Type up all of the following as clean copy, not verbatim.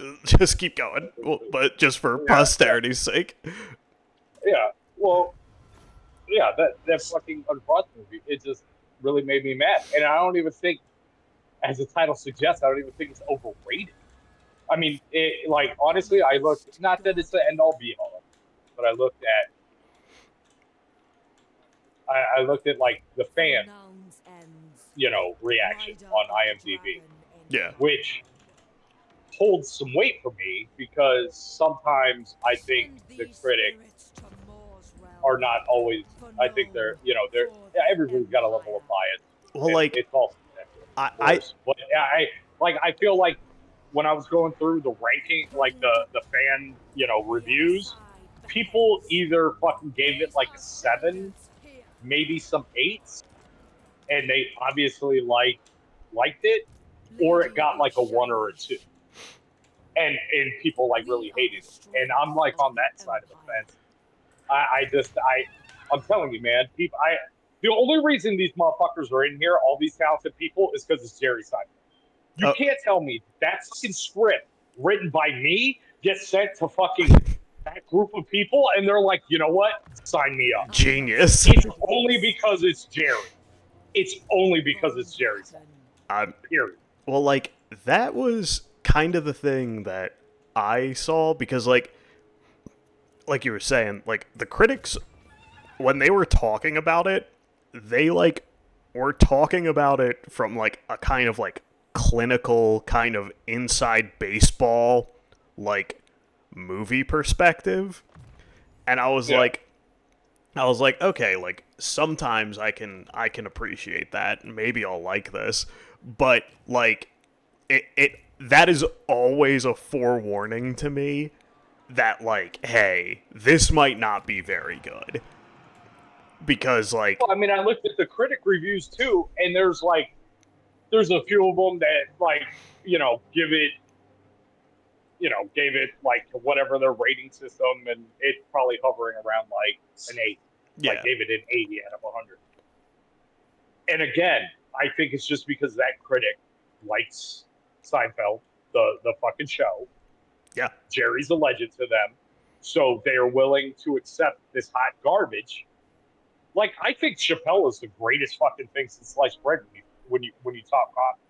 Yeah, just keep going. Well, but just for posterity's sake. Yeah, well, yeah, that fucking unfrosted movie, it just really made me mad. And I don't even think, as the title suggests, I don't even think it's overrated. I mean, like honestly, I looked, not that it's the end all be all, but I looked at like the fan, reactions on IMDb, Yeah. which holds some weight for me because sometimes I think the critics are not always. I think they're yeah, everybody's got a level of bias, Well, and like, it's all subjective, I, of I, course. But yeah, I feel like when I was going through the ranking, like the fan reviews, people either fucking gave it like a 7, maybe some 8s, and they obviously liked it, or it got like a 1 or a 2, and people like really hated it. And I'm like on that side of the fence. I'm telling you, man. The only reason these motherfuckers are in here, all these talented people, is because it's Jerry Seinfeld. You oh, can't tell me that fucking script written by me gets sent to fucking that group of people, and they're like, you know what? Sign me up. genius. It's only because it's Jerry. It's only because it's Jerry Seinfeld. I'm, Period. well, like, that was kind of the thing that I saw because, like you were saying, like, the critics, when they were talking about it, they, like, were talking about it from, like, a kind of, like, clinical, kind of inside baseball, like, movie perspective. And Yeah. I was like, okay, like sometimes I can appreciate that, and maybe I'll like this, but like it that is always a forewarning to me that like, hey, this might not be very good because like, Well, I mean, I looked at the critic reviews too, and there's a few of them that gave it like whatever their rating system, and it's probably hovering around like an 8, like yeah, gave it an 80 out of 100. And again, I think it's just because that critic likes Seinfeld, the fucking show. yeah, Jerry's a legend to them, so they are willing to accept this hot garbage. Like I think Chappelle is the greatest fucking thing since sliced bread when you talk comedy.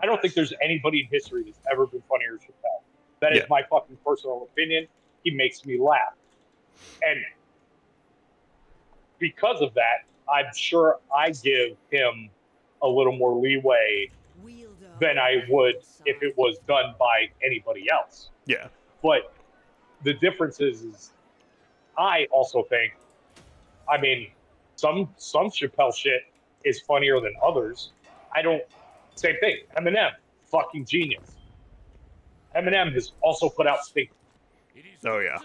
I don't think there's anybody in history that's ever been funnier than Chappelle. That is yeah. my fucking personal opinion. He makes me laugh. And because of that, I'm sure I give him a little more leeway than I would if it was done by anybody else. Yeah. But the difference is I also think, I mean, some Chappelle shit is funnier than others. I don't. Same thing. Eminem, fucking genius. Eminem has also put out Stink. Oh yeah.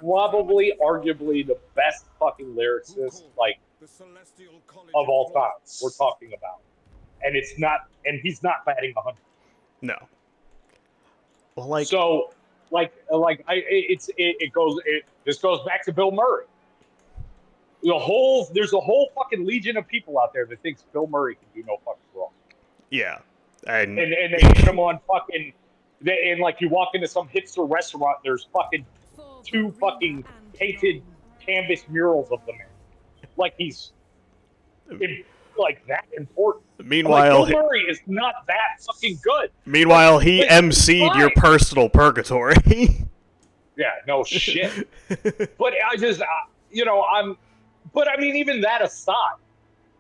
Probably, arguably, the best fucking lyricist like of all time. We're talking about, and it's not, and he's not batting 100. No. Well, like, So, it goes. This goes back to Bill Murray. There's a whole fucking legion of people out there that thinks Bill Murray can do no fucking wrong, yeah, and and they put him on fucking. And like you walk into some hipster restaurant, there's fucking 2 fucking painted canvas murals of the man, like he's like that important. I'm like, meanwhile, Bill Murray is not that fucking good. meanwhile, he He's emceed your fine. personal purgatory. Yeah, no shit. But I just, but I mean, even that aside,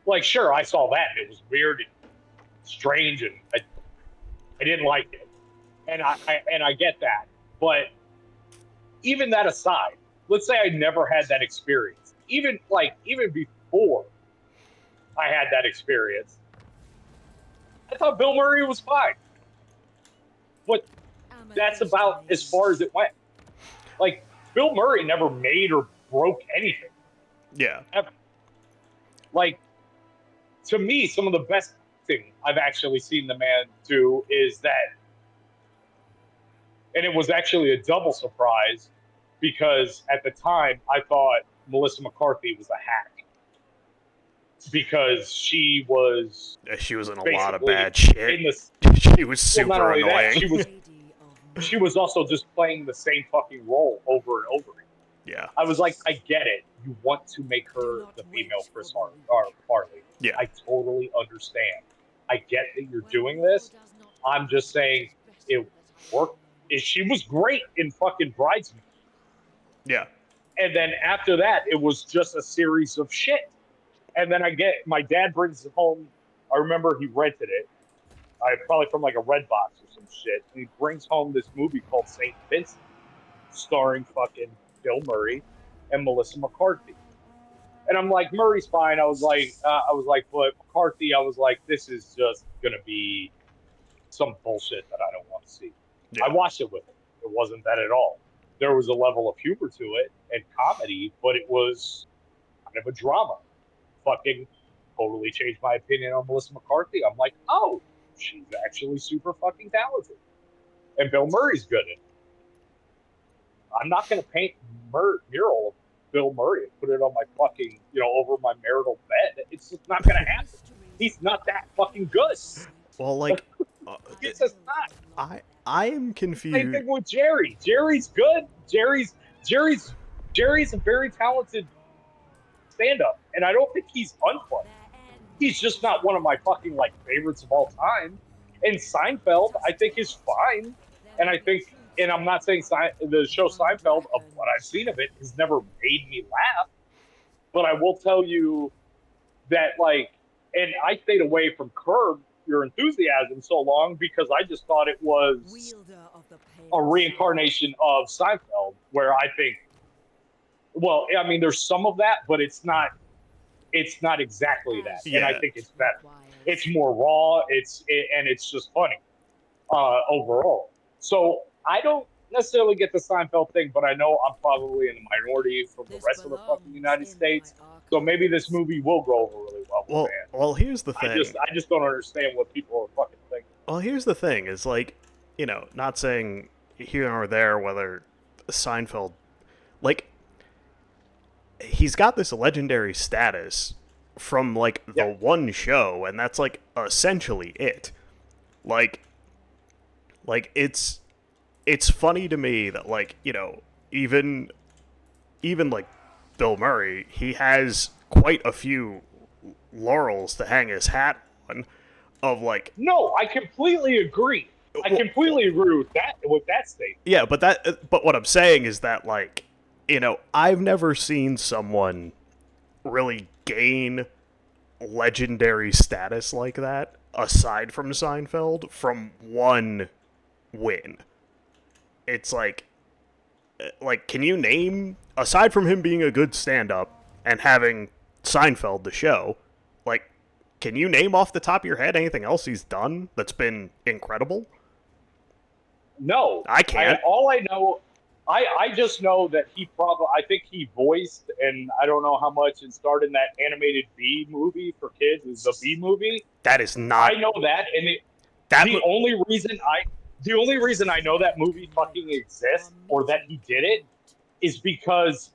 like, sure, I saw that and it was weird and strange, and I didn't like it, and I get that. But even that aside, let's say I never had that experience. Even before I had that experience, I thought Bill Murray was fine. But that's about as far as it went. Like Bill Murray never made or broke anything Yeah. ever. Like to me, some of the best thing I've actually seen the man do is that, and it was actually a double surprise because at the time I thought Melissa McCarthy was a hack because she was She was in a lot of basically bad shit. in this. He was Well, not super only that, annoying. she was also just playing the same fucking role over and over again. Yeah. I was like, I get it. You want to make her the female Farley. Yeah. I totally understand. I get that you're doing this. I'm just saying it worked. She was great in fucking Bridesmaids. Yeah. And then after that, it was just a series of shit. And then my dad brings it home. I remember he rented it. Probably from like a Red Box or some shit. And he brings home this movie called St. Vincent, starring fucking Bill Murray and Melissa McCarthy. And I'm like, Murray's fine. But McCarthy, I was like, this is just gonna be some bullshit that I don't want to see. Yeah. I watched it with him. It wasn't that at all. There was a level of humor to it and comedy, but it was kind of a drama. Fucking totally changed my opinion on Melissa McCarthy. I'm like, oh, she's actually super fucking talented. And Bill Murray's good in it. I'm not going to paint mural of Bill Murray and put it on my fucking, over my marital bed. It's just not going to happen. He's not that fucking good. Well, like, It's just not. I am confused. Same thing with Jerry. Jerry's good. Jerry's a very talented stand-up, and I don't think he's unfunny. He's just not one of my fucking favorites of all time. And Seinfeld, I think, is fine, and I'm not saying the show Seinfeld, of what I've seen of it, has never made me laugh, but I will tell you that and I stayed away from Curb Your Enthusiasm so long because I just thought it was a reincarnation of Seinfeld, where I think, well, I mean, there's some of that, but it's not exactly that. Yeah. And I think it's better. It's more raw. And it's just funny overall. So I don't necessarily get the Seinfeld thing, but I know I'm probably in the minority from the rest of the fucking United States. So maybe this movie will go over really well. Well, here's the thing. I just don't understand what people are fucking thinking. Well, here's the thing. Is not saying here or there whether Seinfeld, he's got this legendary status from the one show, and that's essentially it. It's funny to me that even Bill Murray, he has quite a few laurels to hang his hat on. No, I completely agree. I completely agree with that statement. Yeah, but what I'm saying is that I've never seen someone really gain legendary status like that, aside from Seinfeld, from one win. It's can you name, aside from him being a good stand-up and having Seinfeld the show, can you name off the top of your head anything else he's done that's been incredible? No. I can't. All I know, I just know that I think he voiced, and I don't know how much, and starred in that animated Bee movie for kids, is the Bee movie. That is not... I know that, and the only reason I know that movie fucking exists, or that he did it, is because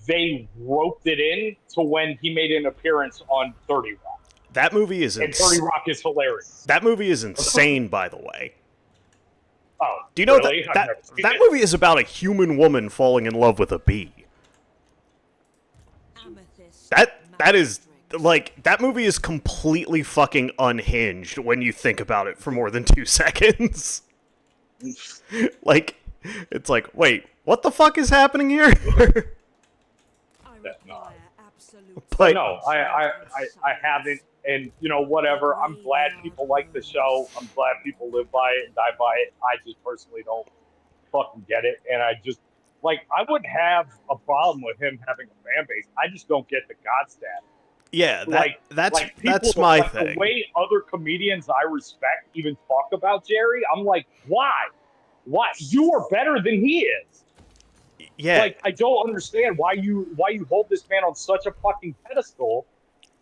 they roped it in to when he made an appearance on 30 Rock. That movie is and 30 Rock is hilarious. That movie is insane, by the way. Oh, do you know really? that movie is about a human woman falling in love with a bee? That is that movie is completely fucking unhinged when you think about it for more than 2 seconds. It's wait, what the fuck is happening here? But no, I haven't, and whatever. I'm glad people like the show. I'm glad people live by it and die by it. I just personally don't fucking get it, and I just I wouldn't have a problem with him having a fan base. I just don't get the God status. Yeah, that's my thing. The way other comedians I respect even talk about Jerry, I'm like, why? Why? You are better than he is. Yeah. I don't understand why you hold this man on such a fucking pedestal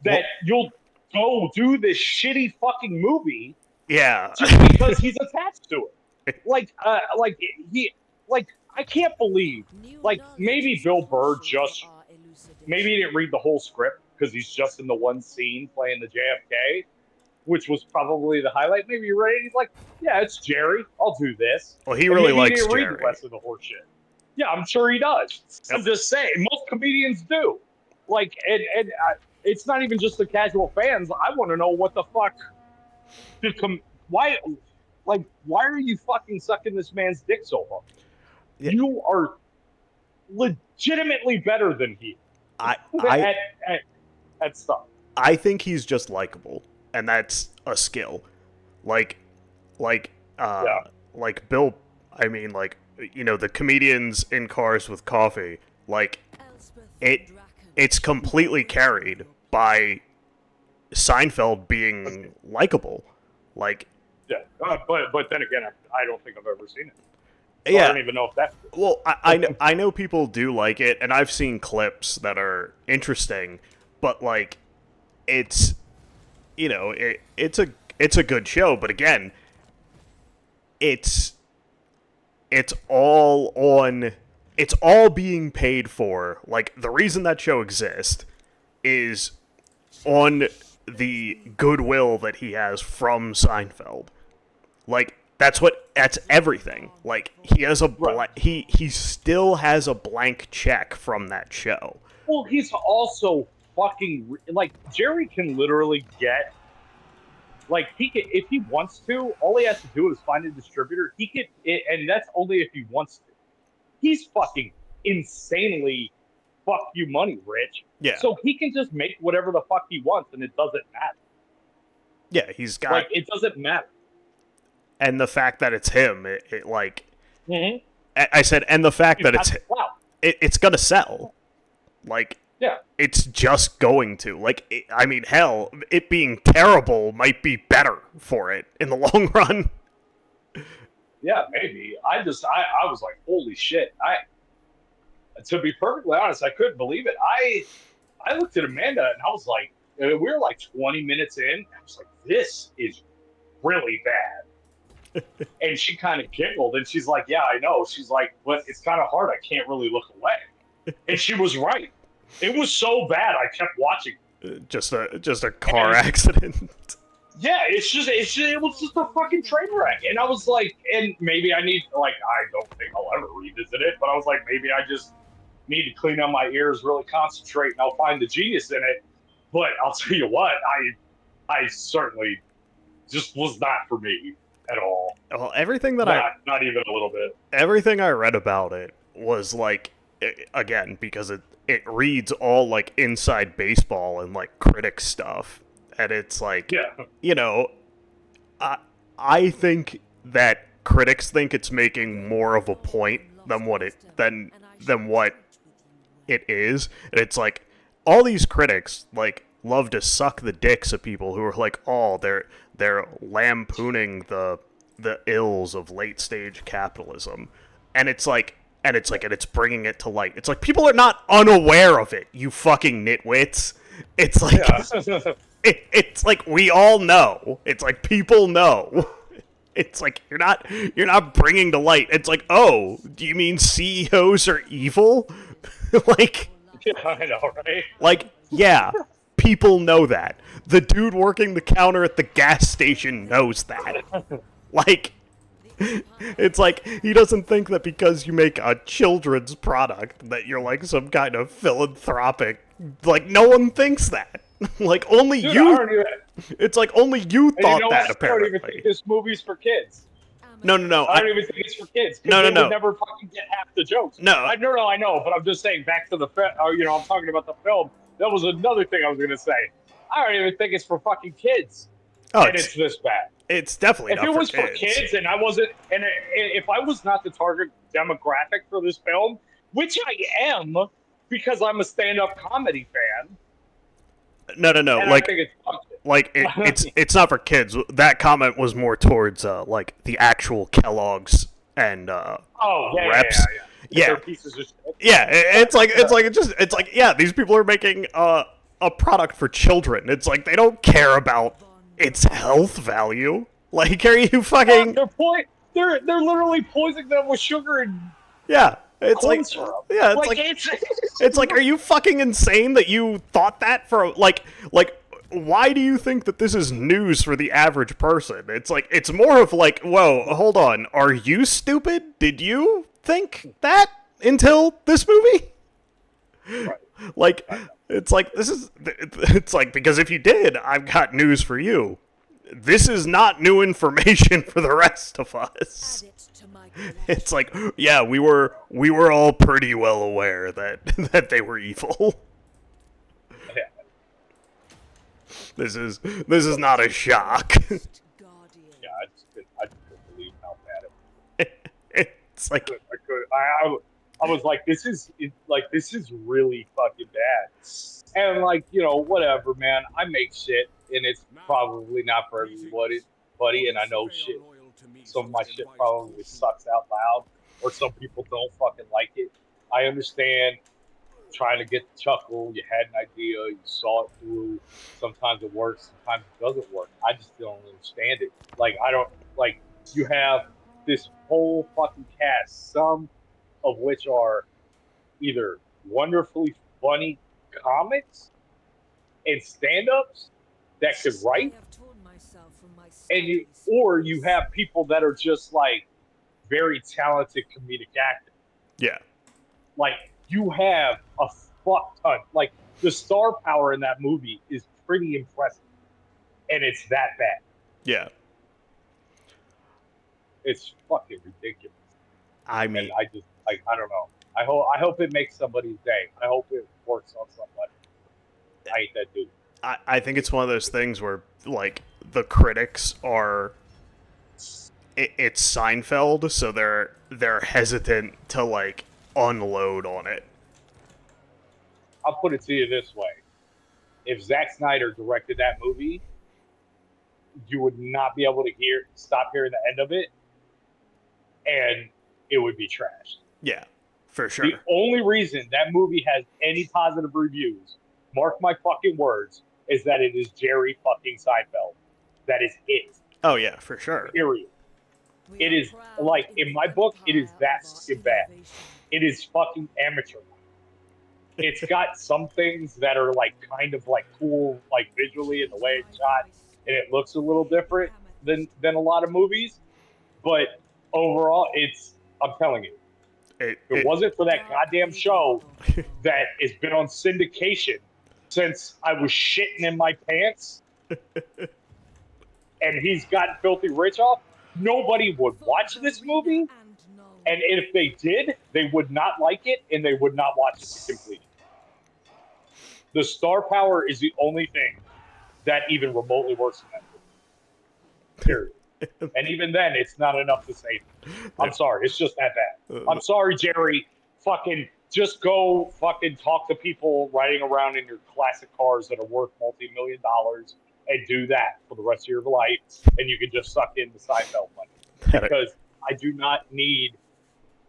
that you'll go do this shitty fucking movie. Yeah. Just because he's attached to it. I can't believe, maybe Bill Burr maybe he didn't read the whole script because he's just in the one scene playing the JFK. which was probably the highlight. Maybe you're ready. He's like, yeah, it's Jerry. I'll do this. Well, he And really maybe he likes didn't read the Jerry. rest of the horse shit. Yeah, I'm sure he does. Yep. I'm just saying, most comedians do. Like, and it's not even just the casual fans. I want to know what the fuck. Why, why are you fucking sucking this man's dick so hard? Yeah. You are legitimately better than he I at stuff. I think he's just likable, and that's a skill. Like Yeah. like Bill. I mean, like, you know, the comedians in Cars with Coffee. Like, it's completely carried by Seinfeld being likable. Like, Yeah, but then again, I don't think I've ever seen it. So yeah. I don't even know if that's true. Well, I know people do like it, and I've seen clips that are interesting, but like, it's, you know, it's a good show, but again, it's all being paid for. Like, the reason that show exists is on the goodwill that he has from Seinfeld. Like, that's everything. Like, he has he still has a blank check from that show. Well, he's also fucking like Jerry can literally get he can, if he wants to. All he has to do is find a distributor. He could, and that's only if he wants to. He's fucking insanely fuck you money rich. Yeah. So he can just make whatever the fuck he wants, and it doesn't matter. Yeah, he's got it doesn't matter. And the fact that it's him, it like, mm-hmm. I said, and the fact that it's gonna sell. Like, yeah, it's just going to. Like, I mean, hell, it being terrible might be better for it in the long run. Yeah, maybe. I was like, holy shit. To be perfectly honest, I couldn't believe it. I looked at Amanda and I was like, we were like 20 minutes in. I was like, this is really bad. And she kind of giggled and she's like, yeah, I know. She's like, but it's kind of hard. I can't really look away. And she was right. It was so bad. I kept watching. Just a car accident. Yeah, it was just a fucking train wreck. And I was like, and maybe I need, I don't think I'll ever revisit it, but I was like, maybe I just need to clean out my ears, really concentrate, and I'll find the genius in it. But I'll tell you what, I certainly just was not for me at all. Well, everything that not even a little bit. Everything I read about it was like, again, because it reads all like inside baseball and like critic stuff, and it's like, yeah, you know, I think that critics think it's making more of a point than what it is, and it's like all these critics like love to suck the dicks of people who are like, oh, they're lampooning the ills of late stage capitalism, and it's bringing it to light. It's like, people are not unaware of it, you fucking nitwits. It's like, yeah. It's like, we all know. It's like, people know. It's like, you're not bringing to light. It's like, oh, do you mean CEOs are evil? Like, yeah, I know, right? Like, yeah, people know that. The dude working the counter at the gas station knows that. Like, it's like, he doesn't think that because you make a children's product that you're like some kind of philanthropic. Like, no one thinks that. Like, only Dude, you. It's like, only you thought that, apparently. I don't even think this movie's for kids. No. I don't even think it's for kids. No. Would never fucking get half the jokes. No. I know, but I'm just saying, back to the film. I'm talking about the film. That was another thing I was going to say. I don't even think it's for fucking kids. Oh, and it's this bad. It's definitely not for kids. If it was for kids and I wasn't, and if I was not the target demographic for this film, which I am because I'm a stand-up comedy fan. No. It's not for kids. That comment was more towards like the actual Kellogg's and reps. Yeah. Pieces of shit. Yeah, it's like yeah, these people are making a product for children. It's like, they don't care about its health value. Like, are you fucking? They're literally poisoning them with sugar and it's corn like syrup. Yeah, it's like it's like, are you fucking insane that you thought that for like why do you think that this is news for the average person? It's like, it's more of like, whoa, hold on, are you stupid? Did you think that until this movie? Right. Like, it's like, it's like, because if you did, I've got news for you. This is not new information for the rest of us. It's like, yeah, we were all pretty well aware that that they were evil. Yeah. This is not a shock. Yeah, I just couldn't believe how bad it It's like, was. I was like, this is really fucking bad. And like, whatever, man. I make shit, and it's probably not for everybody, and I know shit. Some of my shit probably sucks out loud, or some people don't fucking like it. I understand trying to get the chuckle. You had an idea, you saw it through. Sometimes it works, sometimes it doesn't work. I just don't understand it. Like I don't like you have this whole fucking cast, some of which are either wonderfully funny comics and stand-ups that could write, or you have people that are just like very talented comedic actors. yeah, Like you have a fuck ton. Like the star power in that movie is pretty impressive, and it's that bad. yeah. It's fucking ridiculous. I And mean, I just like I don't know. I hope it makes somebody's day. I hope it works on somebody. I hate that dude. I think it's one of those things where, like, the critics are, it's Seinfeld, so they're hesitant to, like, unload on it. I'll put it to you this way: if Zack Snyder directed that movie, you would not be able to stop hearing the end of it, and it would be trashed. Yeah, for The sure. only reason that movie has any positive reviews, mark my fucking words, is that it is Jerry fucking Seinfeld. That is it. Oh yeah, for sure. Period. It is like in my book, it is that fucking bad. It is fucking amateur. It's got some things that are like kind of like cool, like visually and the way it's shot, and it looks a little different than a lot of movies. But overall, I'm telling you, if it wasn't for that goddamn show that has been on syndication since I was shitting in my pants, and he's gotten filthy rich off, nobody would watch this movie. And if they did, they would not like it, and they would not watch it to complete. The star power is the only thing that even remotely works in that movie. Period. And even then, it's not enough to save it. I'm sorry. It's just that bad. I'm sorry, Jerry. Fucking just go fucking talk to people riding around in your classic cars that are worth multi-million dollars and do that for the rest of your life, and you can just suck in the Seinfeld money. Because I do not need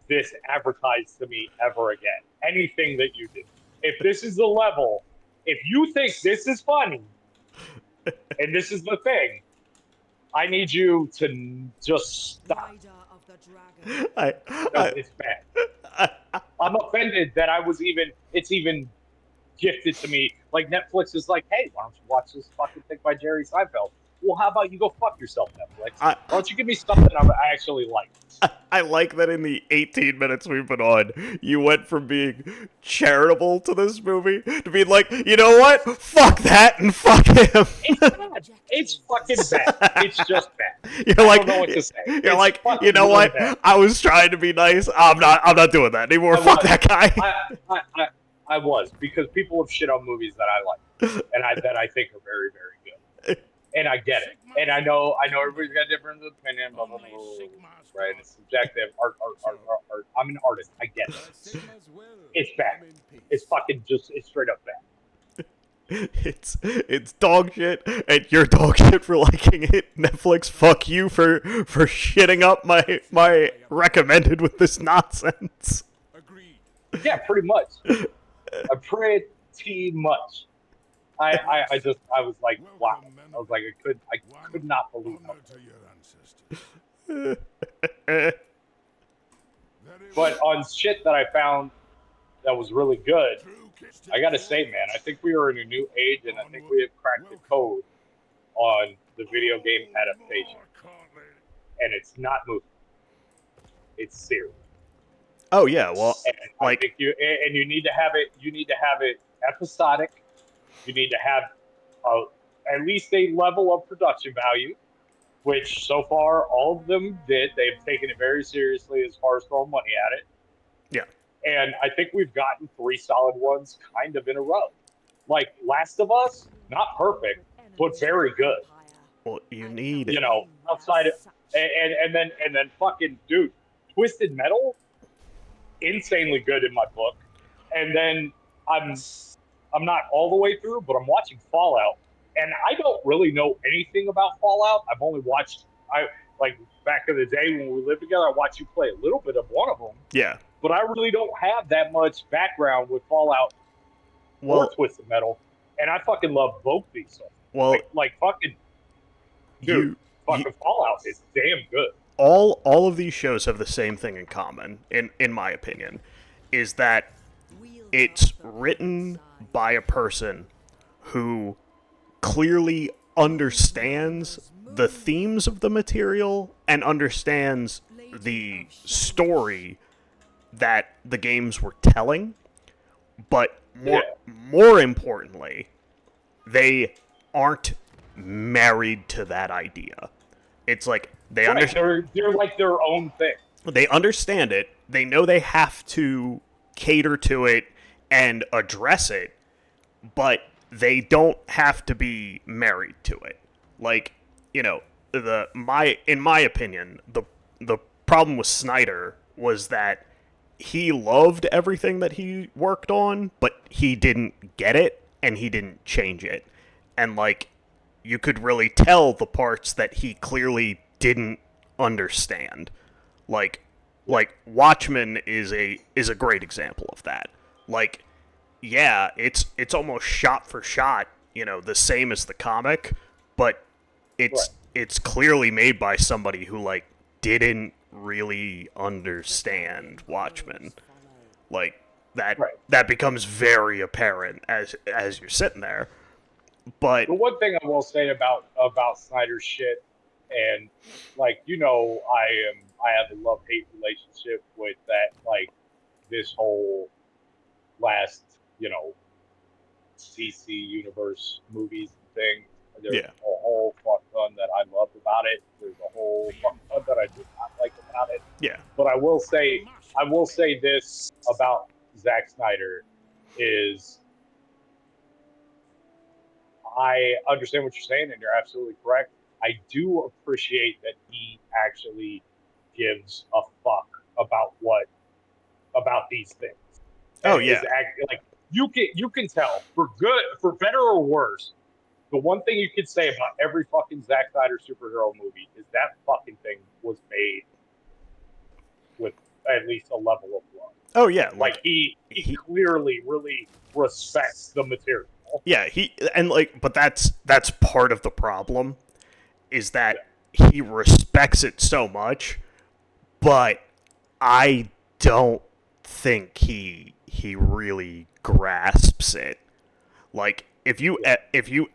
this advertised to me ever again. Anything that you do. If this is the level, if you think this is funny, and this is the thing, I need you to just stop. It's bad. I'm offended that it's even gifted to me. Like Netflix is like, hey, why don't you watch this fucking thing by Jerry Seinfeld? Well, how about you go fuck yourself, Netflix? Why don't you give me something I actually like? I like that in the 18 minutes we've been on, you went from being charitable to this movie to being like, you know what? Fuck that and fuck him. It's bad. It's fucking bad. It's just bad. You're like, I don't know what to say. You're like, you know what? Bad. I was trying to be nice. I'm not doing that anymore. Fuck that guy. I was, because people have shit on movies that I like and that I think are very, very good. And I get it. And I know everybody's got a different opinion, blah, blah, blah, right? It's subjective. Art. I'm an artist. I get it. It's bad. It's fucking it's straight up bad. It's dog shit, and you're dog shit for liking it. Netflix, fuck you for shitting up my recommended with this nonsense. Yeah, pretty much. Pretty much. I was like, wow. I was like, I could not believe it. But on shit that I found that was really good. I gotta say, man, I think we are in a new age, and I think we have cracked the code on the video game adaptation. And it's not movie; it's series. Oh yeah, well, And I like think you need to have it. You need to have it episodic. You need to have a, at least a level of production value, which so far all of them did. They've taken it very seriously as far as throwing money at it. yeah. And I think we've gotten three solid ones kind of in a row. Like Last of Us, not perfect, but very good. Well, you need You know, outside of, and then fucking dude, Twisted Metal, insanely good in my book. And then I'm I'm not all the way through, but I'm watching Fallout, and I don't really know anything about Fallout. I've only watched I like back in the day when we lived together. I watched you play a little bit of one of them, yeah. but I really don't have that much background with Fallout or Well, Twisted Metal, and I fucking love both these songs. well, Like fucking dude, you, you fucking Fallout is damn good. all of these shows have the same thing in common, in my opinion, is that it's written by a person who clearly understands the themes of the material and understands the story that the games were telling, but Yeah, more importantly, they aren't married to that idea. It's like right. They're like their own thing. they understand it, they know they have to cater to it and address it, but they don't have to be married to it. Like, you know, the my in my opinion, the problem with Snyder was that he loved everything that he worked on, but he didn't get it and he didn't change it. And like you could really tell the parts that he clearly didn't understand. Like like Watchmen is a great example of that. Like yeah, it's almost shot for shot, you know, the same as the comic, but Right, it's clearly made by somebody who like didn't really understand Watchmen. Like right. that becomes very apparent as you're sitting there. But The one thing I will say about Snyder's shit, and like I have a love hate relationship with that. Like this whole last DC universe movies and things. There's yeah. a whole fuck ton that I loved about it. There's a whole fuck ton that I did not like about it. Yeah. But I will say this about Zack Snyder is I understand what you're saying, and you're absolutely correct. I do appreciate that he actually gives a fuck about what about these things, Oh and yeah. is like you can tell for good, for better or worse. The one thing you could say about every fucking Zack Snyder superhero movie is that fucking thing was made with at least a level of love. Oh yeah, Like like he he clearly really respects the material. yeah, he and like but that's part of the problem is Yeah. that he respects it so much, but I don't think he really grasps it. Like if you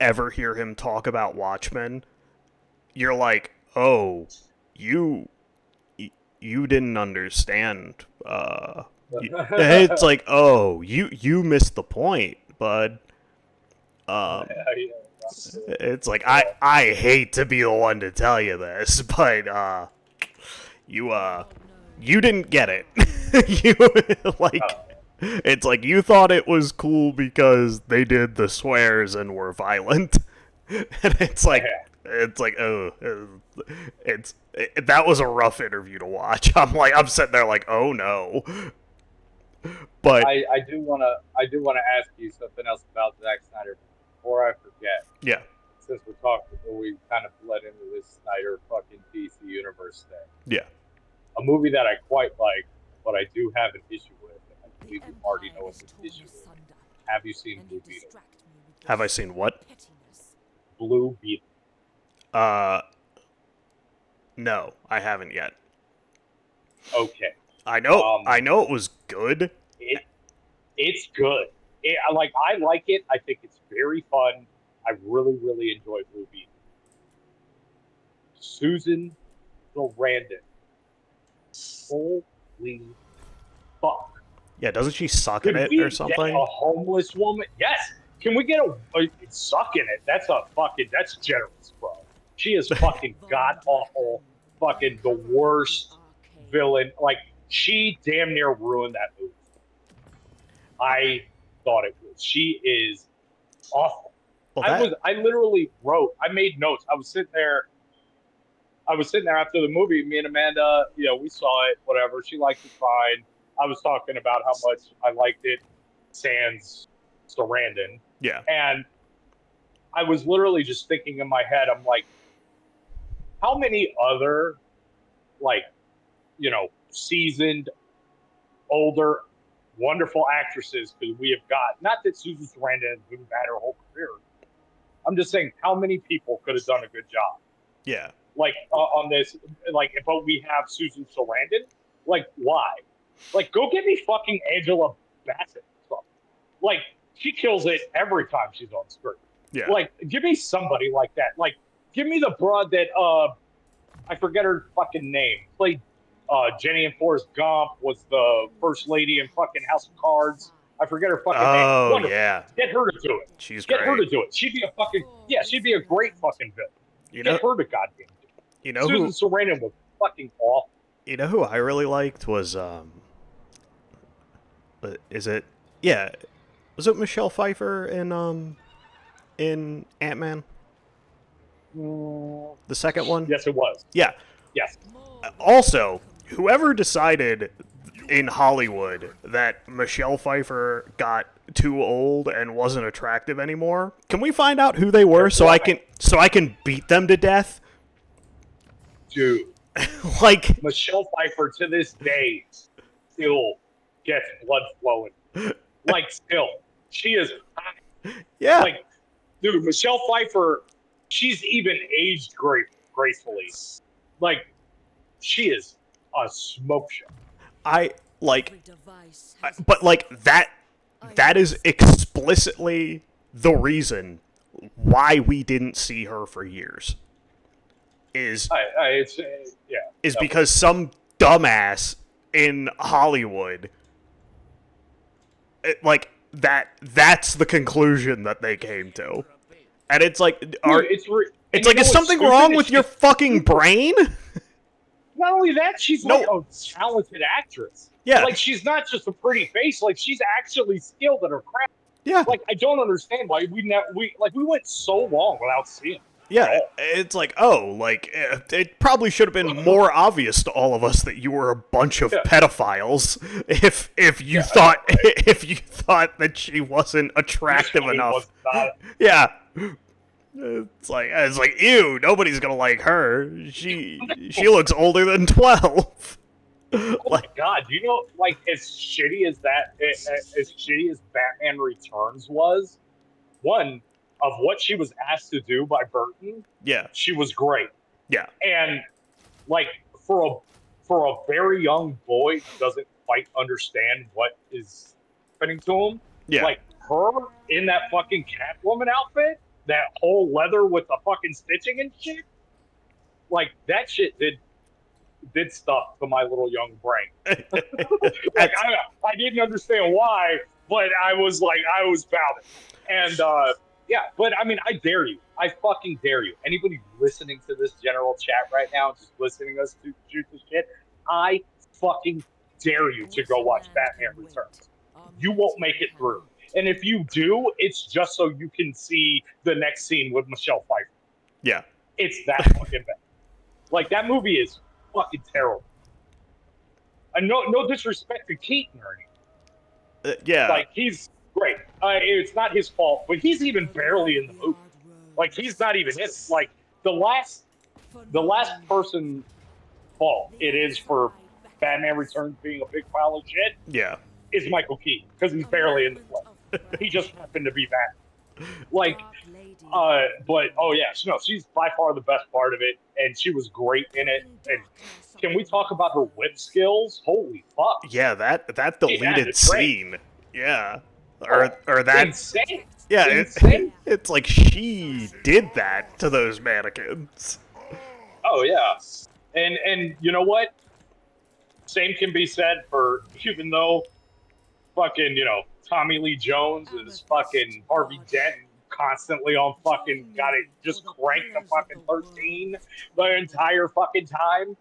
ever hear him talk about Watchmen, you're like, "Oh, you you didn't understand." It's like, "Oh, you missed the point, bud." Um, Yeah, it's like yeah. I hate to be the one to tell you this, but you you didn't get it. You like it's like you thought it was cool because they did the swears and were violent. And it's like oh that was a rough interview to watch. I'm sitting there like, "Oh no." But I do wanna ask you something else about Zack Snyder before I forget. yeah. Since we're talking, we kind of bled into this Snyder fucking DC universe thing. Yeah. A movie that I quite like, but I do have an issue with, and I believe you already know what this issue is. Have you seen Blue Beetle? Have I seen what? Blue Beetle. Uh no, I haven't yet. Okay. I know it was good. It It's good. I like it. I think it's very fun. I really, really enjoy Blue Beetle. Susan Sarandon. Holy fuck. Yeah, doesn't she suck at Could it or we get something? a homeless woman? Yes. Can we get a suck in it? That's generous, bro. She is fucking god awful, fucking the worst villain. Like, she damn near ruined that movie. I thought it was. She is awful. Well, that I literally wrote, I made notes. I was sitting there after the movie. Me and Amanda, we saw it, whatever. She liked it fine. I was talking about how much I liked it, sans Sarandon. yeah. And I was literally just thinking in my head, I'm like, how many other, like, seasoned, older, wonderful actresses could we have got? Not that Susan Sarandon has been bad her whole career. I'm just saying, how many people could have done a good job? Yeah. Like, on this, like, but we have Susan Sarandon. Like, why? Like, go get me fucking Angela Bassett. Like, she kills it every time she's on screen. Yeah. Like, give me somebody like that. Like, give me the broad that I forget her fucking name. Played Jenny in Forrest Gump, was the first lady in fucking House of Cards. I forget her fucking name. Oh, Wonderful. yeah. Get her to do it. She's Get her to great. do it. She'd be a fucking she'd be a great fucking villain. You Get know, her to goddamn do it. you know Susan who Sarandon was fucking awful. you know who I really liked was is it yeah, was it Michelle Pfeiffer in Ant-Man? The second one? Yes, it was. Yeah. Yes. Also, whoever decided in Hollywood that Michelle Pfeiffer got too old and wasn't attractive anymore, can we find out who they were so I can beat them to death? Dude. Like, Michelle Pfeiffer to this day still gets blood flowing. Like, still. She is hot. yeah. Like, dude, Michelle Pfeiffer, she's even aged gracefully. Like, she is a smoke show. I like but like that is explicitly the reason why we didn't see her for years. Is Yeah. is because some dumbass in Hollywood that's the conclusion that they came to. And it's like Dude, it's like, is something wrong with your fucking brain? Not only that, she's like a talented actress. Yeah. Like, she's not just a pretty face. Like, she's actually skilled at her craft. Yeah. Like, I don't understand why we went so long without seeing. Yeah, it's like, it probably should have been more obvious to all of us that you were a bunch of pedophiles if you thought if you thought that she wasn't attractive enough. Yeah. It's like ew, nobody's gonna like her. She looks older than 12. Oh my god, like, as shitty as Batman Returns was, one of what she was asked to do by Burton, yeah, she was great. Yeah. And, like, for a very young boy who doesn't quite understand what is happening to him, yeah, like, her in that fucking Catwoman outfit, that whole leather with the fucking stitching and shit, like, that shit did stuff to my little young brain. Like, I didn't understand why, but I was about it. And yeah, but I mean, I dare you. I fucking dare you. Anybody listening to this general chat right now, just listening to us to shoot this shit, I fucking dare you to go watch Batman Returns. You won't make it through. And if you do, it's just so you can see the next scene with Michelle Pfeiffer. Yeah. It's that fucking bad. Like, that movie is fucking terrible. And no disrespect to Keaton or anything. Yeah. Like, he's great. It's not his fault, but he's even barely in the movie. Like, he's not even in it. Like, the last person's fault it is for Batman Returns being a big pile of shit. Yeah. Is Michael Keaton, because he's barely in the play. He just happened to be Batman. Like, but oh yeah, no, she's by far the best part of it, and she was great in it. And can we talk about her whip skills? Holy fuck! Yeah, that deleted scene Yeah. Oh, Or that. insane, Yeah, insane. it's like she did that to those mannequins. Oh yeah, and you know what? Same can be said for even though fucking Tommy Lee Jones is fucking Harvey Dent constantly on fucking got it just cranked to fucking 13 the entire fucking time.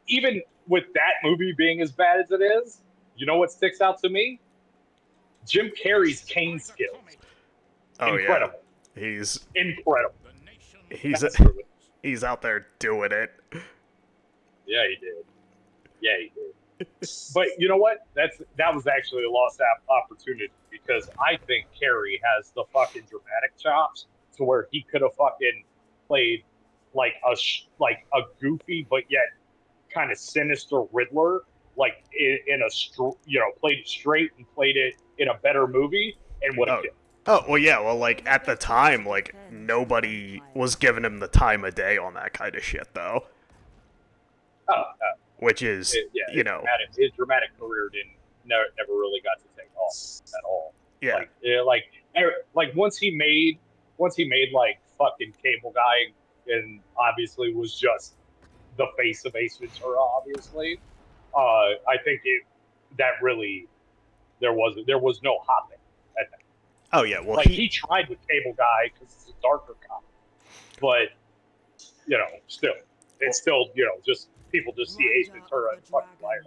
Even with that movie being as bad as it is, you know what sticks out to me? Jim Carrey's cane skills. Oh yeah, Incredible. he's Incredible. he's Absolutely. he's out there doing it. Yeah, he did. Yeah, he did. But you know what? That was actually a lost opportunity because I think Carrey has the fucking dramatic chops to where he could have fucking played like like a goofy but yet kind of sinister Riddler, like in a played it straight and played it in a better movie and would have Oh. killed. Oh, well, yeah, well, like, at the time, like, nobody was giving him the time of day on that kind of shit, though. Oh, Which is, yeah, you know, his dramatic career didn't never really got to take off at all. yeah. Like once he made like fucking Cable Guy and obviously was just the face of Ace Ventura. Obviously, I think that really there was no hopping at that. Oh, yeah, well, Like he tried with Cable Guy because it's a darker comic, but still, it's still just people just see Ace Ventura and fucking liar.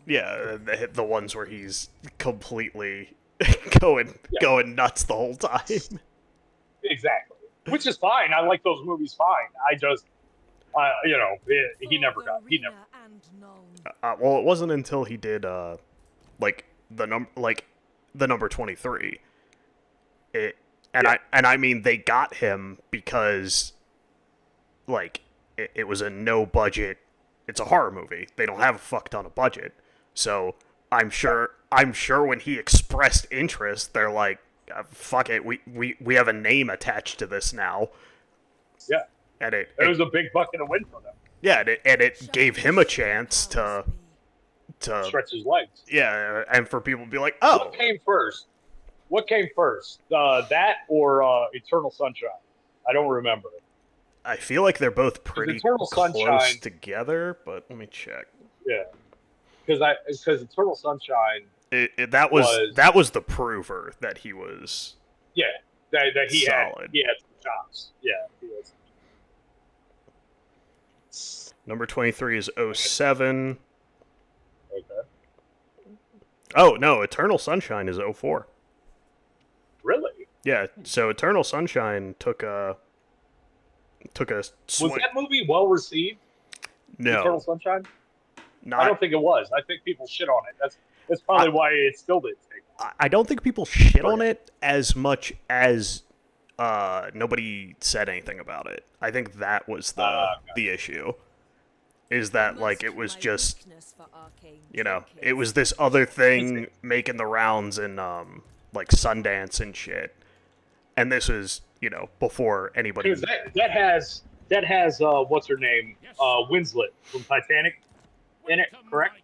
yeah, the ones where he's completely Yeah, going nuts the whole time. exactly. Which is fine. I like those movies fine. I just, he never. Well, it wasn't until he did, like, the number 23. It, Yeah, and I mean, they got him because, like, it was a no budget. It's a horror movie. They don't have a fuck ton of budget, so I'm sure when he expressed interest, they're like, "Fuck it, we have a name attached to this now," yeah. and It was a big bucket of win for them. yeah, and it gave him a chance to Stretch his legs. yeah, and for people to be like, "Oh, What came first? What came first? That or Eternal Sunshine? I don't remember. I feel like they're both Because pretty Eternal close Sunshine, together, but let me check." yeah. Because Eternal Sunshine That was was the prover that he was yeah that solid. he had some chops. Yeah, he was. Number 23 is '07. Okay. Oh, no, Eternal Sunshine is '04. Really? Yeah, so Eternal Sunshine took a Was swing. that movie well received? Eternal No, Sunshine? I not. don't think it was. I think people shit on it. That's probably why it still didn't take off. I don't think people shit Oh, on yeah. it as much as nobody said anything about it. I think that was the issue. Is that like it was just it was this other thing making the rounds in like Sundance and shit, and this was before anybody. Because that has what's her name Winslet from Titanic in it, correct?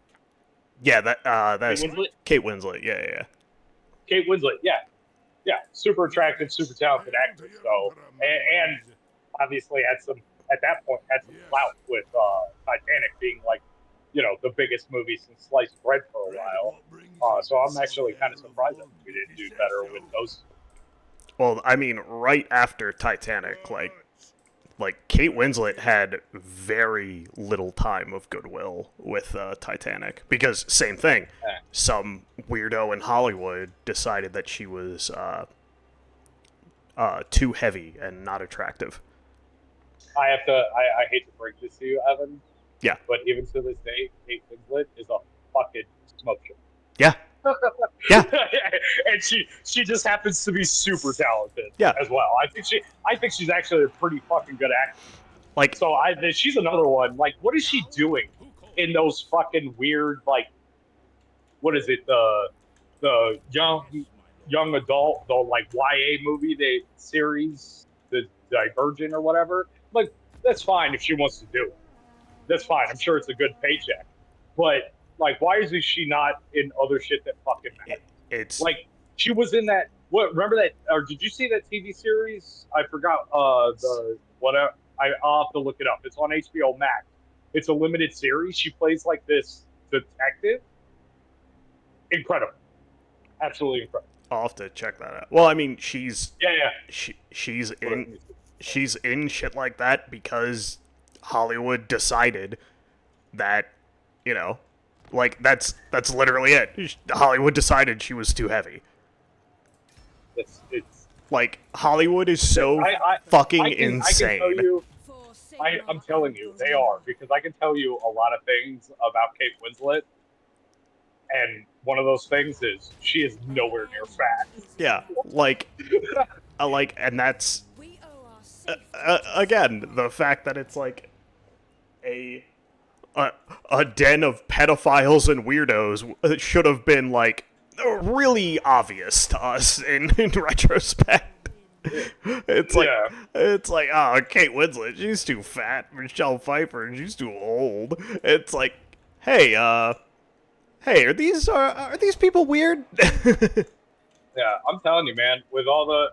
Yeah, Kate that's Winslet. Kate Winslet. Yeah, yeah. Kate Winslet. Yeah, yeah. Super attractive, super talented actress. So and obviously had some at that point had some clout with Titanic being like the biggest movie since sliced bread for a while. So I'm actually kind of surprised that we didn't do better with those. Well, I mean, right after Titanic, like Kate Winslet had very little time of goodwill with Titanic because same thing. Some weirdo in Hollywood decided that she was too heavy and not attractive. I have to. I hate to break this to you, Evan. Yeah. But even to this day, Kate Winslet is a fucking smoke show. Yeah. Yeah. And she just happens to be super talented. Yeah. As well. I think she's actually a pretty fucking good actor. Like So she's another one. Like, what is she doing in those fucking weird like, what is it the young adult the like YA movie series the Divergent or whatever? Like, that's fine if she wants to do it. That's fine. I'm sure it's a good paycheck. But like, why is she not in other shit that fucking matters? It's Like she was in that. What remember that? Or did you see that TV series? I forgot. The what? I'll have to look it up. It's on HBO Max. It's a limited series. She plays like this detective. Incredible, absolutely incredible. I'll have to check that out. Well, I mean, she's Yeah, yeah. she's in shit like that because Hollywood decided that, you know, like that's literally it. Hollywood decided she was too heavy. It's. Like Hollywood is so I fucking can tell insane. you. I'm telling you, they are because I can tell you a lot of things about Kate Winslet, and one of those things is she is nowhere near fat. Yeah, like and that's again the fact that it's like a a den of pedophiles and weirdos should have been like really obvious to us in retrospect. It's like Yeah, oh, Kate Winslet, she's too fat. Michelle Pfeiffer, she's too old. It's like, hey, are these people weird? yeah. I'm telling you, man. With all the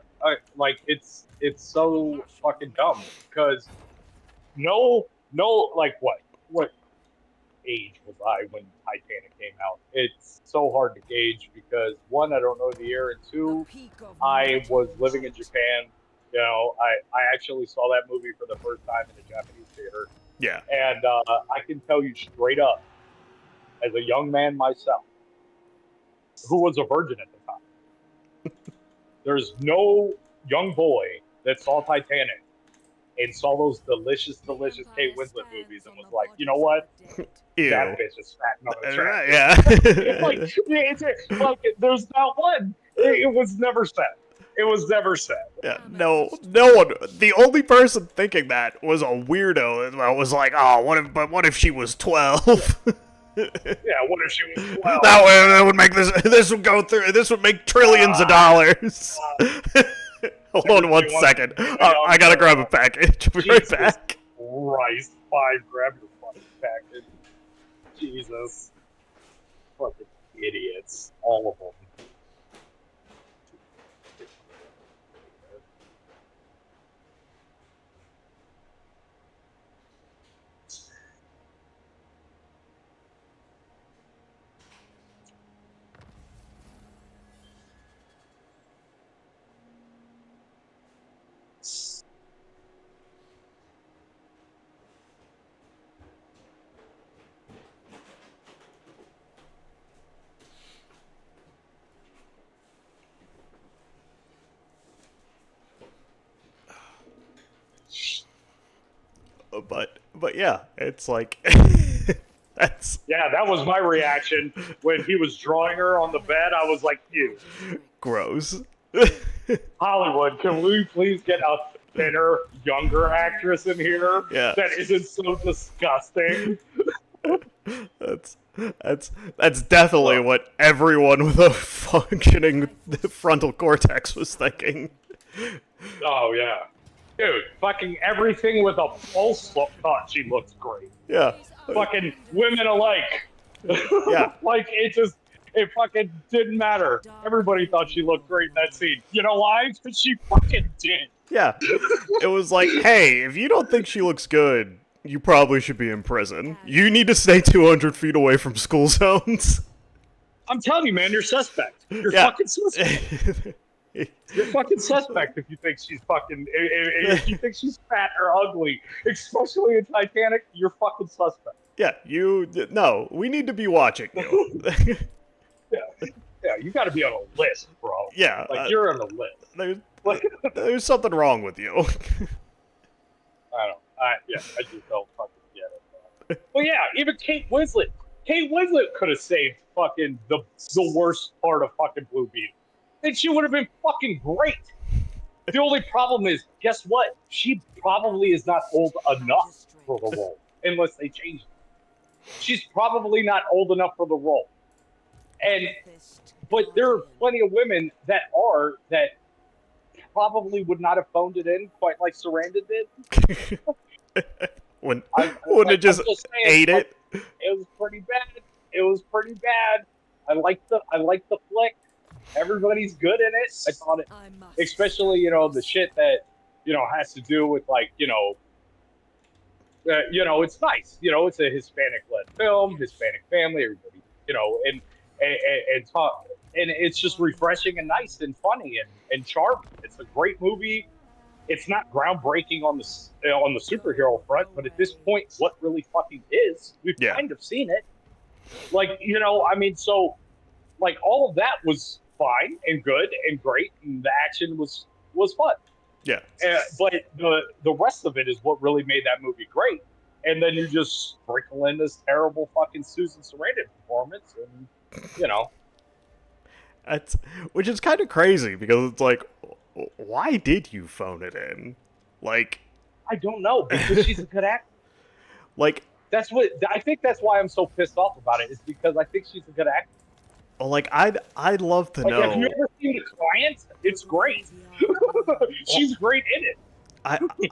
like, it's so fucking dumb because no, like what age was I when Titanic came out? It's so hard to gauge because one, I don't know the year, and two, I was living in Japan. You know, I actually saw that movie for the first time in a Japanese theater, Yeah, and I can tell you straight up, as a young man myself, who was a virgin at the time, there's no young boy that saw Titanic and saw those delicious Kate Winslet movies and was like, you know what? That ew. bitch is fat and unattractive. Yeah. Like, there's not one. It was never said. It was never said. Yeah, no one. The only person thinking that was a weirdo. That was like, oh, what if she was 12? Yeah, what if she was 12? That would make this. This would go through. This would make trillions of dollars. Hold on one second. I gotta grab a package. I'll be right Jesus back. Christ, fine, grab your fucking package. Jesus. Fucking idiots. All of them. But yeah, it's like that's Yeah, that was my reaction when he was drawing her on the bed. I was like, ew. gross. Hollywood, can we please get a thinner, younger actress in here Yeah. that isn't so disgusting? That's that's definitely what everyone with a functioning frontal cortex was thinking. Oh, yeah. Dude, fucking everything with a pulse thought she looks great. Yeah. Fucking women alike. Yeah. Like, it fucking didn't matter. Everybody thought she looked great in that scene. You know why? Because she fucking did. Yeah. It was like, hey, if you don't think she looks good, you probably should be in prison. You need to stay 200 feet away from school zones. I'm telling you, man, you're suspect. You're Yeah. fucking suspect. You're fucking suspect if you think she's fucking. If you think she's fat or ugly, especially in Titanic, you're fucking suspect. Yeah, no, we need to be watching you. Yeah, you got to be on a list, bro. Yeah. Like, you're on a list. There's something wrong with you. I just don't fucking get it, man. Well, yeah, even Kate Winslet. Kate Winslet could have saved fucking the worst part of fucking Blue Beetle. And she would have been fucking great. The only problem is, guess what? She probably is not old enough for the role, unless they change it. She's probably not old enough for the role. But there are plenty of women that probably would not have phoned it in quite like Sarandon did. Wouldn't it just ate it? It was pretty bad. It was pretty bad. I liked the flick, Everybody's good in it. I thought it, especially the shit that has to do with like it's nice. It's a Hispanic-led film, Hispanic family, everybody, and talk, and it's just refreshing and nice and funny and charming. It's a great movie. It's not groundbreaking on the superhero front, but at this point, what really fucking is? We've Yeah. kind of seen it. Like, I mean, so like all of that was fine and good and great, and the action was fun. Yeah. But the rest of it is what really made that movie great. And then you just sprinkle in this terrible fucking Susan Sarandon performance, and you know, That's, which is kind of crazy because it's like, why did you phone it in? Like, I don't know because she's a good actor. like, That's what I think. That's why I'm so pissed off about it. Is because I think she's a good actor. I'd love to Like, have you know. ever seen The Client? It's great. She's great in it.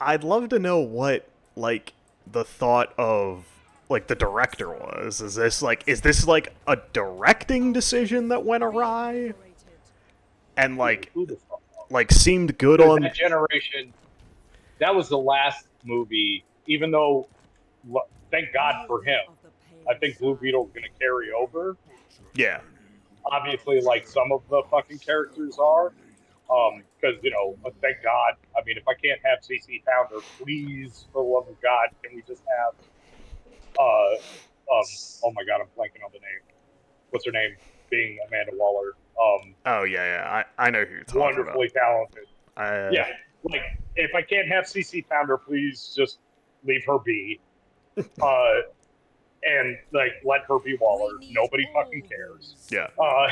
I'd love to know what like the thought of like the director was. Is this like a directing decision that went awry and Who the fuck knows? like seemed good Because on? that generation, that was the last movie. Even though, thank God for him, I think Blue Beetle is going to carry over. Yeah, Obviously, like some of the fucking characters are, because thank God. I mean, if I can't have CC Pounder, please, for the love of God, can we just have oh my God, I'm blanking on the name. What's her name? Being Amanda Waller. oh yeah. I know who you're talking about. Wonderfully talented. I Yeah, like if I can't have CC Pounder, please just leave her be. Uh, and like let her be Waller. Nobody fucking cares. yeah Uh,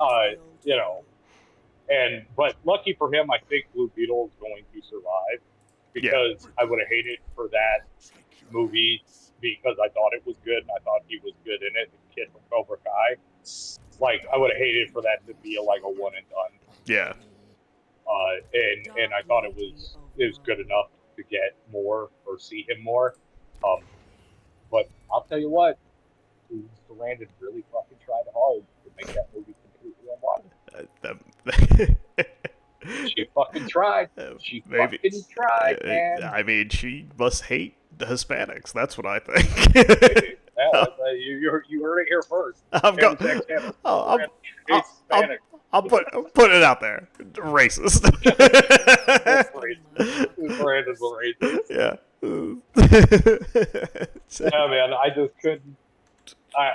uh, you know, but lucky for him, I think Blue Beetle is going to survive yeah because I would have hated for that movie because I thought it was good and I thought he was good in it. The kid from Cobra Kai, like I would have hated for that to be like a one and done. yeah. And I thought it was good enough to get more or see him more. But I'll tell you what, Sarandon really fucking tried hard to make that movie completely unwatchable. She fucking tried. She Maybe. fucking tried, man. I mean, she must hate the Hispanics. That's what I think. Yeah, you heard it here first. I'm going. I'm putting it out there. Racist. Brandon's racist. Yeah. Yeah, man. I just couldn't. I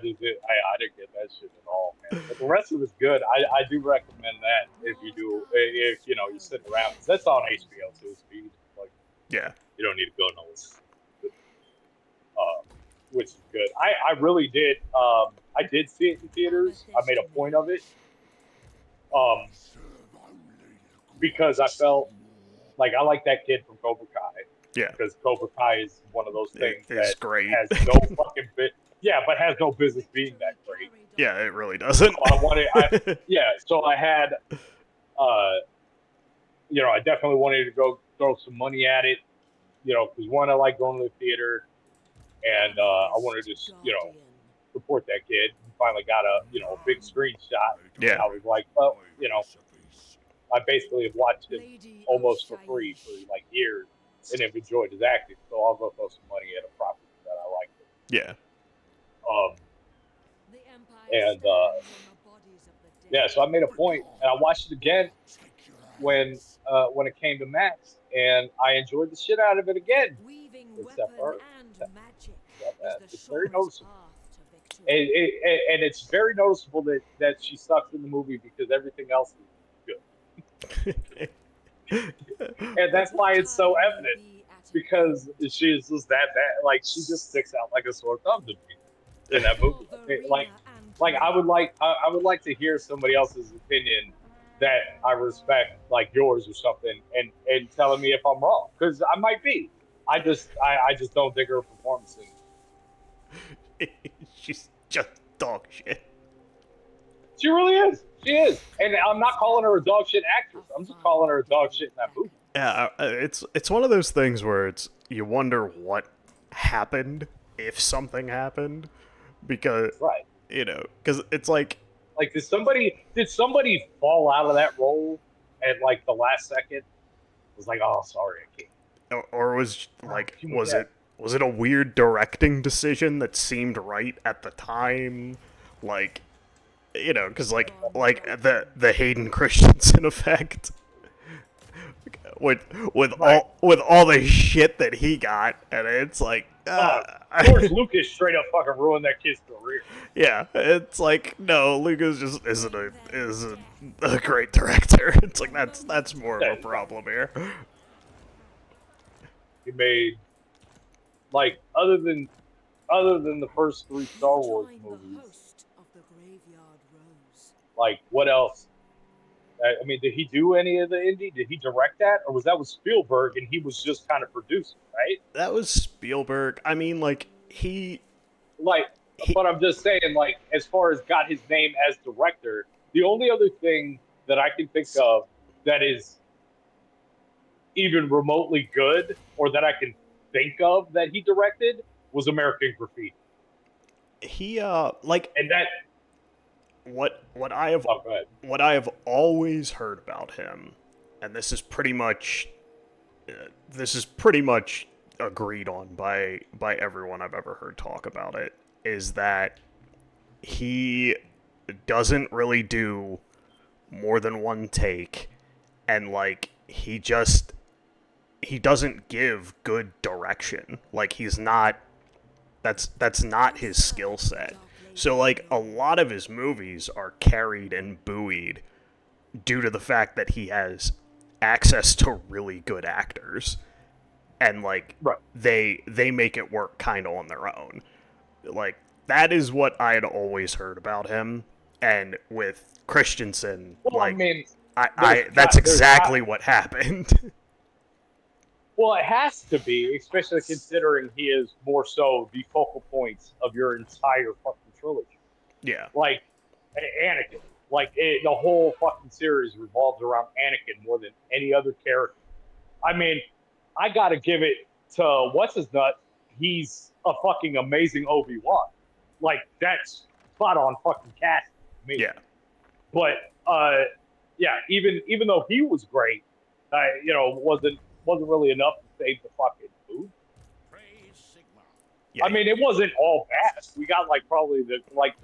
just I didn't get that shit at all, man. But the rest of it's good. I do recommend that if you sit around. 'Cause that's on HBO too. So Yeah. you don't need to go nowhere. Which is good. I really did. I did see it in theaters. I made a point of it. Because I felt like I like that kid from Cobra Kai. Yeah. Because Cobra Kai is one of those things that great. has no fucking bit. Yeah, but has no business being that great. Yeah, it really doesn't. So I had, I definitely wanted to go throw some money at it, because one, I like going to the theater, and I wanted to, support that kid. He finally got a big screenshot. Yeah. And I was like, well, I basically have watched him almost for free for like years and have enjoyed his acting, so I'll go throw some money at a property that I like. Yeah. So I made a point, and I watched it again when it came to Max, and I enjoyed the shit out of it again. Except for it's very noticeable, and it's very noticeable that she sucks in the movie because everything else is good, and that's why it's so evident because she's just that bad. Like she just sticks out like a sore thumb to me in that movie. Like I would like to hear somebody else's opinion that I respect, like yours or something, and telling me if I'm wrong, because I might be. I just don't think her performance is. She's just dog shit. She really is. She is, and I'm not calling her a dog shit actress. I'm just calling her a dog shit in that movie. Yeah, it's one of those things where you wonder what happened if something happened, because right. Because it's like Like, did somebody fall out of that role at like the last second? It was like, oh, sorry, I can't. Or was Oh, like can we get? was it a weird directing decision that seemed right at the time? Like, because like the Hayden Christensen effect with Right. with all the shit that he got, and it's like, George Lucas straight up fucking ruined that kid's career. yeah, it's like, no, Lucas just isn't a great director. It's like that's more of a That problem here. he made, like, other than the first three Star Wars movies, like, what else? I mean, did he do any of the indie? Did he direct that, or was that with Spielberg and he was just kind of producing, right? That was Spielberg. I mean, like Like, he but I'm just saying, like, as far as got his name as director, the only other thing that I can think of that is even remotely good, or that I can think of that he directed, was American Graffiti, like and that. what I have Oh, go ahead. always heard about him, and this is pretty much agreed on by everyone I've ever heard talk about it, is that he doesn't really do more than one take, and like he doesn't give good direction. Like, he's not that's not his skill set. So like a lot of his movies are carried and buoyed due to the fact that he has access to really good actors, and like Right. they make it work kind of on their own. Like, that is what I had always heard about him. And with Christensen, Well, I like, mean, I that's there's got. exactly what happened. Well, it has to be, especially considering he is more so the focal points of your entire fucking trilogy. Yeah. Like, Anakin. Like, the whole fucking series revolves around Anakin more than any other character. I mean, I gotta give it to what's his nut. He's a fucking amazing Obi-Wan. Like, that's spot on fucking cast to me. Yeah. But yeah, even though he was great, wasn't really enough to save the fucking movie. Yeah. I mean, it wasn't all bad. We got, like, probably like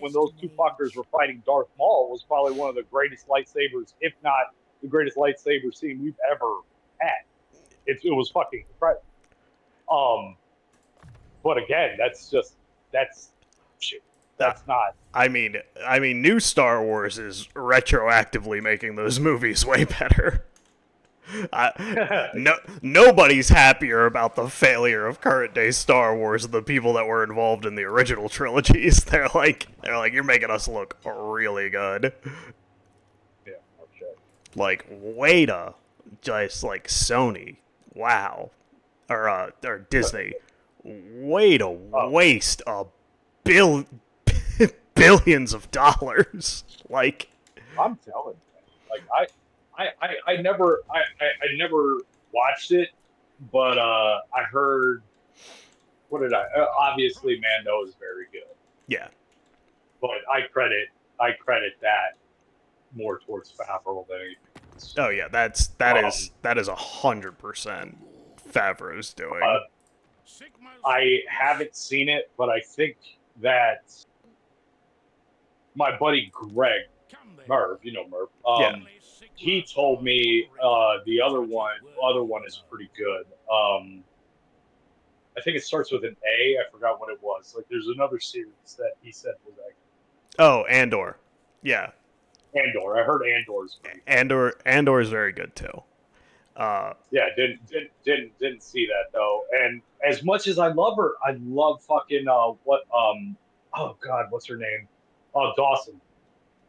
when those two fuckers were fighting Darth Maul was probably one of the greatest lightsabers, if not the greatest lightsaber scene we've ever had. It was fucking incredible. Um, but again, that's shit. That's not. New Star Wars is retroactively making those movies way better. No, nobody's happier about the failure of current day Star Wars than the people that were involved in the original trilogies. They're like, you're making us look really good. Yeah, okay. Like, way to just like Sony, wow, or Disney, way to Oh, waste bill billions of dollars. Like, I'm telling you, like, I never watched it, but I heard. What did I? Obviously, Mando is very good, yeah, but I credit that more towards Favreau than anything else. oh yeah, that Um, is that is 100% Favreau's uh, doing. I haven't seen it, but I think that my buddy Greg Merv, Merv, Yeah, he told me the other one is pretty good. I think it starts with an A. I forgot what it was. Like, there's another series that he said was like oh, Andor, yeah, Andor. I heard Andor's pretty good. Andor is very good too. Yeah, didn't see that though. And as much as I love her, I love fucking what oh god, what's her name? Dawson.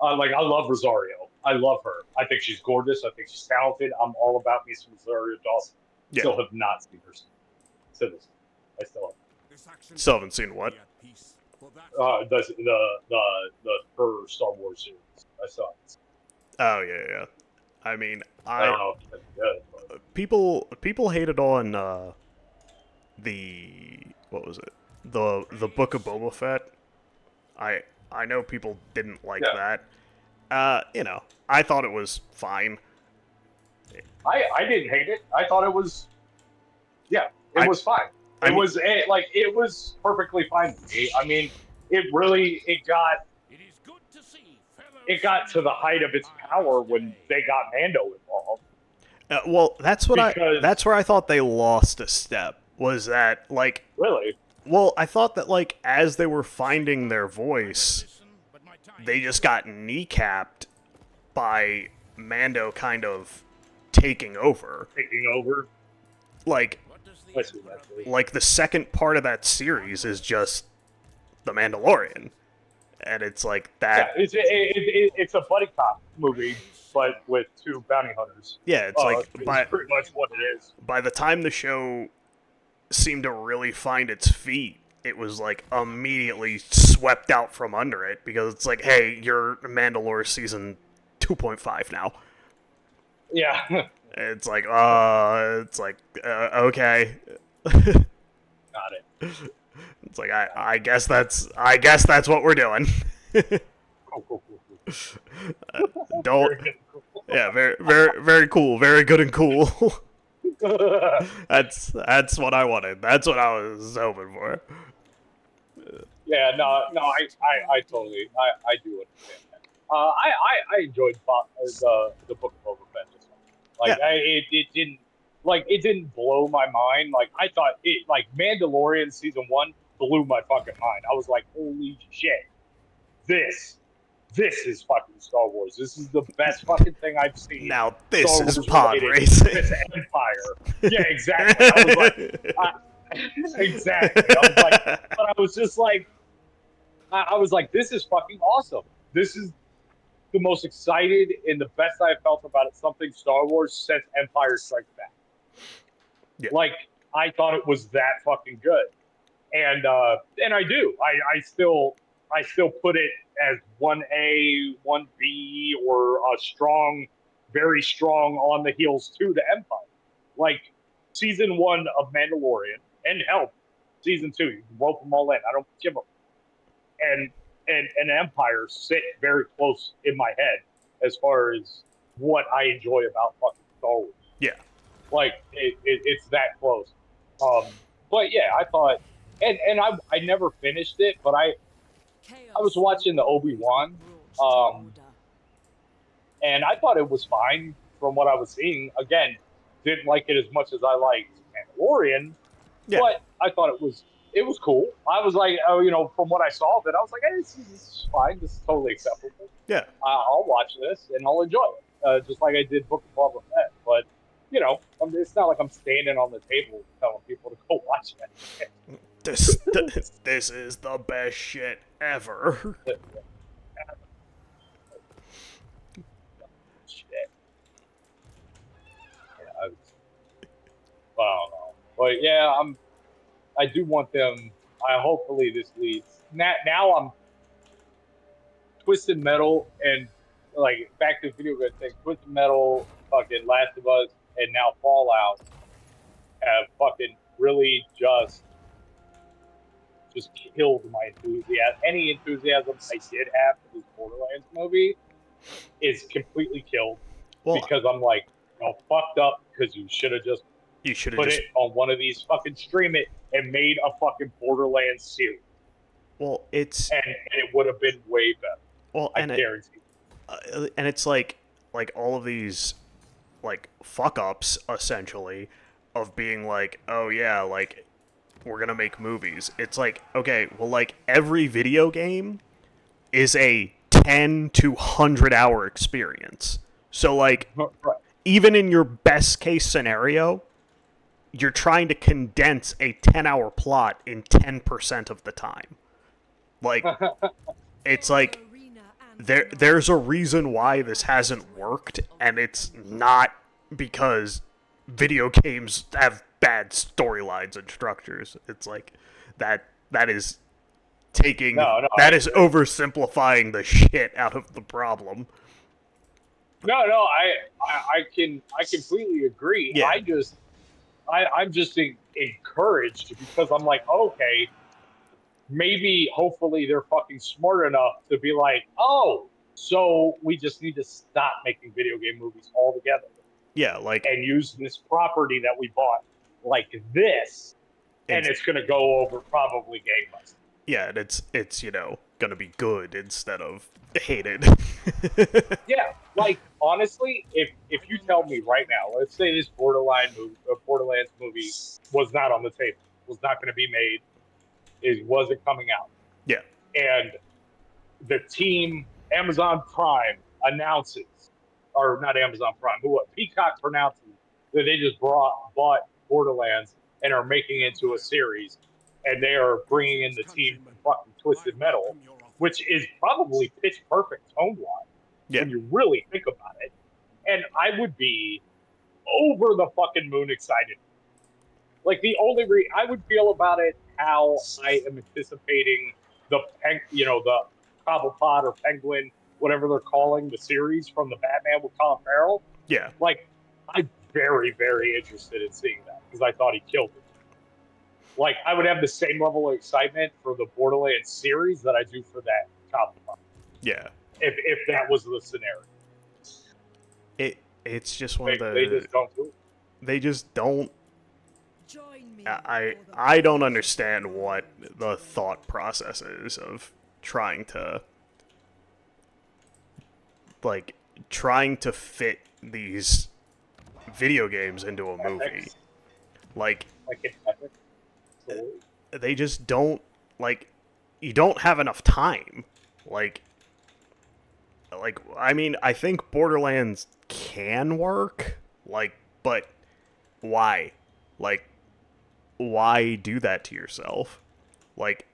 Like, I love Rosario. I love her. I think she's gorgeous. I think she's talented. I'm all about me some Rosario Dawson. Yeah, Still have not seen her to this. I still still haven't seen what. the her Star Wars series. I saw it. Oh yeah, yeah. I mean, I don't know if that's good, but people hated on the what was it? The Book of Boba Fett. I I know people didn't like Yeah. that. You know, I thought it was fine. I didn't hate it. I thought it was, yeah, it I was fine. I It mean, was like it was perfectly fine to me. I mean, it really it got to the height of its power when they got Mando involved well, because that's where I thought they lost a step. Was that like, really, well, I thought that like as they were finding their voice, they just got kneecapped by Mando kind of taking over. taking over. Like I see that too. like the second part of that series is just the Mandalorian, and it's like Yeah, that. it's a buddy cop movie, but with two bounty hunters. Yeah, it's like Is pretty much what it is. by the time the show seemed to really find its feet, it was like immediately swept out from under it because it's like, hey, you're Mandalore season 2.5 now. Yeah, It's like, okay. got it. It's like I guess that's what we're doing. Cool, cool, cool, Don't. Very good. Yeah, very cool, very good and cool. That's what I wanted. That's what I was hoping for. Yeah, no, I totally, I do understand that. I enjoyed the Book of Boba Fett just fine. Yeah, Like, it didn't blow my mind. Like, I thought it, like, Mandalorian season one blew my fucking mind. I was like, holy shit, this, this is fucking Star Wars. This is the best fucking thing I've seen. now this Star is Wars pod related racing. to this empire. Yeah, exactly. I was like, exactly. I was like, but I was just like, I was like, this is fucking awesome. This is the most excited and the best I've felt about it, something Star Wars since Empire Strikes Back. Yeah. Like, I thought it was that fucking good, and I do. I still put it as 1A, 1B, or a strong, very strong on the heels to the Empire. Like season one of Mandalorian and hell, season two, you can rope them all in. I don't give a and and Empire sit very close in my head as far as what I enjoy about fucking Star Wars. Yeah. Like it's that close. But yeah, I thought, and I never finished it, but I was watching the Obi-Wan, and I thought it was fine from what I was seeing. Again, didn't like it as much as I liked Mandalorian, Yeah. but I thought it was cool. I was like, oh, from what I saw of it, I was like, hey, this is fine. This is totally acceptable. Yeah. I'll watch this and I'll enjoy it, just like I did Book of Boba Fett. But it's not like I'm standing on the table telling people to go watch that. This is the best shit ever. Shit. Yeah, I don't know, but yeah, I do want them. Hopefully this leads. Now I'm Twisted Metal and like back to the video game thing. Twisted Metal, fucking Last of Us, and now Fallout have fucking really just killed my enthusiasm. Any enthusiasm I did have for this Borderlands movie is completely killed because I'm like, fucked up because you should have just You should have put just it on one of these, fucking stream it, and made a fucking Borderlands series. well, it's And it would have been way better. well, I guarantee. and it's like all of these like fuck ups essentially of being like, oh yeah, like we're gonna make movies. It's like, okay, well, like every video game is a 10 to 100 hour experience. So like Right. even in your best case scenario, you're trying to condense a 10-hour plot in 10% of the time. Like it's like there's a reason why this hasn't worked, and it's not because video games have bad storylines and structures. It's like that is taking that is oversimplifying the shit out of the problem. No, I completely agree. Yeah. I'm just encouraged because I'm like, okay, maybe hopefully they're fucking smart enough to be like, oh, so we just need to stop making video game movies altogether Yeah, like and use this property that we bought like this, and and it's going to go over probably gangbusters. yeah, and it's gonna be good instead of hated. Yeah, like honestly, if you tell me right now, let's say this Borderlands movie was not on the table, was not going to be made, is wasn't coming out, Yeah, and the team Amazon Prime announces, or not Amazon Prime, but what Peacock pronounces that they just bought Borderlands and are making it into a series, and they are bringing in the team from fucking Twisted Metal, which is probably pitch perfect tone wise yeah, when you really think about it. And I would be over the fucking moon excited. Like the only I would feel about it how I am anticipating the Cobblepot or Penguin, whatever they're calling the series from the Batman with Colin Farrell. yeah, Like, I'm very, very interested in seeing that because I thought he killed it. Like, I would have the same level of excitement for the Borderlands series that I do for that Cobblepot yeah. if that was the scenario. It's just one of They the just don't do it. they just don't. I don't understand what the thought process is of trying to like trying to fit these video games into a movie. Ethics, Like like in ethics, story. they just don't like you don't have enough time. Like I mean, I think Borderlands can work, but why? Like why do that to yourself? Like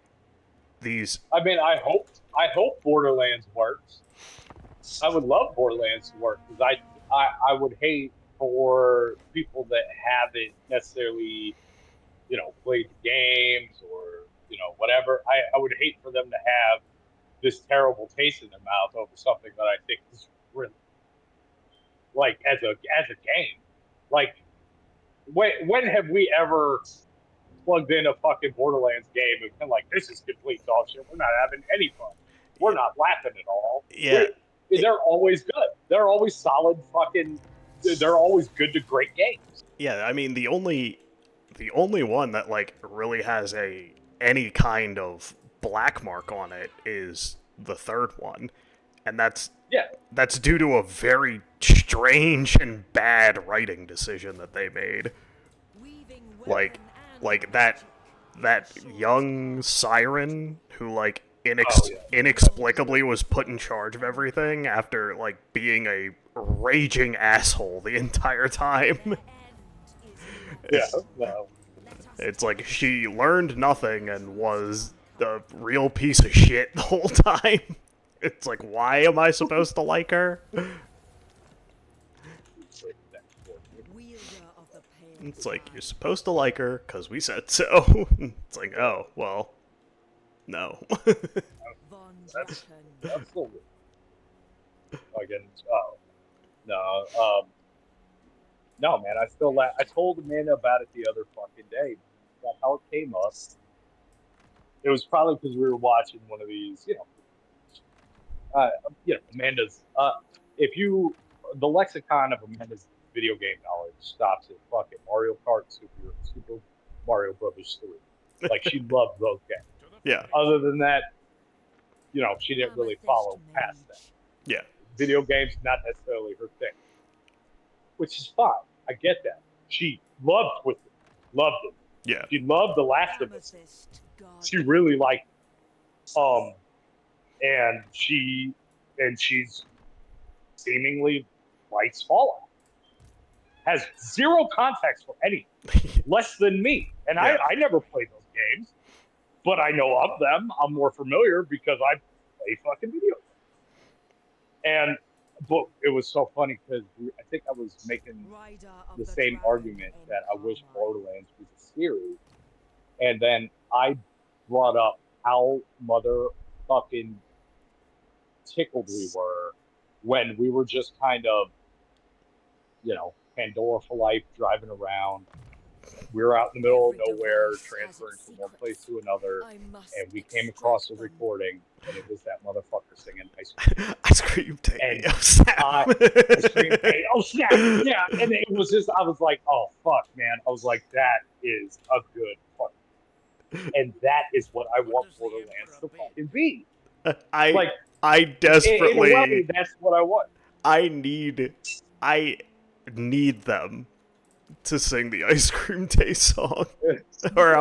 these I mean, I hope Borderlands works. I would love Borderlands to work because I would hate for people that haven't necessarily played the games or whatever. I would hate for them to have this terrible taste in their mouth over something that I think is really like as a game. Like when have we ever plugged in a fucking Borderlands game and been like, this is complete dog shit. We're not having any fun. We're not laughing at all. yeah, They're always good. They're always solid fucking. They're always good to great games. yeah, I mean the only one that like really has any kind of black mark on it is the third one. And Yeah. that's due to a very strange and bad writing decision that they made. Like that young siren who like Oh yeah. inexplicably was put in charge of everything after like being a raging asshole the entire time. Yeah. No. It's like she learned nothing and was a real piece of shit the whole time. It's like, why am I supposed to like her? It's like, you're supposed to like her because we said so. It's like, oh, well, no. That's so again. Oh no. No, man. I still I told Amanda about it the other fucking day. About how it came up. It was probably because we were watching one of these, Amanda's. If you, the lexicon of Amanda's video game knowledge stops at fucking Mario Kart, Super Mario Brothers 3. Like she loved those games. Yeah, Other than that, she didn't really follow past that. yeah, Video games not necessarily her thing, which is fine. I get that. She loved Twisted, loved it. yeah, She loved The Last of Us. She really liked and she's seemingly likes Fallout. Has zero context for anything, less than me. And yeah, I never played those games, but I know of them. I'm more familiar because I play fucking video games. And but it was so funny because I think I was making the same argument that I wish Borderlands was a series, and then I brought up how motherfucking tickled we were when we were just kind of, Pandora for life driving around. We were out in the middle of Every nowhere, device has transferring its from one secrets. place to another, I must and we came across a extract them. recording, and it was that motherfucker singing "Ice Cream Day," Ice cream tape. and Oh, snap. I I screamed, "Hey, oh snap!" Yeah, and it was just, I was like, "Oh fuck, man!" I was like, "That is a good fuck," and that is what I What want does the Borderlands Emperor to bid? fucking be. I Like, I in a way, desperately that's what I want. I need I need them to sing the ice cream day song, or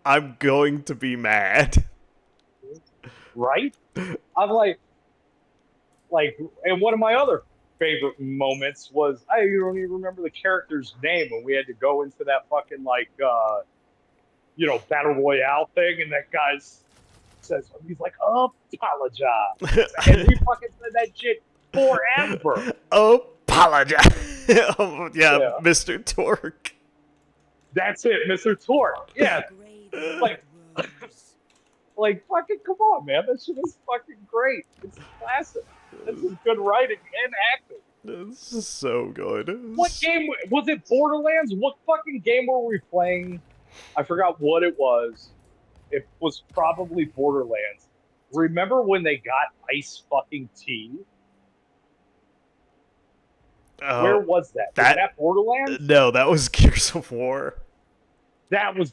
I'm going to be mad. Right? I'm like, and one of my other favorite moments was, I don't even remember the character's name when we had to go into that fucking like battle royale thing, and that guy says, he's like, apologize, and we fucking said that shit forever. Apologize. Oh, yeah, Yeah, Mr. Torque. that's it, Mr. Torque. Yeah, Grave with like rose. like fucking come on, man, that shit is fucking great. It's classic. This is good writing and acting. This is so good. What game was it? Borderlands? What fucking game were we playing? I forgot what it was. It was probably Borderlands. Remember when they got ice fucking tea? Where Oh, was that? Was that that Borderlands? no, that was Gears of War. That was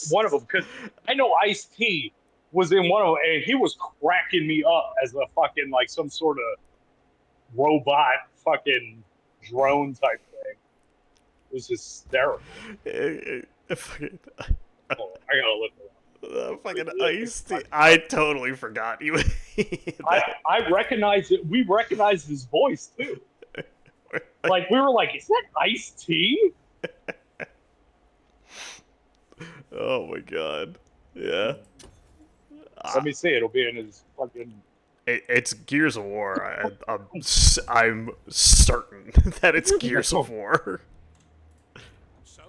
one of them, because I know Ice T was in one of them, and he was cracking me up as a fucking like some sort of robot fucking drone type thing. It was hysterical. Fucking, Oh, I gotta look it fucking up. Ice Tea. I totally forgot you. I recognized it. We recognized his voice too. Like we were like, "Is that Ice T?" Oh my god. Yeah. Let me see. It'll be in his fucking. It's Gears of War. I'm certain that it's Gears of War. So,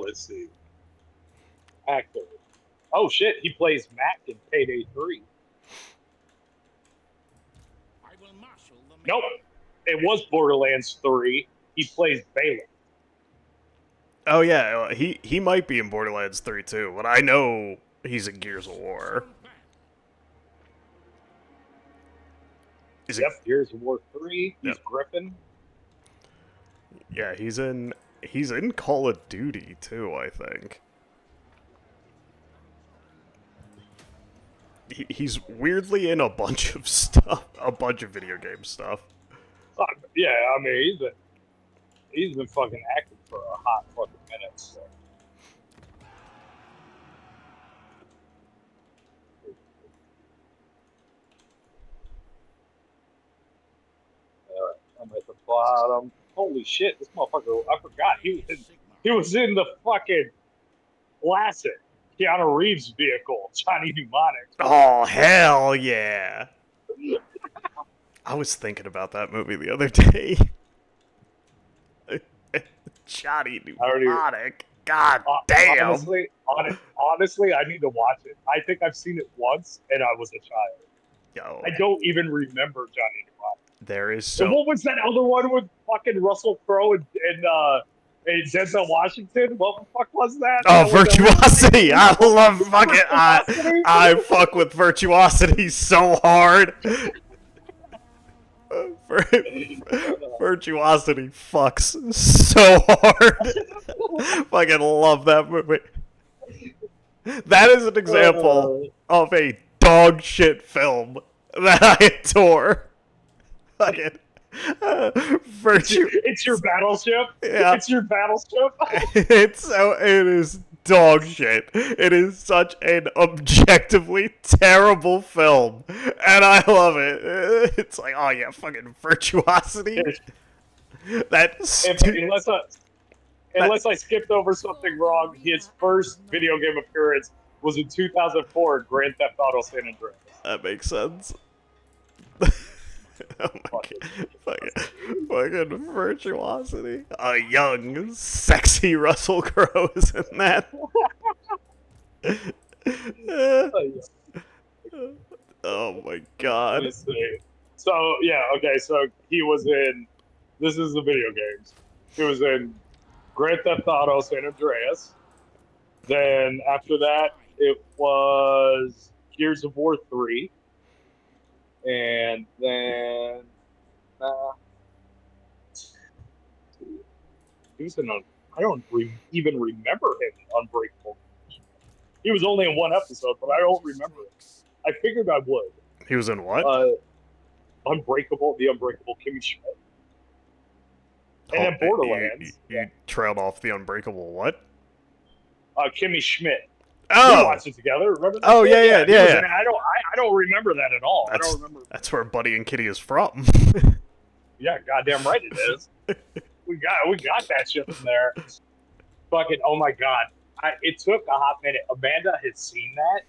Let's see. Actor. Oh shit! He plays Mac in Payday 3. I will marshal the men. Nope. It was Borderlands 3. He plays Baylor. Oh yeah, he might be in Borderlands 3 too, but I know he's in Gears of War. Strong plan. Is it? Yep. Gears of War 3. He's Yep. Griffin. Yeah, he's in Call of Duty too, I think. He's weirdly in a bunch of stuff, a bunch of video game stuff. Yeah, I mean he's been fucking acting for a hot fucking minute. So. I'm at the bottom. Holy shit! This motherfucker. I forgot he was in the fucking classic Keanu Reeves vehicle, Johnny Mnemonic. Oh hell yeah! I was thinking about that movie the other day. Johnny I already Mnemonic. God damn. honestly, I need to watch it. I think I've seen it once, and I was a child. Yo, I don't even remember Johnny Mnemonic. there is And so. what was that other one with fucking Russell Crowe and Denzel Washington? What the fuck was that? Oh, That was Virtuosity! I love fucking. Virtuosity? I fuck with Virtuosity so hard. Virtuosity fucks so hard. Fucking love that movie. That is an example of a dog shit film that I adore. Fucking It's your battleship. Yeah. It's your battleship. It is dog shit. It is such an objectively terrible film, and I love it. It's like, oh yeah, fucking Virtuosity. That's Unless I skipped over something wrong, his first video game appearance was in 2004 in Grand Theft Auto San Andreas. that makes sense. Oh my Fucking god. Fucking Virtuosity. A young, sexy Russell Crowe is in that. Oh my god. Let's see. So yeah, okay. So he was in. This is the video games. He was in Grand Theft Auto San Andreas. Then after that, it was Gears of War 3. And then uh, he was in I don't even remember him in Unbreakable. He was only in one episode, but I don't remember it. I figured I would. He was in what? The Unbreakable Kimmy Schmidt. And Oh, then Borderlands. you trailed off the Unbreakable what? Kimmy Schmidt. Oh, We watched it together. Remember that? Oh, yeah. I don't remember that at all. I don't remember. That's where Buddy and Kitty is from. Yeah, goddamn right it is. we got that shit from there. Fucking oh my god! It took a hot minute. Amanda had seen that,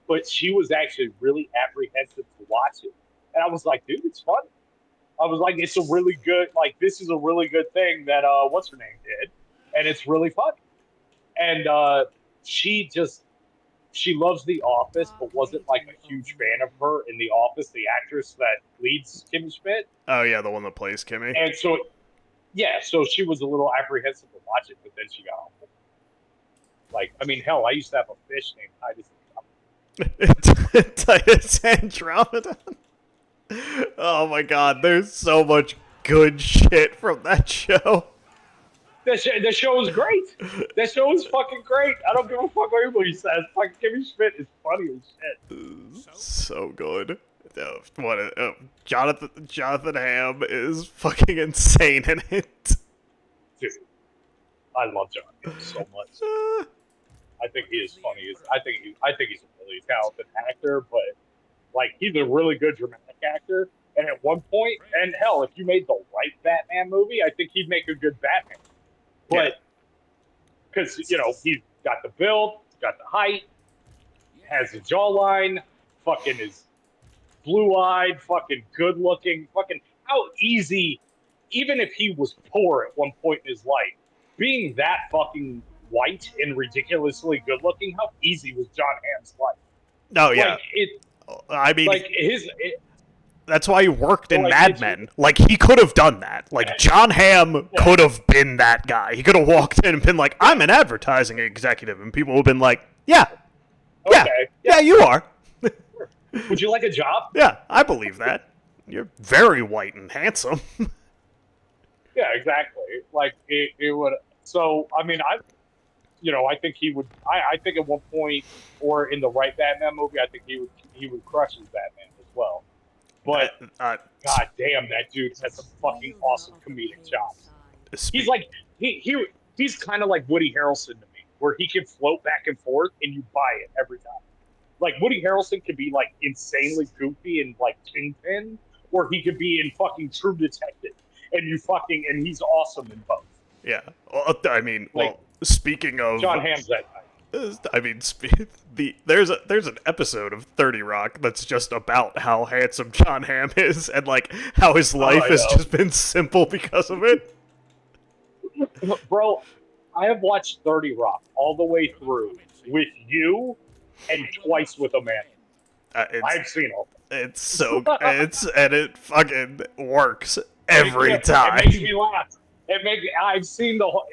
but she was actually really apprehensive to watch it, and I was like, dude, it's funny. I was like, it's a really good this is a really good thing that what's her name did, and it's really funny. And she loves The Office, but wasn't like a huge fan of her in The Office, the actress that leads Kimmy Schmidt. Oh yeah, the one that plays Kimmy. And so, yeah, so she was a little apprehensive to watch it, but then she got on board. Like, I mean, hell, I used to have a fish named Titus. Titus Andromeda. Oh my god, there's so much good shit from that show. The show is great. That show is fucking great. I don't give a fuck what anybody says. Fucking Kimmy Schmidt is funny as shit. So good. Jonathan Hamm is fucking insane in it. Dude, I love John Hamm so much. I think he is funny. I think he's a really talented actor, but like he's a really good dramatic actor. And at one point, and hell, if you made the right Batman movie, I think he'd make a good Batman. But because he's got the build, got the height, has the jawline, fucking is blue-eyed, fucking good-looking, fucking how easy. Even if he was poor at one point in his life, being that fucking white and ridiculously good-looking, how easy was John Hamm's life? Oh yeah, I mean, that's why he worked in Mad Men. Like, he could have done that. Like, John Hamm could have been that guy. He could have walked in and been like, I'm an advertising executive. And people would have been like, yeah, you are. Would you like a job? Yeah, I believe that. You're very white and handsome. Yeah, exactly. Like, it would... So, I mean, I think he would... I think at one point, or in the right Batman movie, I think he would crush his Batman as well. But god damn, that dude has some fucking awesome comedic chops. He's like he's kind of like Woody Harrelson to me, where he can float back and forth and you buy it every time. Like Woody Harrelson could be like insanely goofy and like Kingpin, or he could be in fucking True Detective, and he's awesome in both. Yeah, well, I mean, speaking of John Hamm's that guy. I mean, there's an episode of 30 Rock that's just about how handsome John Hamm is and like how his life has just been simple because of it. Bro, I have watched 30 Rock all the way through with you and twice with Amanda. I've seen all. It's so and it fucking works every time. It makes me laugh. I've seen the whole.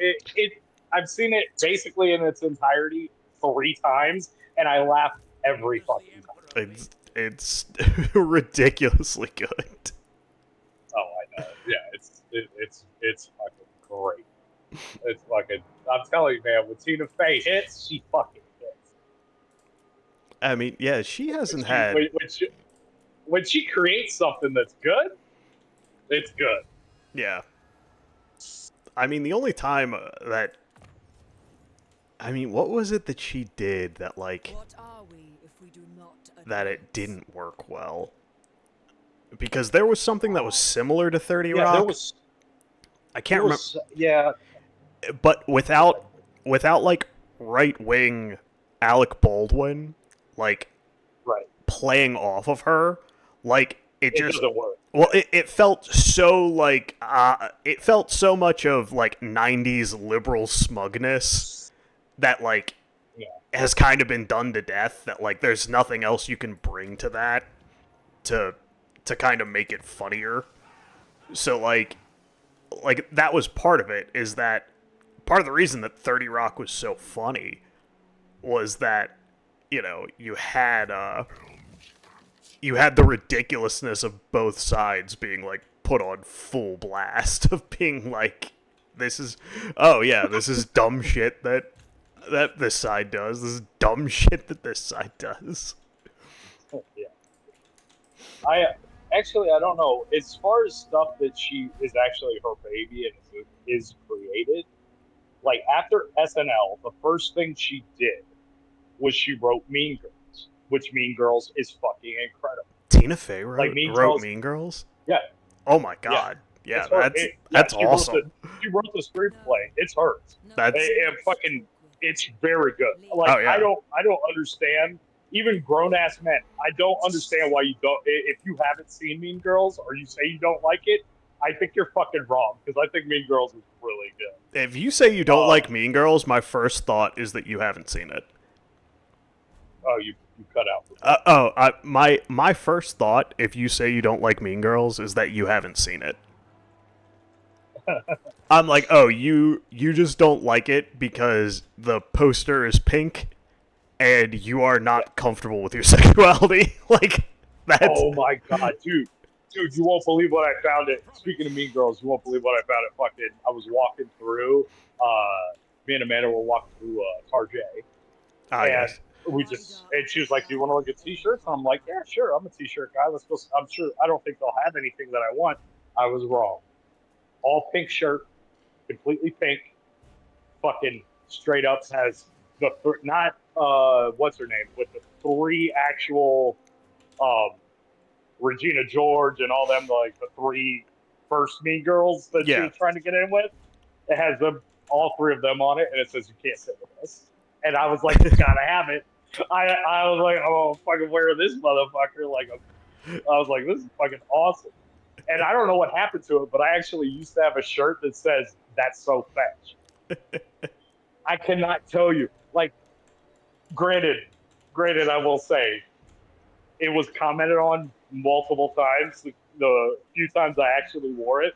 I've seen it basically in its entirety 3 times, and I laugh every fucking time. It's ridiculously good. Oh, I know. Yeah, it's fucking great. It's fucking. I'm telling you, man. When Tina Fey hits, she fucking hits. I mean, yeah, she hasn't had. When she creates something that's good, it's good. Yeah. I mean, the only time that. I mean, what was it that she did that, like, that it didn't work well? Because there was something that was similar to 30 Rock. There was. I can't remember. Yeah. But without like, right-wing Alec Baldwin, like, playing off of her, like, it just... doesn't work. Well, it felt so, like, it felt so much of, like, 90s liberal smugness that, like, has kind of been done to death, that, like, there's nothing else you can bring to that to kind of make it funnier. So, like, that was part of it, is that part of the reason that 30 Rock was so funny was that, you know, you had the ridiculousness of both sides being like put on full blast of being like, this is dumb shit that this side does. This is dumb shit that this side does. Yeah. I don't know. As far as stuff that she is actually her baby and is created, like after SNL, the first thing she did was she wrote Mean Girls, which Mean Girls is fucking incredible. Tina Fey Like Mean wrote Girls, Mean Girls? yeah, Oh my yeah, god. Yeah, it's her. that's She wrote awesome. she wrote the screenplay. It's hers. That's Fucking, it's very good. Like oh yeah. I don't understand. Even grown ass men, I don't understand why you don't. If you haven't seen Mean Girls or you say you don't like it, I think you're fucking wrong because I think Mean Girls is really good. If you say you don't like Mean Girls, my first thought is that you haven't seen it. Oh, you cut out. My first thought, if you say you don't like Mean Girls, is that you haven't seen it. I'm like, oh, you just don't like it because the poster is pink, and you are not comfortable with your sexuality. Like, that's... Oh my god, dude, you won't believe what I found. It. Speaking of Mean Girls, you won't believe what I found. It fucking. I was walking through. Me and Amanda were walking through Tarjay, and yes. and she was like, "Do you want to look at t-shirts?" And I'm like, "Yeah, sure. I'm a t-shirt guy. Let's go." I'm sure. I don't think they'll have anything that I want. I was wrong. All pink shirt, completely pink. Fucking straight up has the not what's her name with the three actual Regina George and all them, like the three first Mean Girls that she was trying to get in with. It has them, all three of them on it, and it says you can't sit with us. And I was like, you gotta have it. I was like, oh, fucking wear this motherfucker. Like, I was like, this is fucking awesome. And I don't know what happened to it, but I actually used to have a shirt that says "That's so fetch." I cannot tell you. Like, granted, I will say, it was commented on multiple times. The few times I actually wore it.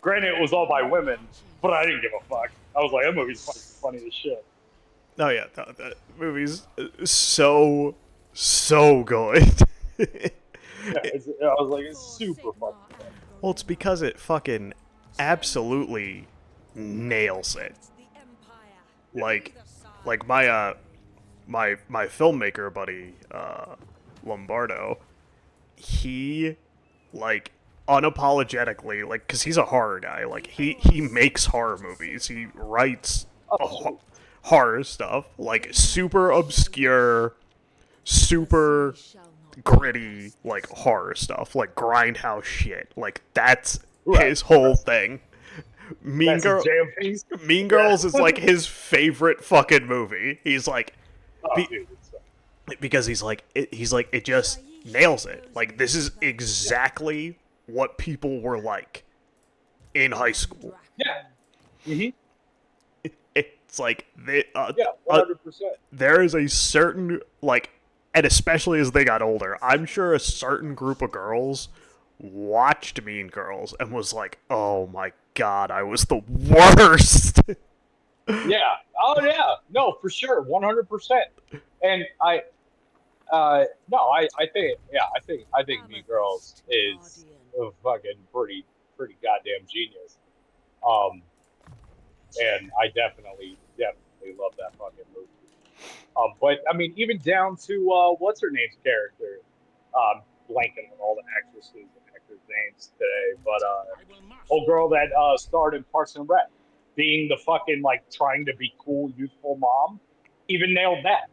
Granted, it was all by women, but I didn't give a fuck. I was like, that movie's fucking funny as shit. Oh yeah, that movie's so good. Yeah, I was like, it's super fucking funny. Well, it's because it fucking absolutely nails it. Like my filmmaker buddy, Lombardo, he, like, unapologetically, like, because he's a horror guy, like, he makes horror movies, he writes horror stuff, like, super obscure, super gritty, like, horror stuff, like, grindhouse shit, like, that's his whole thing. Mean Girls is like his favorite fucking movie. He's like, because he's like it just nails it. Like, this is exactly what people were like in high school. Yeah. Mm-hmm. It's like 100%. There is a certain, like, and especially as they got older, I'm sure a certain group of girls watched Mean Girls and was like, oh my god, I was the worst. Yeah. Oh yeah. No, for sure. 100%. And I think Mean Girls is a fucking pretty goddamn genius. And I definitely love that fucking movie. But I mean, even down to what's her name's character, blanking on all the actresses and actors' names today, but old girl that starred in Parks and Rec, being the fucking, like, trying to be cool, youthful mom, even nailed that.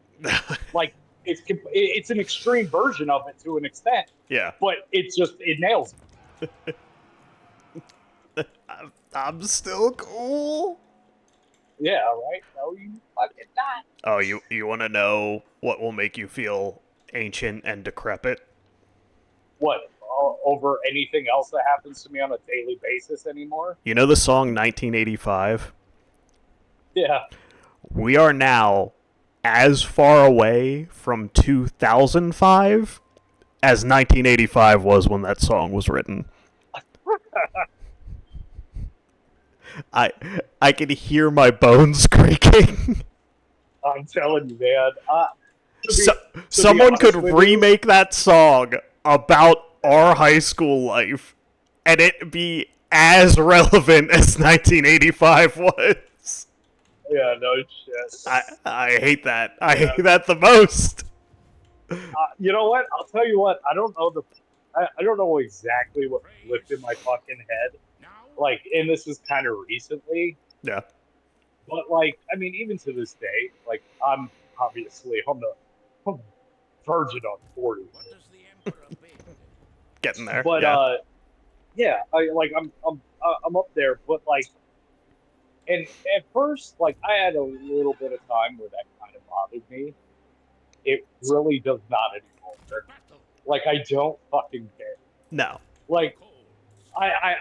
Like, it's an extreme version of it to an extent. Yeah. But it nails it. I'm still cool. Yeah, right? No, you fucking not. Oh, you want to know what will make you feel ancient and decrepit? What? Over anything else that happens to me on a daily basis anymore? You know the song 1985? Yeah. We are now as far away from 2005 as 1985 was when that song was written. I I can hear my bones creaking. I'm telling you, man. So, To be someone could honest with you, remake that song about our high school life, and it be as relevant as 1985 was. yeah, no shit. I hate that. I Yeah. hate that the most. You know what? I'll tell you what. I don't know exactly what flipped in my fucking head. Now, Like, and this is kind of recently, Yeah, but like, I mean, even to this day, like, I'm obviously I'm virgin on 40, what does the Emperor bid? getting there. but Yeah, yeah, I'm up there, but like, and at first, like, I had a little bit of time where that kind of bothered me. It really does not To anymore. battle. Like, I don't fucking care. no. Like, Cold. I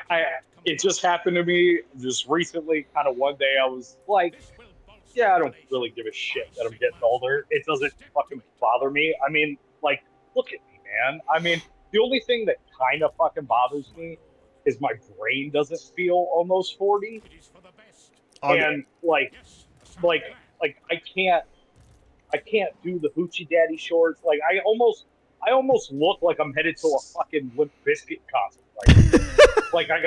it just happened to me just recently. Kind of one day, I was like, This will bolster yeah, I the don't nation. really give a shit I that I'm say getting march. older. It doesn't Step to fucking it. bother me. I mean, like, look at me, man. I mean, the only thing that kind of fucking Yes, bothers my me lord. is my brain doesn't feel almost 40, It is for the best. On and like, Yes, a sound like, plan. like I can't do the hoochie daddy shorts. Like, I almost look like I'm headed to a fucking Limp Bizkit concert right now. Like I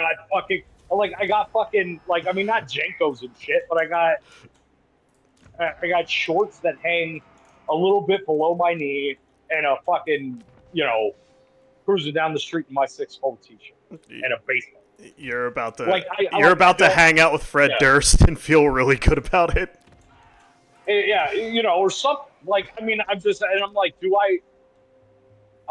got fucking like I mean not Jenkos and shit, but I got shorts that hang a little bit below my knee and a fucking cruising down the street in my 6'4" t-shirt and a baseball. you're about to Like you're I about to don't hang out with Fred yeah Durst and feel really good about it. yeah or something like I mean I'm just and I'm like do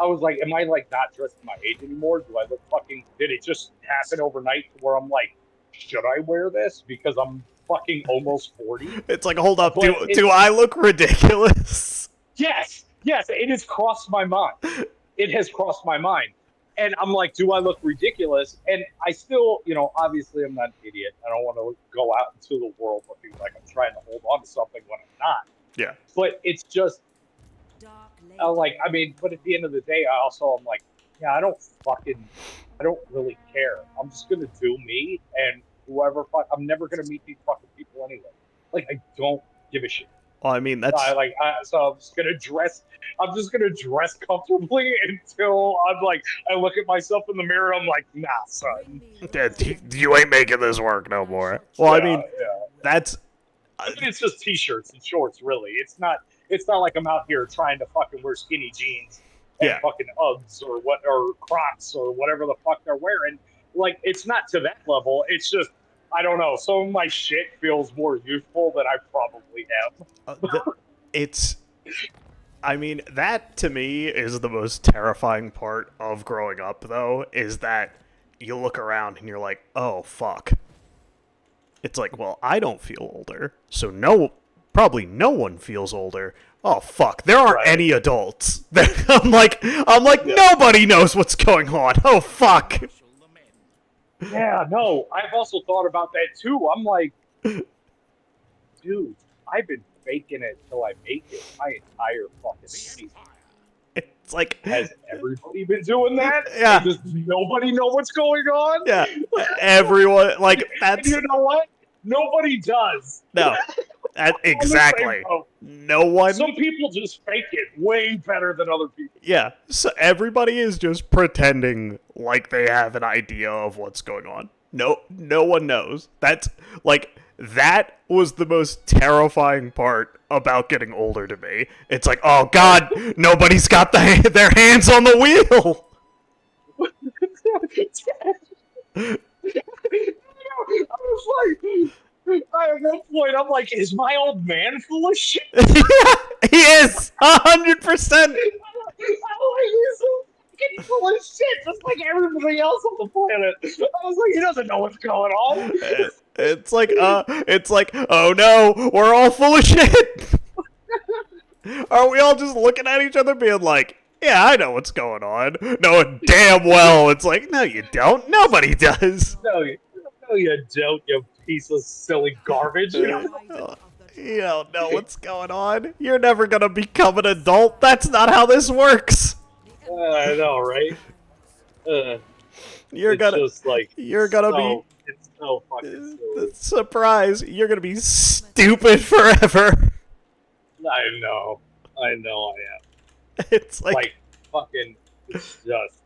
I was like, am I like not dressing my age anymore? Do I look fucking? Did it just happen overnight to where I'm like, should I wear this because I'm fucking almost 40? It's like, hold up, But do I look ridiculous? yes, it has crossed my mind. It has crossed my mind, and I'm like, do I look ridiculous? And I still, obviously I'm not an idiot. I don't want to go out into the world looking like I'm trying to hold on to something when I'm not. Yeah. But it's just like I mean, but at the end of the day, I'm like, yeah, I don't really care. I'm just gonna do me, and whoever I'm never gonna meet these fucking people anyway. Like I don't give a shit. Well, I mean, So I'm just gonna dress comfortably until I'm like, I look at myself in the mirror. I'm like, nah, son. you ain't making this work no more. Well, I Yeah, mean, yeah. that's I mean, it's just t-shirts and shorts, really. It's not. It's not like I'm out here trying to fucking wear skinny jeans and yeah. fucking Uggs or Crocs or whatever the fuck they're wearing. Like, it's not to that level. It's just I don't know. Some of my shit feels more youthful than I probably have. It's. I mean, that to me is the most terrifying part of growing up, though, is that you look around and you're like, oh fuck. It's like, well, I don't feel older, so probably no one feels older. Oh fuck, there aren't Right. any adults. I'm like, Yeah. nobody knows what's going on. Oh fuck. Marshal the men. Yeah, no. I've also thought about that too. I'm like, dude, I've been faking it till I make it my entire fucking The season. Empire. It's like, Has everybody been doing that? Yeah. And does nobody know what's going on? yeah, everyone like And that's you know what? Nobody does. no, On the same exactly. boat. No one. Some people just fake it way better than other people. Yeah, so everybody is just pretending like they have an idea of what's going on. No one knows. That was the most terrifying part about getting older to me. It's like, oh god, nobody's got their hands on the wheel. I was like, at one point, I'm like, is my old man full of shit? Yeah, he is 100%. I'm like, he's so fucking full of shit, just like everybody else on the planet. I was like, he doesn't know what's going on. It's like, oh no, we're all full of shit. Are we all just looking at each other being like, yeah, I know what's going on, knowing damn well it's like, no you don't, nobody does. No, you don't, you piece of silly garbage. You don't know what's going on. You're never gonna become an adult. That's not how this works. I know, right? You're It's gonna just like you're gonna so It's so fucking silly. Surprise! You're gonna be stupid forever. I know, I am. It's like Like fucking, it's just,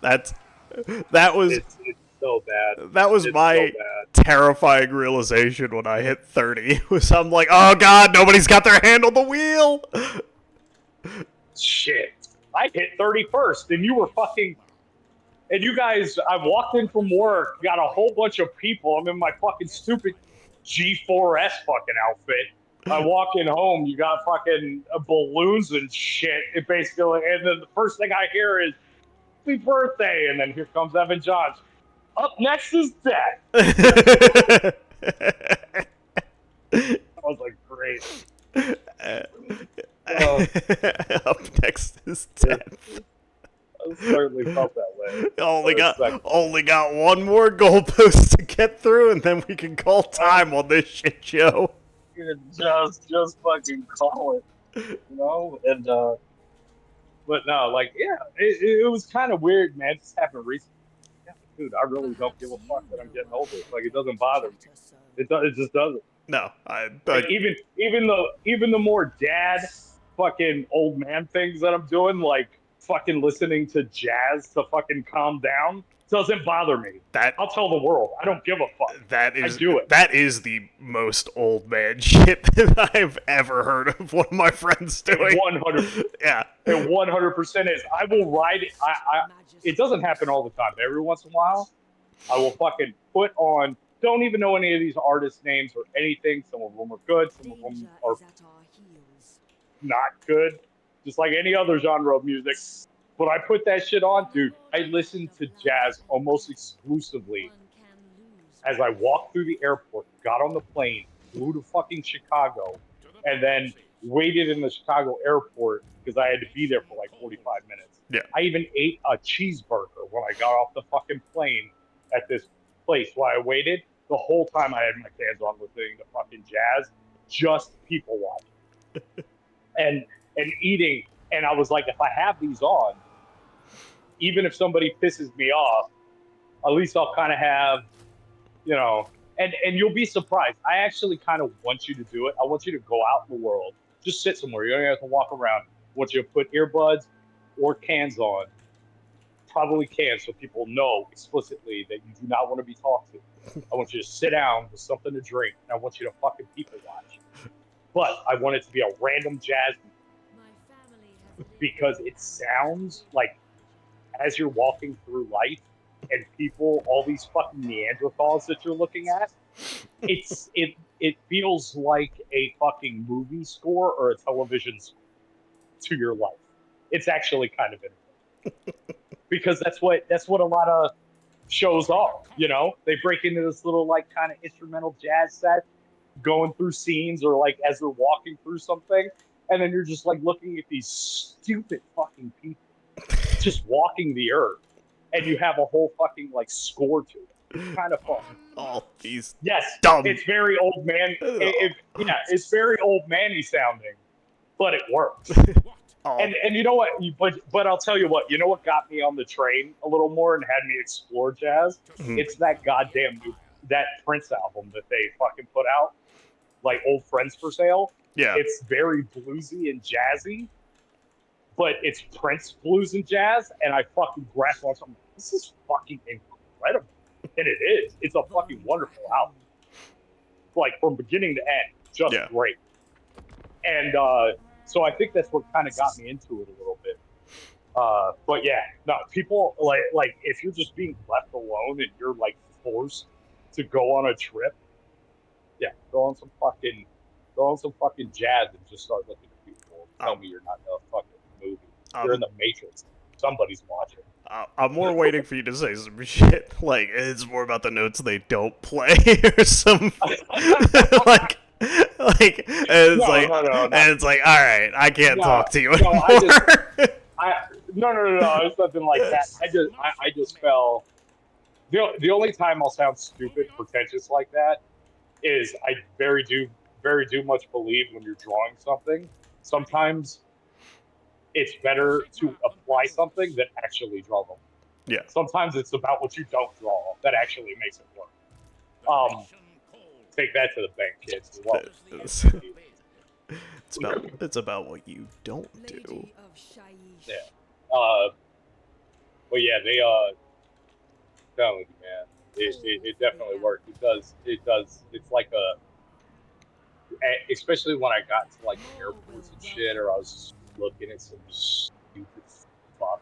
that's that was it's so bad. that was It's so my bad. terrifying realization when I hit 30. Was I'm like, oh god, nobody's got their hand on the wheel. Shit. I hit 31st, and you were fucking. And you guys, I walked in from work, got a whole bunch of people. I'm in my fucking stupid G4S fucking outfit. I walk in home, you got fucking balloons and shit. It basically, and then the first thing I hear is "Happy birthday," and then here comes Evan Johns. Up next is death. I was like, great. Up next is death. I certainly felt that way. Only got one more goalpost to get through, and then we can call time on this shit show. Just fucking call it, you know. And but no, like, yeah, it was kind of weird, man. It just happened recently. Yeah, dude, I really don't give a fuck that I'm getting older. Like, it doesn't bother me. It just doesn't. No, Like, even the more dad fucking old man things that I'm doing, like fucking listening to jazz to fucking calm down, doesn't bother me. I'll tell the world. I don't give a fuck. I do it. That is the most old man shit that I've ever heard of one of my friends doing. 100. Yeah. It 100% is. I will ride it. It doesn't happen all the time. Every once in a while, I will fucking put on. Don't even know any of these artist names or anything. Some of them are good. Some of them are not good. Just like any other genre of music. But I put that shit on, dude. I listen to jazz almost exclusively as I walked through the airport, got on the plane, flew to fucking Chicago, and then waited in the Chicago airport because I had to be there for like 45 minutes. Yeah. I even ate a cheeseburger when I got off the fucking plane at this place while I waited. The whole time I had my hands on listening to fucking jazz, just people watching and eating. And I was like, if I have these on, even if somebody pisses me off, at least I'll kind of have, you know, and you'll be surprised. I actually kind of want you to do it. I want you to go out in the world, just sit somewhere. You don't have to walk around. I want you to put earbuds or cans on, probably cans, so people know explicitly that you do not want to be talked to. I want you to sit down with something to drink, and I want you to fucking people watch. But I want it to be a random jazz because it sounds like as you're walking through life and people, all these fucking Neanderthals that you're looking at, it feels like a fucking movie score or a television score to your life. It's actually kind of interesting because that's what a lot of shows are. You know, they break into this little like kind of instrumental jazz set, going through scenes or like as they're walking through something, and then you're just like looking at these stupid fucking people just walking the earth, and you have a whole fucking like score to it. It's kind of fun. Oh, jeez. Yes, dumb. it's very old man. It's very old manny sounding, but it works. Oh. And you know what? But I'll tell you what. You know what got me on the train a little more and had me explore jazz? Mhm. It's that goddamn that Prince album that they fucking put out, like Old Friends for Sale. Yeah. It's very bluesy and jazzy, but it's Prince blues and jazz, and I fucking grasped on something. This is fucking incredible, and it is. It's a fucking wonderful album, like from beginning to end, just great. And so I think that's what kind of got me into it a little bit. But yeah, no, people like if you're just being left alone and you're like forced to go on a trip, yeah, go on some fucking jazz and just start looking at people. Tell me you're not in a fucking movie. You're in the Matrix. Somebody's watching. I'm more waiting for you to say some shit like it's more about the notes they don't play or some like and it's like all right, I can't talk to you anymore. No, it's nothing like that. I just fell. The only time I'll sound stupid, pretentious like that is I very much believe when you're drawing something, sometimes it's better to apply something than actually draw them. Yeah. Sometimes it's about what you don't draw that actually makes it work. Formation called. Take that to the bank, kids. We love Does the It's, emperor bid? it's about what you don't do. Lady of Shaiish. Yeah. But yeah, they telling you, man, it definitely worked because it's like especially when I got to like airports and shit, or I was just looking at some stupid fuck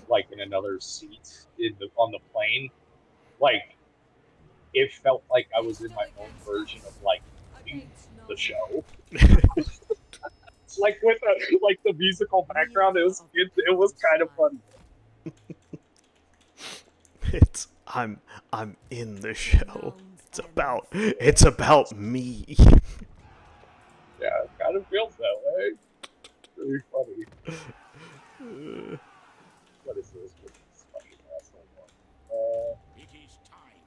like in another seat on the plane, like it felt like I was in my own version of like the show. Like with like the musical background, it was kind of funny. It's I'm in the show. It's about me. Yeah, it kind of feels that way. Really funny. What is this? What's this fucking asshole one? It is time.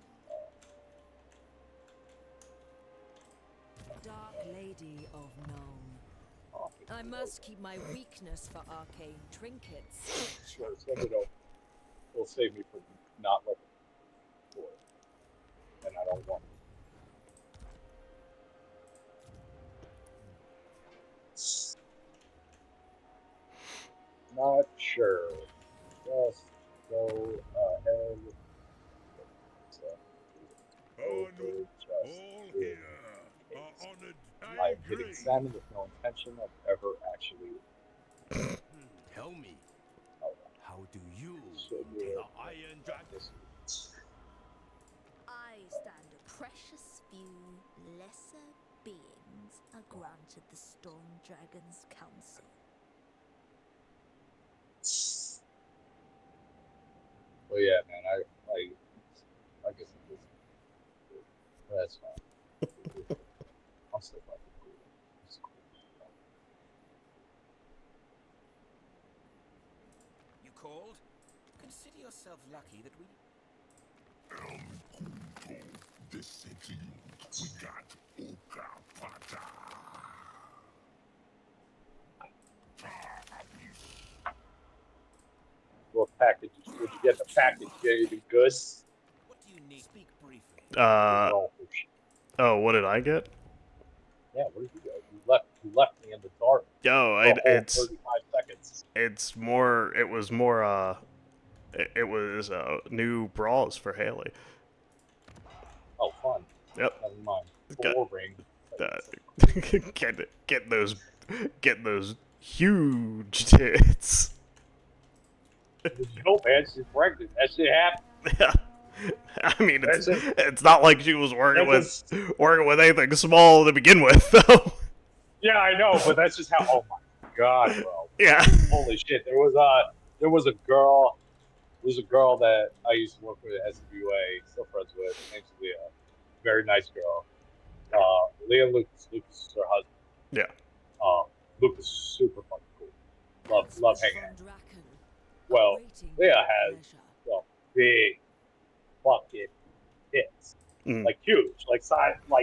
Dark Lady of Nome. Oh, I must keep my weakness for arcane trinkets. sure, send it over. It'll save me from not looking for it, and I don't want it. Not sure. Just go ahead. Honored, Just all do here it. are honored. I did examine with no intention of ever actually. Tell me, Oh, how do you so the good. Iron Dragon? This- I stand a precious few lesser beings are granted the Storm Dragon's counsel. Well, yeah, man. I guess it is. That's fine. I'll still like it. Cool. It's cool. You called? Consider yourself lucky that we. This said to you, we got Ukapata. What package? Would you get the package? Yeah, anything good? What do you need? Speak briefly. Oh, what did I get? Yeah, what did you get? You left me in the dark Yo, for a whole it's 35 seconds. it's more. It was more. It was new bras for Haley. Oh, fun. Yep. Never mind. Got- Four ring. get those huge tits. You know, man, she's pregnant. That shit happened. Yeah. I mean, That's it. it's not like she was working That's with anything small to begin with, though. Yeah, I know, but that's just how. Oh my god, bro! Yeah. Holy shit! There was a girl. There was a girl that I used to work with at SWA. Still friends with. Her name's Leah. Very nice girl. Leah Lucas. Lucas is her husband. Yeah. Lucas is super fucking cool. Love hanging out. Draken, Well, awaiting Leah your has pleasure. big fucking tits, Mm. like huge, like size of my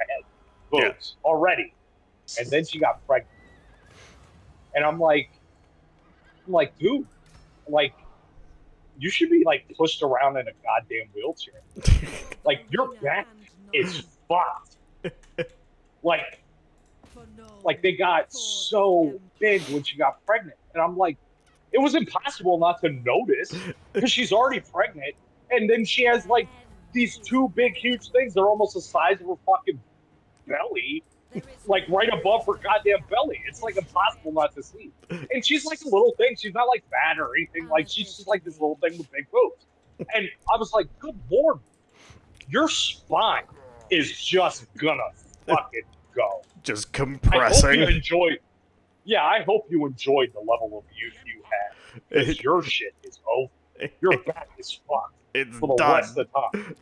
head, boobs already, and then she got pregnant, and I'm like, dude, like, you should be like pushed around in a goddamn wheelchair. Like your back is fucked. Like they got so big when she got pregnant, and I'm like, it was impossible not to notice because she's already pregnant, and then she has like these two big, huge things. They're almost the size of her fucking belly, like right above her goddamn belly. It's like impossible not to see. And she's like a little thing. She's not like fat or anything. Like she's just like this little thing with big boobs. And I was like, good lord, your spine is just gonna fucking go. Just I hope compressing. you enjoyed. Yeah, I hope you enjoyed the level of youth you had. Because your shit is over. Your back is fucked It's for the done. rest of the time.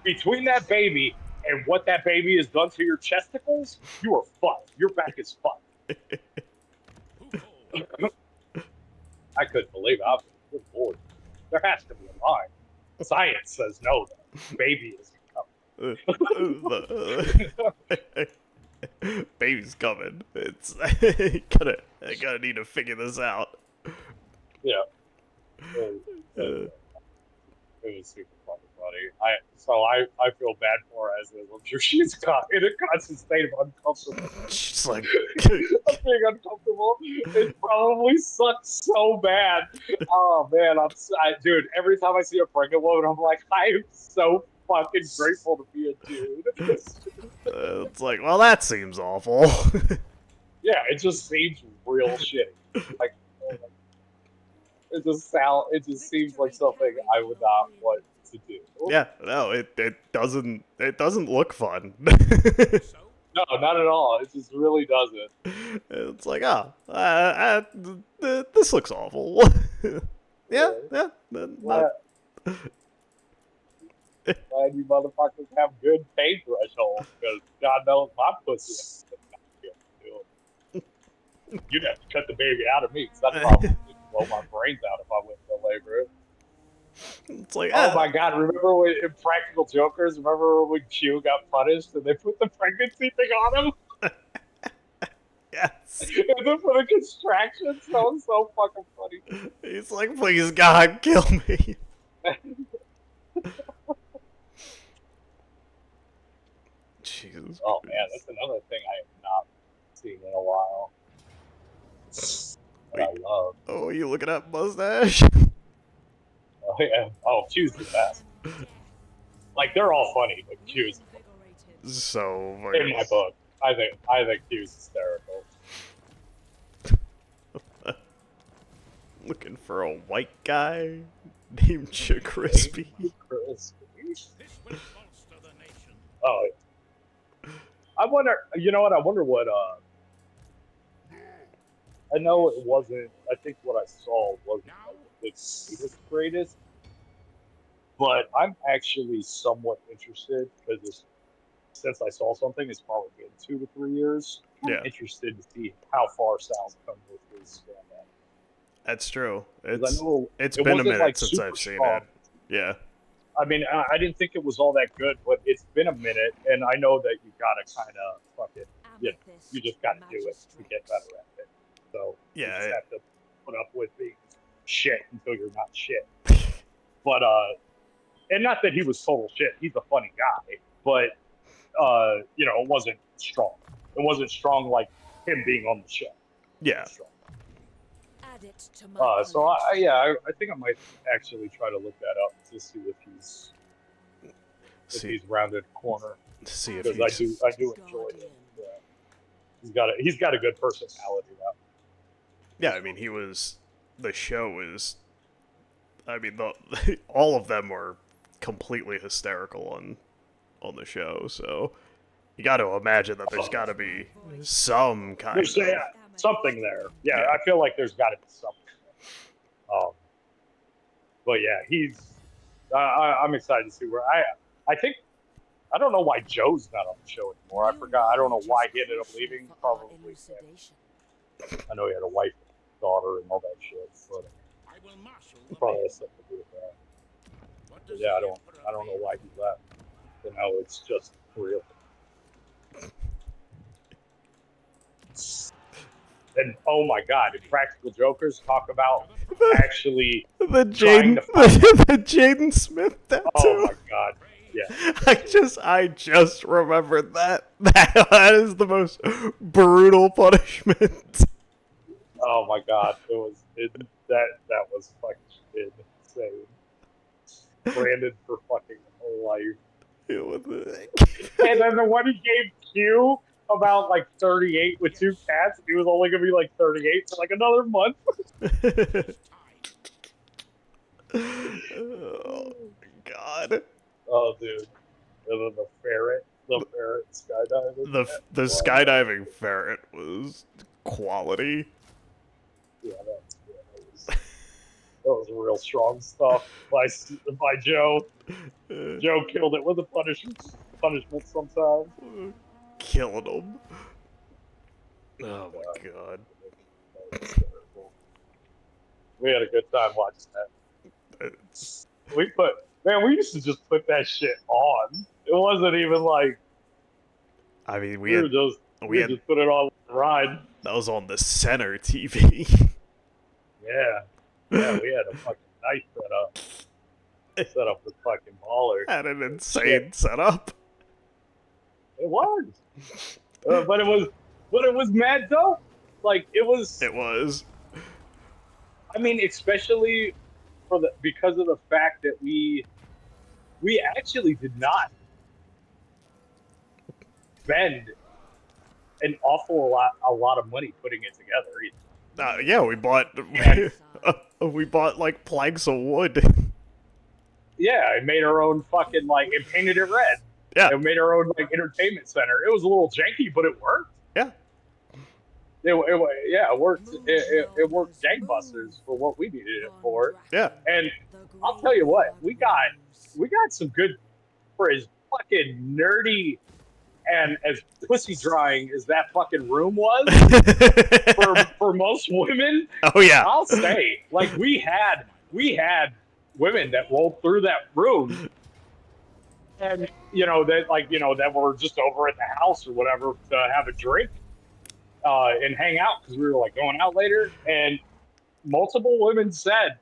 Between that baby and what that baby has done to your chesticles, you are fucked. Your back is fucked. Who called? I couldn't believe it. I was like, good lord. There has to be a line. Science says no, though. Baby is coming. Baby's coming. It's I gotta need to figure this out. Yeah. It was super fucking funny. I feel bad for her as is. I'm sure she's in a constant state of uncomfortable. She's like, Of being uncomfortable. It probably sucks so bad. Oh man, dude. Every time I see a pregnant woman, I'm like, I am so fucking grateful to be a dude. it's like, well, that seems awful. Yeah, it just seems real shitty. Like, it just seems like something I would not want to do. Yeah, no, it doesn't look fun. So, No, not at all. It just really doesn't. It's like, oh, this looks awful. Yeah, yeah, Glad, glad you motherfuckers have good pay thresholds, because God knows my pussy. You'd have to cut the baby out of me, because I'd probably blow my brains out if I went to labor. it's like, Oh my God! Remember when in Practical Jokers? Remember when Q got punished and they put the pregnancy thing on him? yes. And then for the contractions, that was so fucking funny. He's like, please God, kill me. Jesus. Oh man, that's another thing I have not seen in a while. That I love. Oh, you looking at mustache? Oh yeah. Oh, Q's the best. Like they're all funny, but Q's So in my book. I think Q's hysterical. looking for a white guy named Crispy. Crispy. this will bolster the nation. Oh, I wonder. You know what? I wonder what. I know it wasn't. I think what I saw wasn't like the greatest, but I'm actually somewhat interested because since I saw something, it's probably been 2 to 3 years. Yeah. I'm interested to see how far Sal's come with his stand-up. That's true. 'Cause I know It's it been a wasn't, minute like, since super I've seen strong. it. Yeah. I mean, I didn't think it was all that good, but it's been a minute, and I know that you gotta kind of fucking, you just gotta do it to get better at it. So you Yeah, just have to put up with being shit until you're not shit. But and not that he was total shit. He's a funny guy, but you know, it wasn't strong. It wasn't strong like him being on the show. Yeah. Add it to my So I think I might actually try to look that up to see if he's rounded a corner, See if because he's I do enjoy it. Yeah. He's got a good personality now. Yeah, I mean, the show is, I mean, all of them were completely hysterical on the show, so you got to imagine that there's got to be some kind There's of... something there. Yeah, Yeah. I feel like there's got to be something there. But yeah, I'm excited to see where I think I don't know why Joe's not on the show anymore. I forgot. I don't know why he ended up leaving. Probably. I know he had a wife, daughter, and all that shit. But I will marshal he the probably men. has something to do with that. What But does yeah, the I emperor don't know bid? why he left. So now it's just real. And oh my God, if Practical Jokers talk about actually the trying Jaden to find the Jaden Smith tattoo. oh my God, yeah. I just remembered that. That is the most brutal punishment. Oh my God, that was fucking insane. Branded for fucking life. And then the one he gave Q about like 38 with 2 cats, he was only gonna be like 38 for like another month. Oh God. Oh dude. And then the ferret skydiving. The skydiving ferret was quality. Yeah, that was real strong stuff by Joe. Joe killed it with a punishment sometimes. Killing them. Oh my God. We had a good time watching that. We used to just put that shit on. It wasn't even like I mean, we just put it on the ride. that was on the center TV. Yeah, we had a fucking nice setup. Set up was fucking baller. Had an insane setup. It was, but it was mad dope. Like it was. It was. I mean, especially because of the fact that we actually did not spend an a lot of money putting it together either. Yeah, we bought And we bought like planks of wood. yeah, I made our own fucking like and painted it red. Yeah, And made our own like entertainment center. It was a little janky, but it worked. yeah. Yeah, it worked. It worked gangbusters for what we needed it for. Yeah. And I'll tell you what, we got some good for as fucking nerdy and as pussy drying as that fucking room was for most women. Oh yeah. I'll say, like we had women that rolled through that room, and that were just over at the house or whatever to have a drink and hang out because we were like going out later, and multiple women said,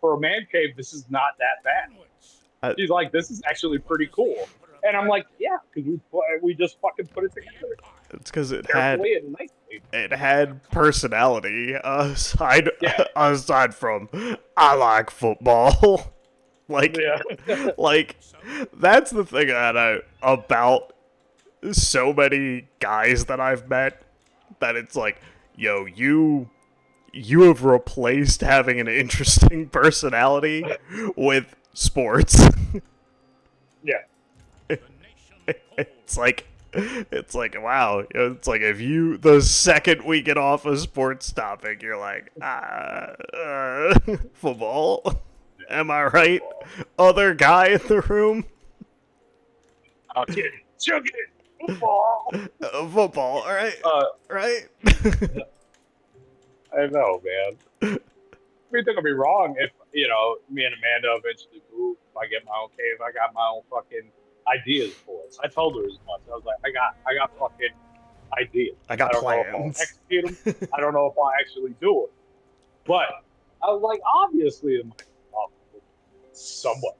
for a man cave, this is not that bad. She's like, this is actually pretty cool. And I'm like, yeah, because we just fucking put it together. It's because it Carefully and nicely. had personality aside Yeah. aside from I like football. Like Yeah. like that's the thing about so many guys that I've met, that it's like, yo, you have replaced having an interesting personality with sports. Yeah. It's like wow. It's like if the second we get off a sports topic, you're like, football. Am I right? Other guy in the room. I'll get it. Chug it. Football. Football. All right. Right. I know, man. I mean, don't get me wrong. If me and Amanda eventually move, if I get my own cave, I got my own fucking ideas for it. I told her as much. I was like, I got fucking ideas. I got don't know if plans. I'll execute them. I don't know if I'll actually do it. But I was like, obviously, it might be possible somewhat,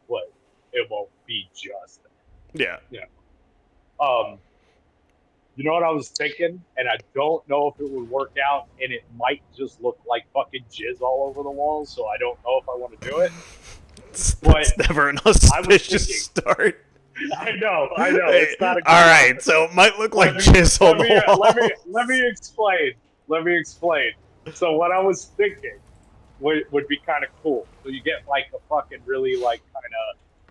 but it won't be just that. Yeah. You know what I was thinking, and I don't know if it would work out, and it might just look like fucking jizz all over the walls. So I don't know if I want to do it. That's never an auspicious start. I know. Hey, It's not a good all right, so it might look like jizz on the wall. Let me explain. So what I was thinking would be kind of cool. So you get like a fucking really like kind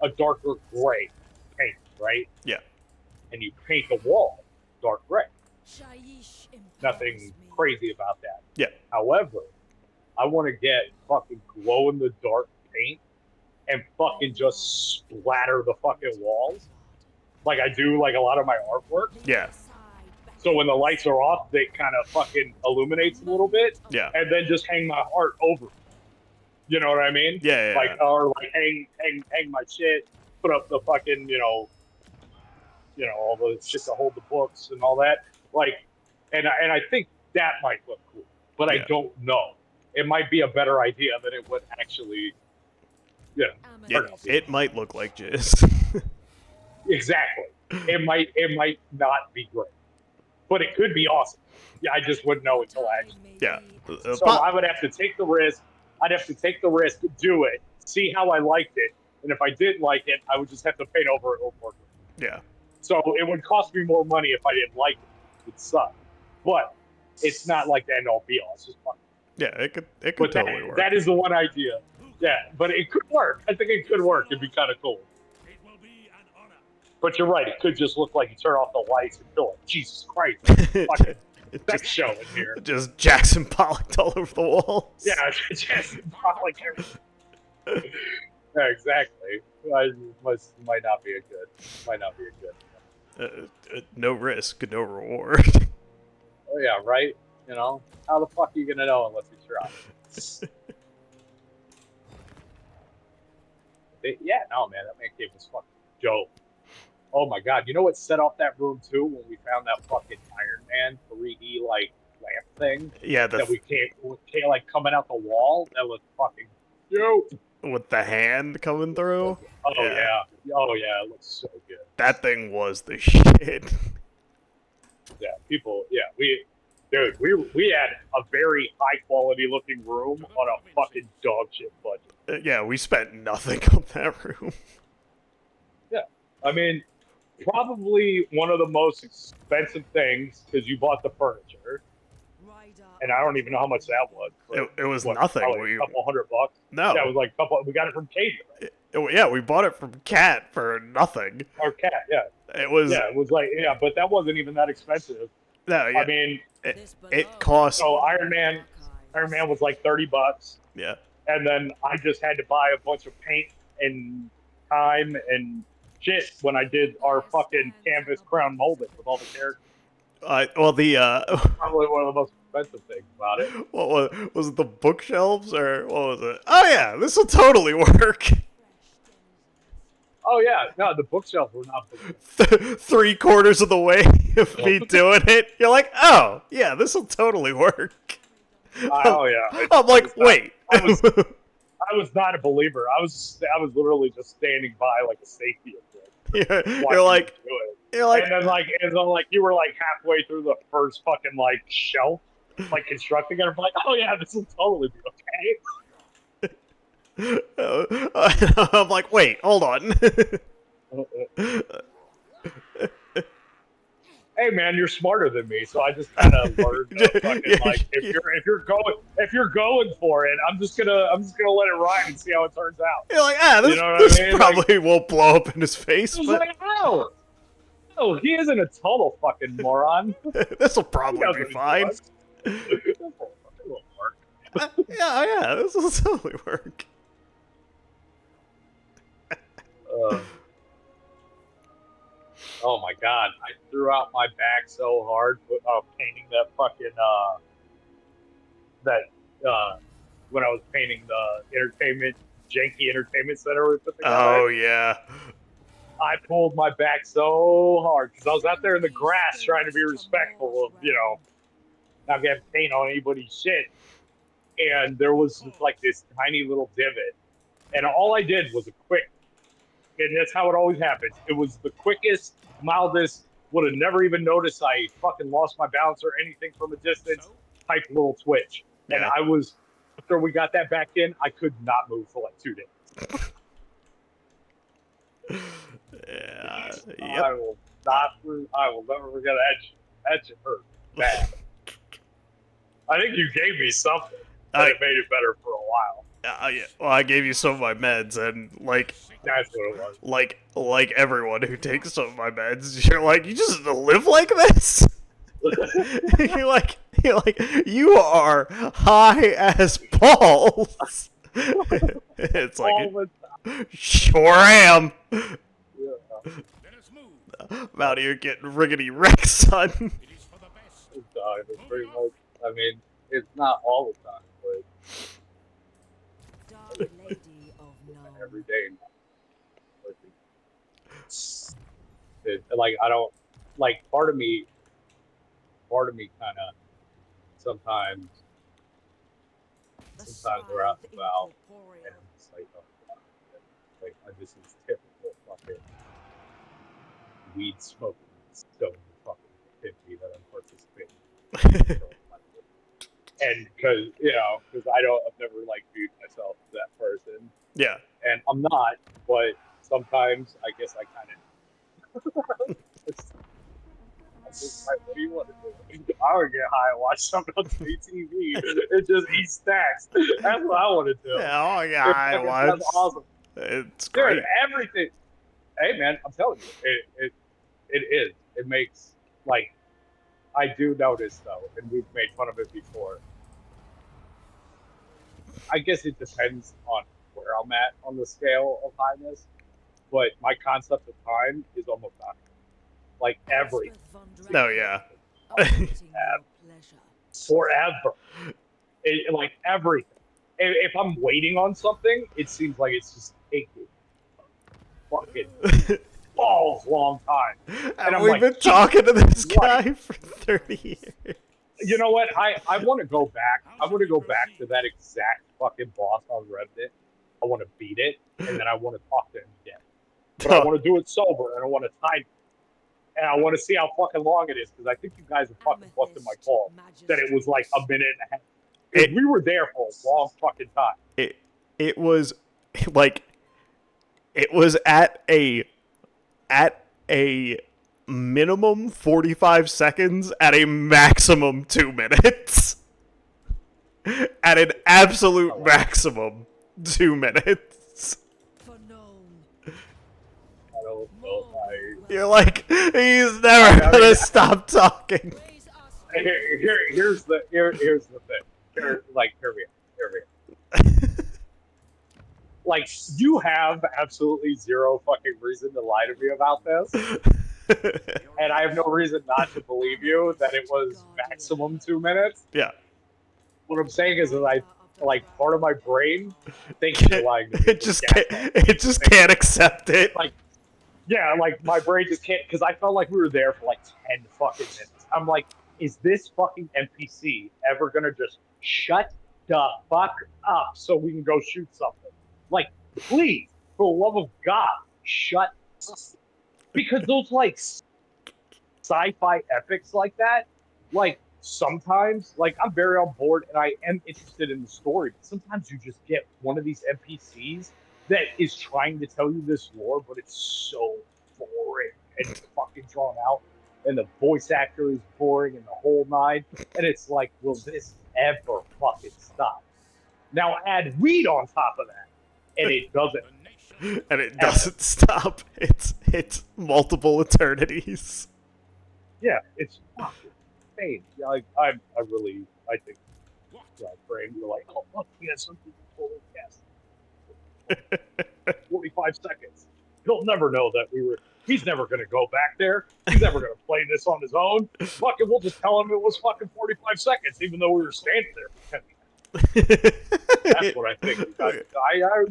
of a darker gray paint, right? Yeah. And you paint the wall dark gray. Shaiish empowers Nothing me. crazy about that. Yeah. However, I want to get fucking glow in the dark paint and fucking just splatter the fucking walls like I do like a lot of my artwork. Yeah. So when the lights are off, they kind of fucking illuminates a little bit. Yeah. And then just hang my art over. You know what I mean? Yeah. Like or like hang my shit, put up the fucking all the shit to hold the books and all that. Like, and I think that might look cool, but I don't know. It might be a better idea than it would actually. Yeah, it might look like jizz. exactly. It might not be great, but it could be awesome. Yeah, I just wouldn't know until I actually. Yeah. So I would have to take the risk. I'd have to take the risk, do it, see how I liked it, and if I didn't like it, I would just have to paint over it more. Yeah. So it would cost me more money if I didn't like it. It would suck. But it's not like the end all be all. It's just fun. Yeah, it could But totally work. that is the one idea. Yeah, but it could work. I think it could work. It'd be kind of cool. It will be an honor. But you're right. It could just look like you turn off the lights and feel like, Jesus Christ, fucking sex show in here. Just Jackson Pollock all over the walls. Yeah, just like yeah, exactly. Might not be a good. No risk, no reward. Oh yeah, right. How the fuck are you gonna know unless you try? Yeah, no, man, that man cave was fucking dope. Oh my god, you know what set off that room too when we found that fucking Iron Man 3D like lamp thing? Yeah, that we can't like coming out the wall. That was fucking dope. with the hand coming through. Oh yeah. Oh yeah, it looks so good. That thing was the shit. Yeah, we had a very high quality looking room on a fucking dog shit budget. Yeah, we spent nothing on that room. Yeah, I mean, probably one of the most expensive things because you bought the furniture, and I don't even know how much that was. But It was what, nothing. probably a couple $100. No. Yeah, it was like a couple. We got it from Katie, right? Yeah, we bought it from Cat for nothing. Or Cat. Yeah, It was. yeah, it was like but that wasn't even that expensive. No, yeah. I mean, It cost. so Iron Man was like $30, Yeah. and then I just had to buy a bunch of paint and time and shit when I did our fucking canvas crown molding with all the characters. Well, the Probably one of the most expensive things about it. what was it? The bookshelves or what was it? Oh yeah, this will totally work. Oh yeah, no, the bookshelves were not. 3/4 of the way of me doing it, you're like, oh yeah, this will totally work. Oh yeah. I'm like, wait. I was not a believer. I was literally just standing by like a safety you're watching like, you do it. you're like, And then like you were like halfway through the first fucking like shelf, like constructing it. I'm like, oh yeah, this will totally be okay. I'm like, wait, hold on. Hey man, you're smarter than me, so I just kind of learned to fucking like if you're going for it, I'm just gonna let it ride and see how it turns out. You're like, You know what this I mean? probably won't blow up in his face, I was but like, oh, he isn't a total fucking moron. this will probably He be knows fine. what he does. It will work. Yeah, this will totally work. Oh my god, I threw out my back so hard painting that fucking when I was painting the janky entertainment center we put together. Oh yeah. I pulled my back so hard because I was out there in the grass trying to be respectful of, not getting paint on anybody's shit. And there was like this tiny little divot. And all I did was a quick, and that's how it always happens. It was the quickest, mildest, would have never even noticed I fucking lost my balance or anything from a distance type little twitch. And Yeah. I was, after we got that back in, I could not move for like 2 days. Yeah. I will never forget that. That shit hurt bad. I think you gave me something, but it made it better for a while. Yeah. Well, I gave you some of my meds, and like, That's what it was. like everyone who takes some of my meds, you're like, you just live like this. you're like, you are high as balls. It's All like, the time. sure am. Yeah. Let us move. I'm out here getting riggedy wrecked, son. It is for the best. It's pretty much, I mean, it's not all the time, but Dark Lady of every Nome. day. Like, I don't, like, part of me kind of sometimes we're out and about, and it's like, oh, God, like, this is typical fucking weed smoking, stone fucking activity that I'm participating in. And because I've never like viewed myself as that person, Yeah. and I'm not, but sometimes I guess I kind of. What do you want to do? I would get high and watch something on TV and just eat snacks. That's what I want to do. Yeah, oh my God, That's awesome. It's great. Dude, everything. Hey man, I'm telling you, it is. It makes, like, I do notice though, and we've made fun of it before. I guess it depends on where I'm at on the scale of highness, but my concept of time is almost not like everything. No, yeah. Forever. Like everything. If I'm waiting on something, it seems like it's just taking fucking balls long time. And I'm we've like, been talking to this right. guy for 30 years. You know what? I want to go back. I want to go back to that exact fucking boss on Reddit I want to beat it, and then I want to talk to him again. But I want to do it sober, and I want to time it. And I want to see how fucking long it is, because I think you guys are fucking busting my call that it was like a minute and a half. Because we were there for a long fucking time. It was like it was at a minimum 45 seconds, at a maximum 2 minutes. At an absolute maximum 2 minutes. For known. I don't know. You're like, he's never gonna stop talking. Raise us. Here's the thing. Here we are. Like, you have absolutely zero fucking reason to lie to me about this. And I have no reason not to believe you that it was maximum 2 minutes. Yeah. What I'm saying is that part of my brain thinks you're lying to me. It just can't accept it. Like, yeah, like my brain just can't, because I felt like we were there for like 10 fucking minutes. I'm like, is this fucking NPC ever gonna just shut the fuck up so we can go shoot something? Like, please, for the love of God, shut up. Because those like sci-fi epics like that, like sometimes, like I'm very on board and I am interested in the story, but sometimes you just get one of these NPCs that is trying to tell you this lore, but it's so boring and fucking drawn out, and the voice actor is boring and the whole nine, and it's like, will this ever fucking stop? Now add weed on top of that, and it doesn't. And it doesn't stop. It's multiple eternities. Yeah, it's fucking insane. Yeah, like I think, brain, you're like, oh look, he has something to pull cast. 45 seconds. He'll never know that he's never going to go back there. He's never going to play this on his own. Fucking, we'll just tell him it was fucking 45 seconds, even though we were standing there for 10 minutes. That's what I think.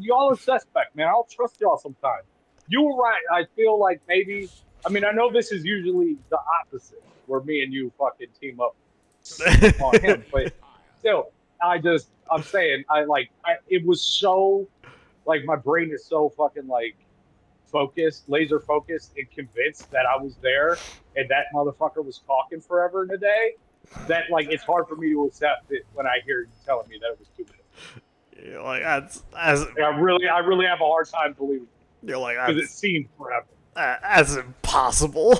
Y'all are suspect, man. I'll trust y'all sometimes. You were right. I feel like maybe, I mean, I know this is usually the opposite, where me and you fucking team up on him, but still, I'm saying, it was so, like, my brain is so fucking, like, focused, laser focused, and convinced that I was there, and that motherfucker was talking forever in a day, that, like, it's hard for me to accept it when I hear you telling me that it was 2 minutes. You're like, I really have a hard time believing it. You're like, because it seemed forever. That's impossible.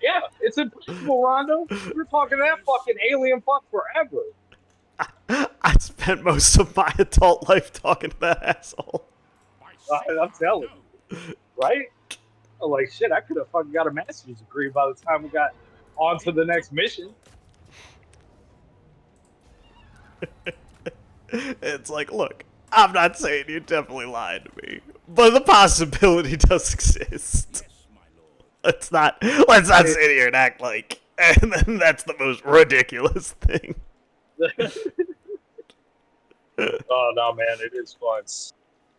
Yeah, it's impossible, Rondo. We're talking that fucking alien fuck forever. I spent most of my adult life talking to that asshole. I'm telling you, right? I'm like, shit, I could have fucking got a master's degree by the time we got on to the next mission. It's like, look, I'm not saying you definitely lied to me, but the possibility does exist. Let's not sit here and act like, and then that's the most ridiculous thing. Oh no, man, it is fun.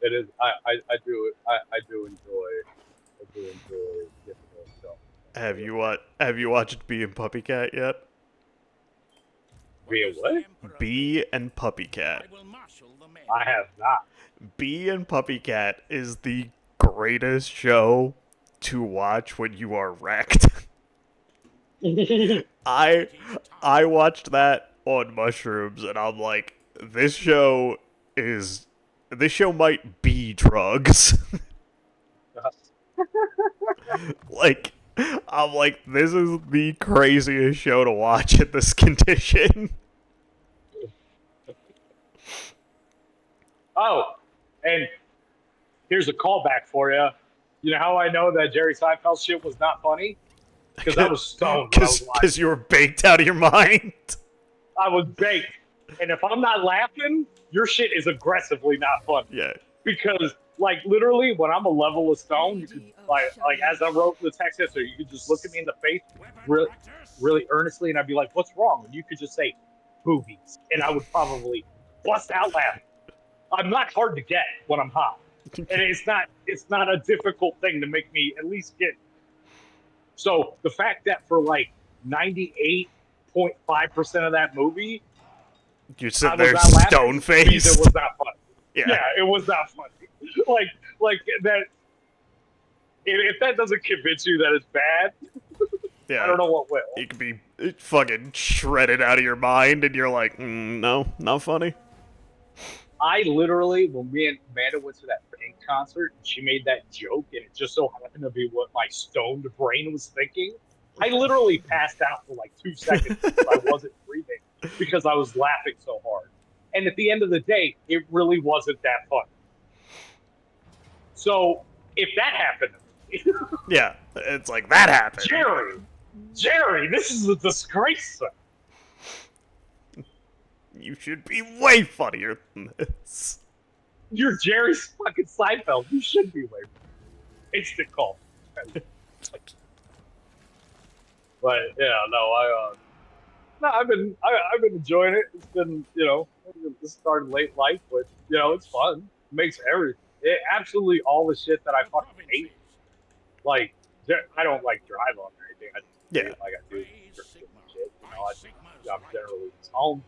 It is. I do enjoy getting those stuff. Have you watched Bee and Puppy Cat yet? Bee and what? Bee and Puppy Cat. I have not. Bee and Puppy Cat is the greatest show to watch when you are wrecked. I watched that on mushrooms, and I'm like, this show might be drugs. Like, I'm like, this is the craziest show to watch in this condition. Oh, and here's a callback for you. You know how I know that Jerry Seinfeld shit was not funny? Because I was stoned. Because you were baked out of your mind. I was baked. And if I'm not laughing, your shit is aggressively not funny. Yeah. Because, like, literally, when I'm a level of stone, you could, like as I wrote the text yesterday, you could just look at me in the face really, really earnestly, and I'd be like, what's wrong? And you could just say, boobies. And I would probably bust out laughing. I'm not hard to get when I'm hot. And it's not a difficult thing to make me at least get. So the fact that for like 98.5% of that movie, you're sitting there stone faced. It was not fun. Yeah. Yeah, it was not funny. Like that. If that doesn't convince you that it's bad, I Yeah. don't know what will. It could be fucking shredded out of your mind, and you're like, no, not funny. I literally, when me and Amanda went to that Pink concert, and she made that joke, and it just so happened to be what my stoned brain was thinking. I literally passed out for like 2 seconds because I wasn't breathing because I was laughing so hard. And at the end of the day, it really wasn't that funny. So if that happened to me, Yeah, it's like that happened. Jerry, this is a disgrace, sir. You should be way funnier than this. You're Jerry fucking Seinfeld. You should be way instant call. But yeah, no, no, I've been enjoying it. It's been this started late life, but it's fun. It makes everything. Absolutely all the shit that I The fucking hate. provinces. Like I don't like drive on or anything. I just Yeah. like I do Praise shit. Sigma. I, Sigma's I'm right. generally just home.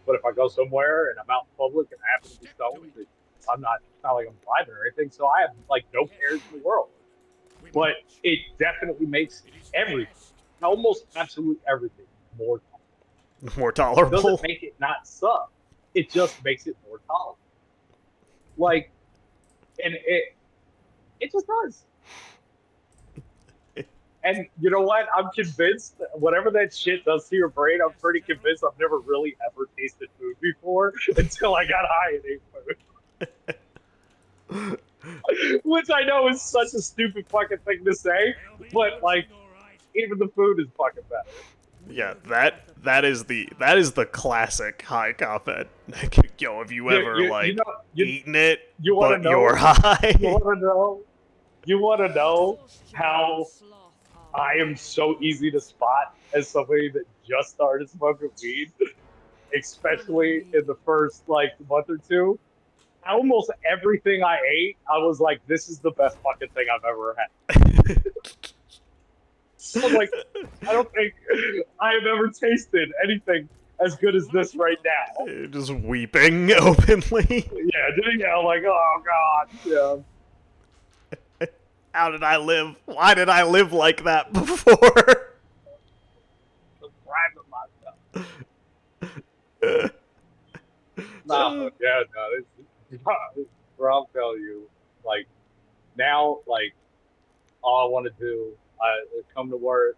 But if I go somewhere and I'm out in public and I happen to be Stick to stoned, it. I'm not. It's not like I'm driving or anything. So I have like no Yes, cares in my the world. lord. We But march. it definitely makes It is for the everything, best. almost absolute everything, more. More Doesn't tolerable. make it not suck. It just makes it more tolerable. Like, and it just does. And you know what? I'm convinced that whatever that shit does to your brain, I'm pretty convinced I've never really ever tasted food before until I got high and ate food. Which I know is such a stupid fucking thing to say, They'll be but like marching, all right. even the food is fucking better. Yeah, that is the classic high comment. Yo, have you ever You like know eaten it, you want to but you're know high? you want to know you want to know Exhaustion and how sloth I are am so rivals. easy to spot as somebody that just started smoking weed, especially in the first like month or two. Almost everything I ate, I was like, "This is the best fucking thing I've ever had." I was like, I don't think I have ever tasted anything as good as this Marching right on. now. Just weeping openly. Yeah, like, oh god, yeah. How did I live? Why did I live like that before? Describing myself. Nah, yeah, no, bro, I'll tell you, like now, like all I want to do, I come to work,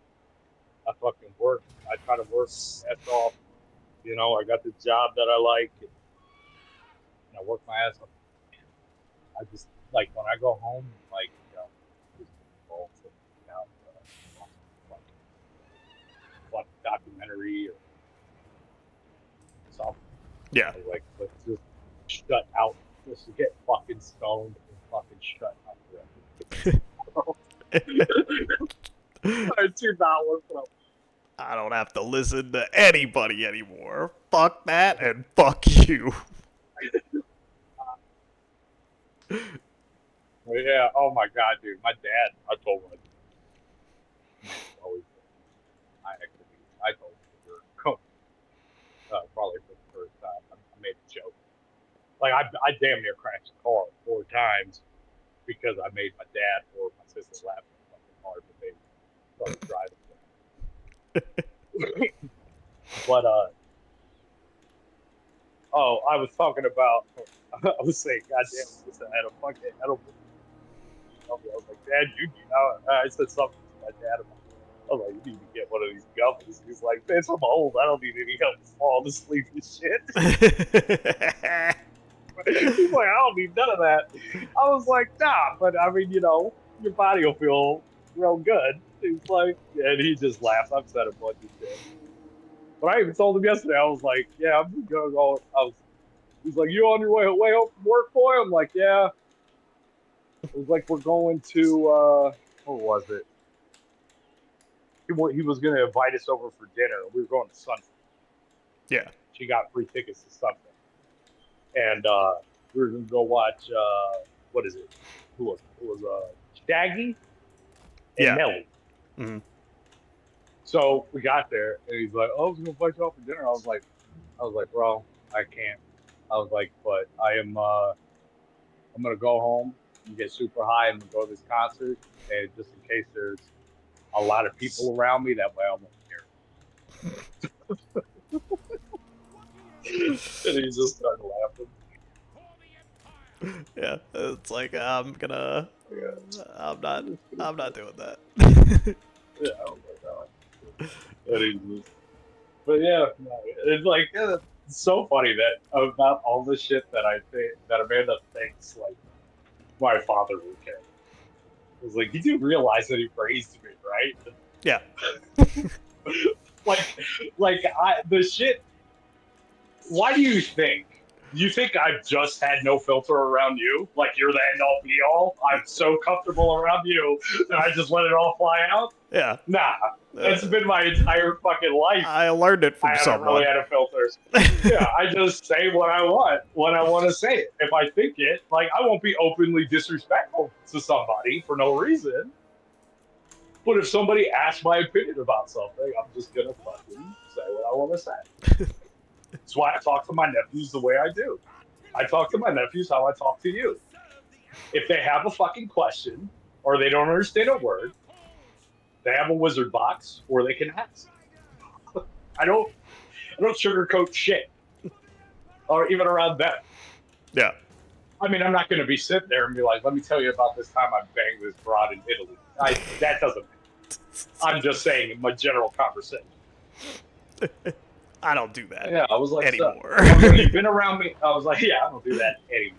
I fucking work, I try to work my ass off. I got the job that I like, and I work my ass off. I just like when I go home, like just roll to watch like documentary or something. Yeah. Like let's just shut out, just get fucking stoned and fucking shut out the rest of it. I do not want to. I don't have to listen to anybody anymore. Fuck that and fuck you. But yeah, oh my god, dude, my dad. I told him. Always, I told him we were going, probably for the first time. I made a joke. Like I damn near crashed the car 4 times because I made my dad or my sister laugh fucking hard when they started driving. But oh, I was talking about. I was saying, goddamn, I had a fucking edible. I was like, Dad, I said something to my dad about. I was like, you need to get one of these gummies. He's like, man, I'm old. I don't need any help falling asleep and shit. He's like, I don't need none of that. I was like, nah, but I mean, your body will feel real good. He's like, yeah, and he just laughed. I've said a bunch of shit. But I even told him yesterday, I was like, yeah, I'm gonna go. He's like, you on your way home from work, boy? I'm like, yeah. It was like we're going to what was it? He was gonna invite us over for dinner. We were going to Sunset. Yeah. She got free tickets to Sunset, and we were gonna go watch what is it? Who was it? It was Shaggy and Yeah. Nelly. Mhm. So we got there, and he's like, "Oh, I was gonna invite you out for dinner." I was like, "Bro, I can't." I was like, "But I am." I'm gonna go home and get super high and go to this concert, and just in case there's a lot of people around me, that way I won't care. And he just started laughing. Yeah, it's like I'm gonna. Yeah, I'm not doing that. yeah, oh my god. And he just, but yeah, no, it's like it's so funny that about all the shit that I think that Amanda thinks like my father would care. It's like you do realize that he praised me, right? Yeah, like, like the shit. Why do you think? You think I've just had no filter around you? Like you're the end all be all? I'm so comfortable around you that I just let it all fly out? yeah. Nah, it's been my entire fucking life. I learned it I from haven't really someone. had a filter. Yeah, I just say what I want when I want to say it. If I think it, like I won't be openly disrespectful to somebody for no reason. But if somebody asks my opinion about something, I'm just gonna fucking say what I want to say. That's why I talk to my nephews the way I do. I talk to my nephews how I talk to you. If they have a fucking question or they don't understand a word, they have a wizard box where they can ask. I don't sugarcoat shit, or even around them. Yeah. I mean, I'm not going to be sitting there and be like, "Let me tell you about this time I banged this broad in Italy." That doesn't. I'm just saying in my general conversation. I don't do that Yeah, I was like, so, anymore. when you've been around me, I was like, yeah, I don't do that anymore.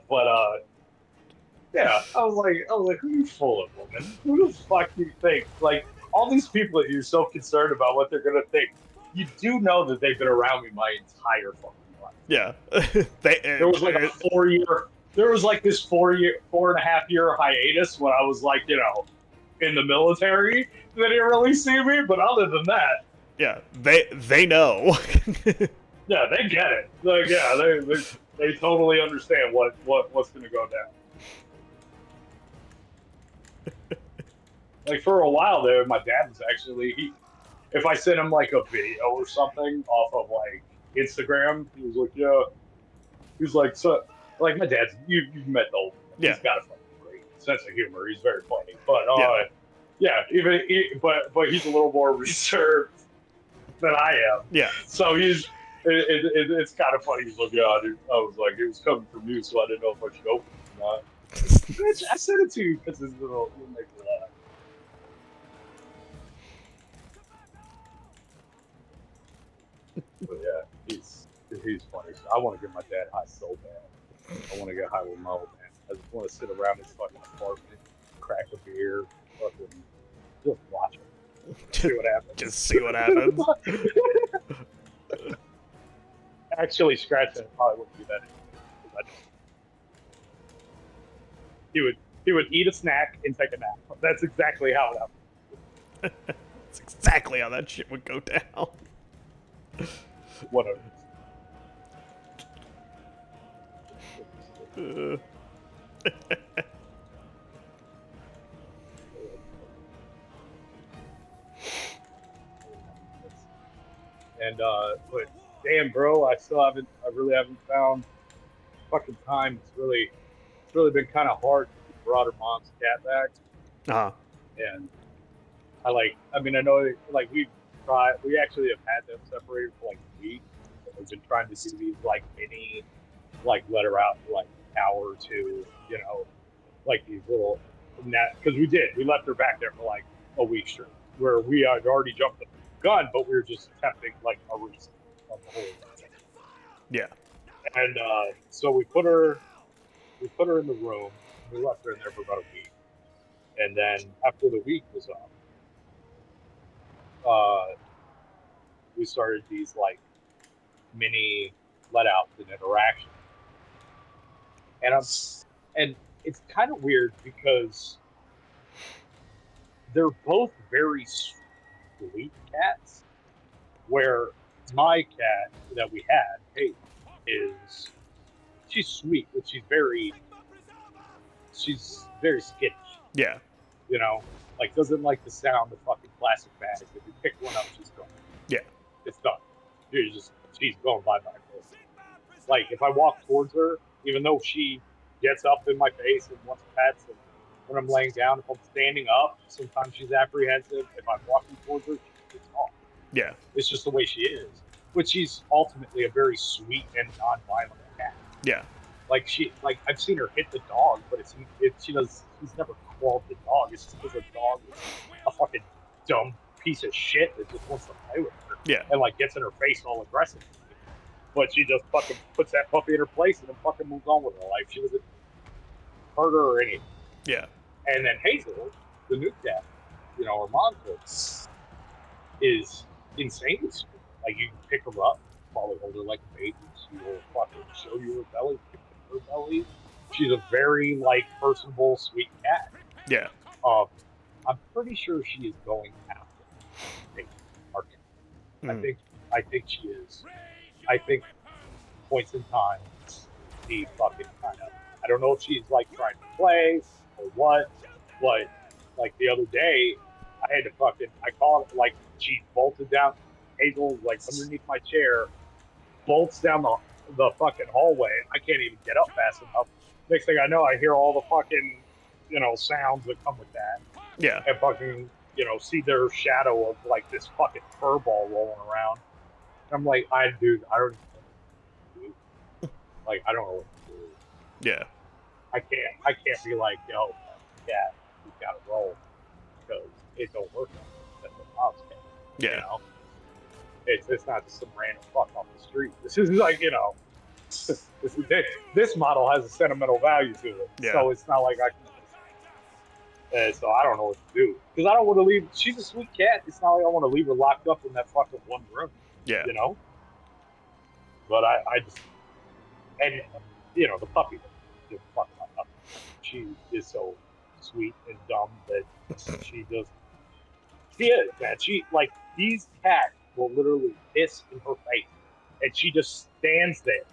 But yeah, I was like, who you fooling, woman? Who the fuck do you think? Like all these people that you're so concerned about what they're gonna think, you do know that they've been around me my entire fucking life. Yeah. There was like a 4 year, there was like this 4 year, 4.5 year hiatus when I was like, in the military. They didn't really see me, but other than that, Yeah. They know. yeah, they get it. Like, yeah, they totally understand what's gonna go down. Like for a while there, my dad was actually if I sent him like a video or something off of like Instagram, he was like, yeah, he was like, so like my dad's you've met the old man. Yeah. He's got a fucking great sense of humor. He's very funny, but Yeah. yeah, but he's a little more reserved than I am. Yeah. So it's kind of funny. He's like, yeah, dude. I was like, it was coming from you, so I didn't know if I should open it or not. Bitch, I sent it to you because it'll make you laugh. But yeah, he's funny. So I want to get my dad high so bad. I want to get high with my old man. I just want to sit around his fucking apartment, crack a beer, fucking just watch him, see what happens. Just see what happens. Actually, scratch that. Probably wouldn't do that anymore. He would eat a snack and take a nap. That's exactly how it happened. That's exactly how that shit would go down. Whatever. And but damn, bro, I really haven't found fucking time. It's really been kind of hard to brought her mom's cat back, Uh-huh. and I mean, I know like we actually have had them separated for like a week. And we've been trying to do these like mini, like let her out for like an hour or two, like these little, because we left her back there for like a week straight, where we had already jumped the gun, but we were just attempting like a reset of the whole thing. Yeah. And so we put her in the room. We left her in there for about a week, and then after the week was up, we started these like mini let outs and interactions. And and it's kind of weird because they're both very sweet cats. Where my cat that we had, Kate, she's sweet, but she's very skittish. Yeah. Like doesn't like the sound of fucking plastic bags. If you pick one up, she's gone. Yeah. It's done. She's going bye bye. Like if I walk towards her, even though she gets up in my face and wants pets, and when I'm laying down, if I'm standing up, sometimes she's apprehensive. If I'm walking towards her, she gets off. Yeah. It's just the way she is. But she's ultimately a very sweet and non-violent cat. Yeah. Like I've seen her hit the dog, but she's never crawled the dog. It's just because the dog is a fucking dumb piece of shit that just wants to play with her Yeah. and like gets in her face all aggressive. But she just fucking puts that puppy in her place and then fucking moves on with her life. She doesn't hurt her or anything. Yeah. And then Hazel, the new cat, her mom's is insanely sweet. Like you can pick her up, probably hold her like a baby. She will fucking show you her belly, pick her belly. She's a very like personable, sweet cat. Yeah. Um, I'm pretty sure she is going after our cat. Mm. I think she is. I think points in time, the fucking kind of. I don't know if she's like trying to play or what, but like the other day, I had to fucking. I caught it like she bolted down. Hazel like underneath my chair, bolts down the fucking hallway. I can't even get up fast enough. Next thing I know, I hear all the fucking sounds that come with that, Yeah. and fucking see their shadow of like this fucking fur ball rolling around. And I'm like, dude, I don't know. Like, I don't know what to do. Yeah. I can't be like, yo, cat, you gotta roll because it don't work. That's what mom's cat. Yeah. It's not just some random fuck off the street. This is like this model has a sentimental value to it. Yeah. So it's not like I can. So I don't know what to do because I don't want to leave. She's a sweet cat. It's not like I want to leave her locked up in that fucking one room. Yeah. But I just and the puppy just fuck my puppy. She is so sweet and dumb that she just she is, man. She like these cats will literally piss in her face, and she just stands there,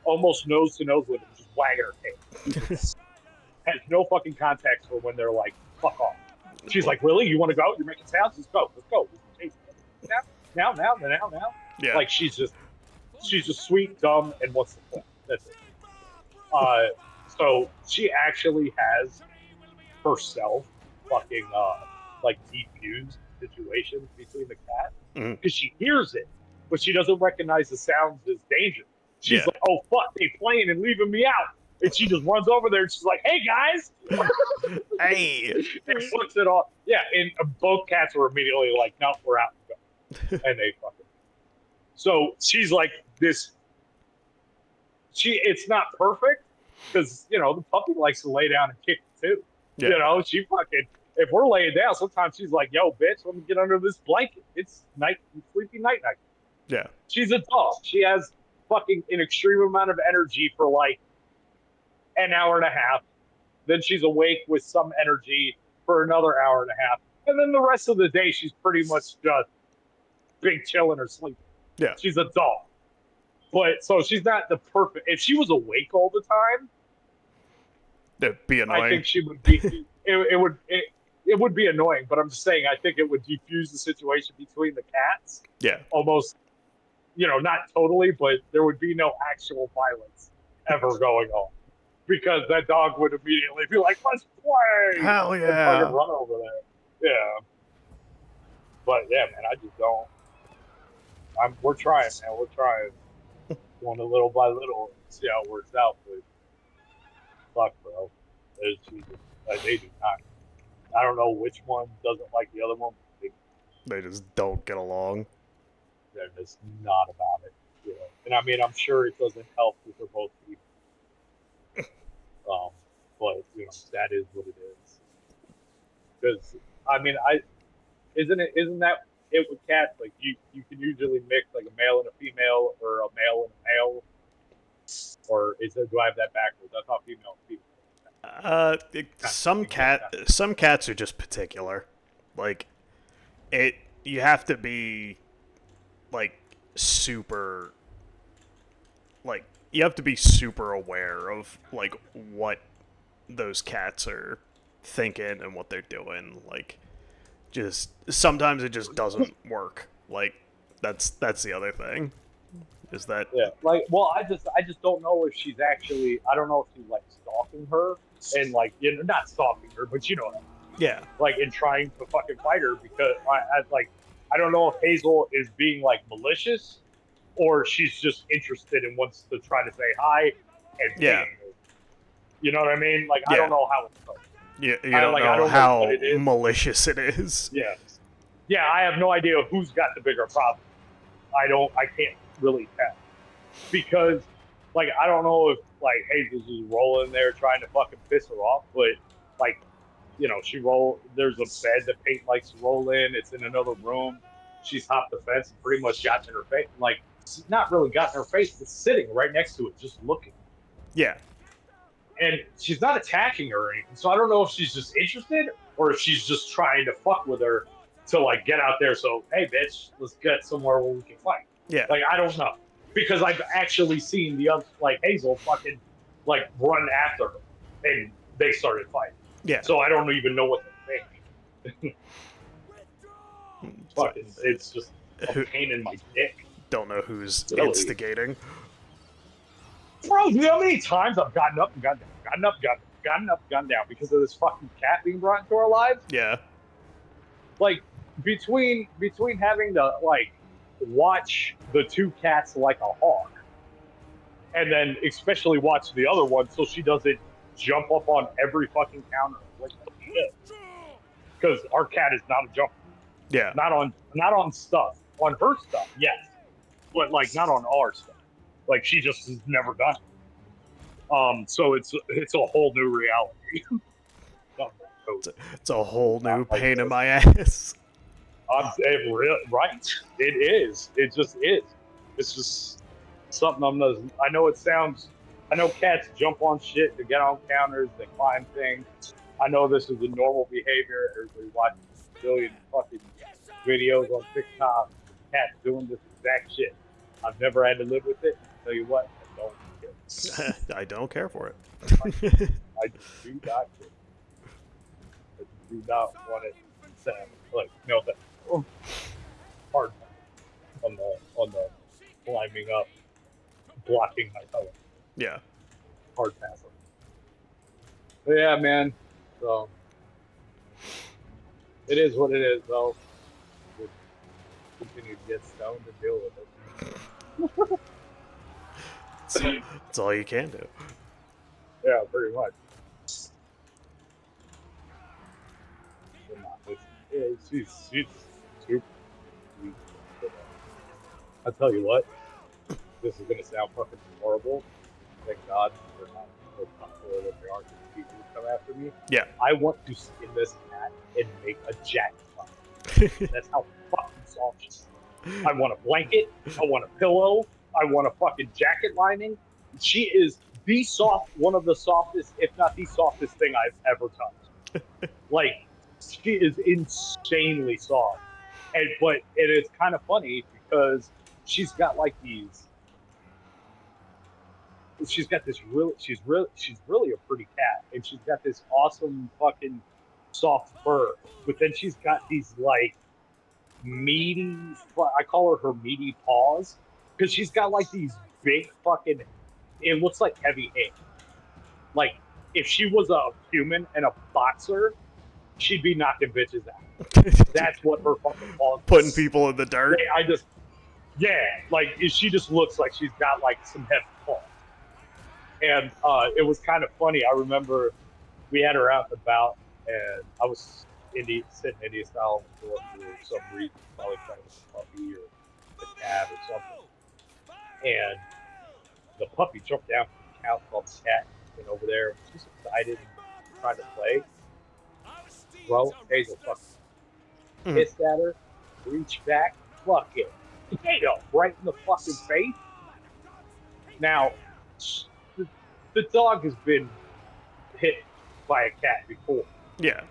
almost nose to nose with them, just wagging her tail. Has no fucking context for when they're like, "Fuck off." She's like, "Really? You want to go? You're making sounds. Let's go. Let's go. Now. Yeah. Like she's just sweet, dumb, and wants to play. That's it. So she actually has herself fucking like defused situations between the cats because she hears it, but she doesn't recognize the sounds as danger. She's like, "Oh fuck, they playing and leaving me out," and she just runs over there and she's like, "Hey guys," Hey. and flips it off. Yeah, and both cats were immediately like, "No, we're out," and they fucking. So she's like this. It's not perfect because the puppy likes to lay down and kick too. Yeah. She fucking if we're laying down, sometimes she's like, "Yo, bitch, let me get under this blanket. It's sleepy night." Yeah. She's a dog. She has fucking an extreme amount of energy for like an hour and a half. Then she's awake with some energy for another hour and a half, and then the rest of the day she's pretty much just big chilling or sleeping. Yeah. She's a dog. But so she's not the perfect. If she was awake all the time, That'd be annoying. I think she would be. It would be annoying. But I'm just saying, I think it would diffuse the situation between the cats. Yeah. Almost, not totally, but there would be no actual violence ever going on because that dog would immediately be like, "Let's play!" Hell and yeah. fucking run over there. Yeah. But yeah, man, I just don't. We're trying, man. We're trying. Going a little by little, see how it works out. But fuck, bro, they do not. I don't know which one doesn't like the other one. They just don't get along. They're just not about it. And I mean, I'm sure it doesn't help that they're both people. But that is what it is. Because I mean, isn't that it with cats? Like you can usually mix like a male and a female, or a male and a male. Or do I have that backwards? I thought female and female. Some cats are just particular. Like you have to be like super like you have to be super aware of like what those cats are thinking and what they're doing. Like just sometimes it just doesn't work. Like that's the other thing. Is that? Yeah, like, well, I just don't know if she's actually. I don't know if she's like stalking her and like, not stalking her, but Yeah. like in trying to fucking fight her because I don't know if Hazel is being like malicious or she's just interested and wants to try to say hi and Yeah. ping her. You know what I mean? Like, I don't Yeah. know how it goes. You don't I know don't know what how it is. malicious it is. Yeah, yeah, I have no idea who's got the bigger problem. I can't really tell because, like, I don't know if like Hazel's is rolling there trying to fucking piss her off, but like, she roll. There's a bed that Peyton likes to roll in. It's in another room. She's hopped the fence and pretty much gotten in her face. Like, not really gotten in her face, but sitting right next to it, just looking. Yeah. And she's not attacking her or anything. So I don't know if she's just interested or if she's just trying to fuck with her to like get out there. So, hey, bitch, let's get somewhere where we can fight. Yeah. Like, I don't know because I've actually seen the other, like, Hazel fucking like run after her and they started fighting. Yeah. So I don't even know what to think. So, Fucking, it's just a who, pain in my dick. don't know who's Really? instigating. Bro, you know how many times I've gotten up and gotten down, gotten up, gotten up, gotten down because of this fucking cat being brought into our lives? Yeah. Like, between having to like watch the two cats like a hawk, and then especially watch the other one so she doesn't jump up on every fucking counter like shit. Because our cat is not a jumper. Yeah. Not on stuff. On her stuff, yes. But like not on our stuff. Like she just has never done it. So it's a whole new reality. It's a whole new Not like pain in this. my ass. Right. It is. It just is. It's just something I know it sounds. I know cats jump on shit to get on counters. They climb things. I know this is a normal behavior. Everybody watches a billion fucking videos on TikTok. Cats doing this exact shit. I've never had to live with it. I'll tell you what, I don't care. I don't care for it. I do not care. I do not want it to happen. Like, no, that hard on the climbing up, blocking my color. Yeah. Hard pass. But yeah, man. So it is what it is, though. We'll continue to get stoned and deal with it. That's all you can do. Yeah, pretty much. She's super sweet. I'll tell you what, this is gonna sound fucking horrible. Thank God they're not so popular that they are because people come after me. Yeah. I want to skin this cat and make a jacket. That's how fucking soft she is. I want a blanket. I want a pillow. I want a fucking jacket lining. She is one of the softest, if not the softest thing I've ever touched. Like, she is insanely soft. But it is kind of funny because she's got like these. She's got this she's really a pretty cat, and she's got this awesome fucking soft fur. But then she's got these like meaty. I call her meaty paws because she's got like these big fucking. It looks like heavy hair. Like if she was a human and a boxer, she'd be knocking bitches out. That's what her fucking paws. Putting people in the dirt. Like she just looks like she's got like some heavy paws. And it was kind of funny. I remember we had her out and about, and I was sitting India style on the floor for some reason, probably playing with the puppy or the cat or something. And the puppy jumped down from the couch, called the cat, went over there, and she's excited and trying to play. Bro, Hazel fucking pissed at her, reached back, fucking potato right in the fucking face. Now, the dog has been hit by a cat before. Yeah.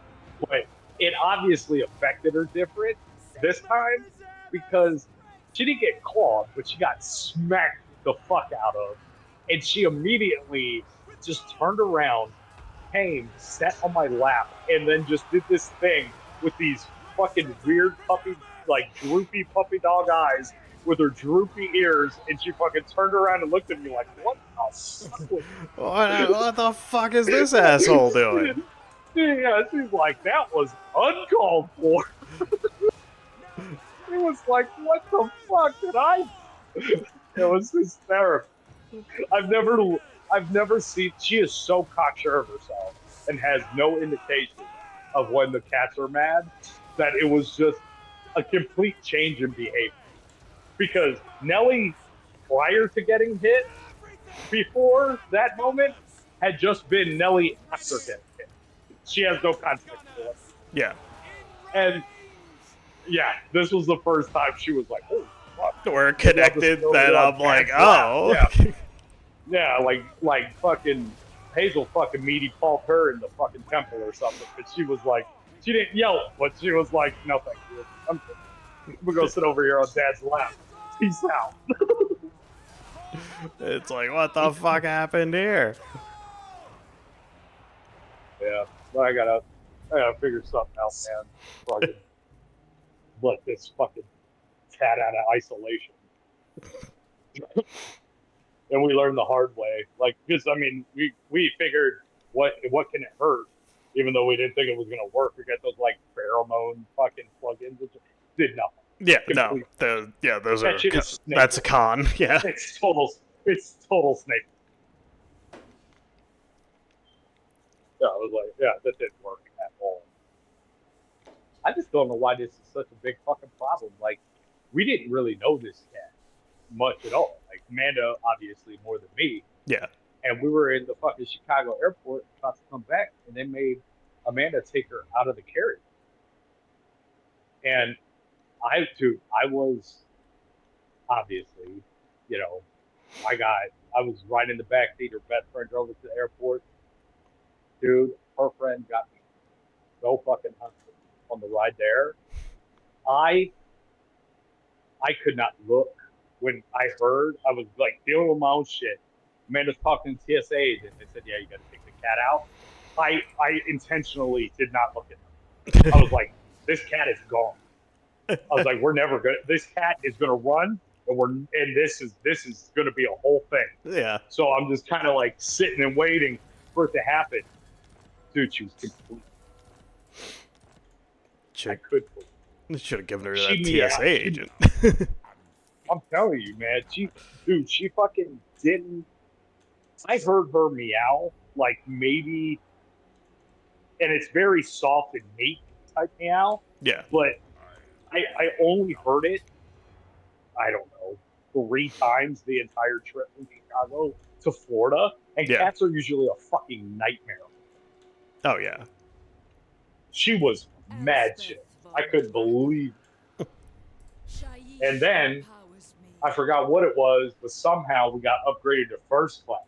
But it obviously affected her different this time because she didn't get clawed, but she got smacked the fuck out of. And she immediately just turned around, came, sat on my lap, and then just did this thing with these fucking weird puppy, like droopy puppy dog eyes with her droopy ears, and she fucking turned around and looked at me like, "What the fuck?" What the fuck is this asshole doing? Yeah, she's like, "That was uncalled for." It was like, "What the fuck did I?" It was hysterical. I've never, I've never seen. She is so cocksure of herself and has no indication of when the cats are mad. That it was just a complete change in behavior. Because Nellie, prior to getting hit, before that moment, had just been Nellie after getting hit. She has no context for it. Yeah. And yeah, this was the first time she was like, "Holy fuck!" We're Maybe I'll just connected go that on I'm like, Dad's lap. oh. Yeah, yeah, like fucking Hazel fucking meaty pulped her in the fucking temple or something. But she was like, she didn't yell, but she was like, "No, thank you. I'm good. We're gonna sit over here on Dad's lap. Peace out." It's like, what the fuck happened here? Yeah, but I gotta figure something out, man. Fucking let this fucking cat out of isolation. And we learned the hard way. Like, because I mean, we figured what can it hurt, even though we didn't think it was gonna work. We got those like pheromone fucking plugins, which did nothing. Yeah, no. Complete. Those That are. shit is snake. That's a con. Yeah. It's total snake. Yeah, I was like, yeah, that didn't work at all. I just don't know why this is such a big fucking problem. Like, we didn't really know this cat much at all. Like, Amanda, obviously, more than me. Yeah. And we were in the fucking Chicago airport about to come back, and they made Amanda take her out of the carrier. And I was obviously, you know, I was right in the back seat. Her best friend drove us to the airport. Dude, her friend got me so fucking hungry on the ride there. I could not look when I heard. I was like dealing with my own shit. Amanda's talking to TSA agent. They said, "Yeah, you got to take the cat out." I intentionally did not look at her. I was like, "This cat is gone." I was like, "We're never gonna. This cat is gonna run, and this is gonna be a whole thing." Yeah. So I'm just kind of like sitting and waiting for it to happen. Dude, she was complete. I could. Should have given her She that meowed. TSA agent. I'm telling you, man. She fucking didn't. I heard her meow like maybe, and it's very soft and meek type meow, Yeah. but I only heard it, I don't know, 3 times the entire trip from Chicago to Florida, and Yeah. cats are usually a fucking nightmare. Oh yeah. She was mad shit. I couldn't believe it. And then I forgot what it was, but somehow we got upgraded to first class.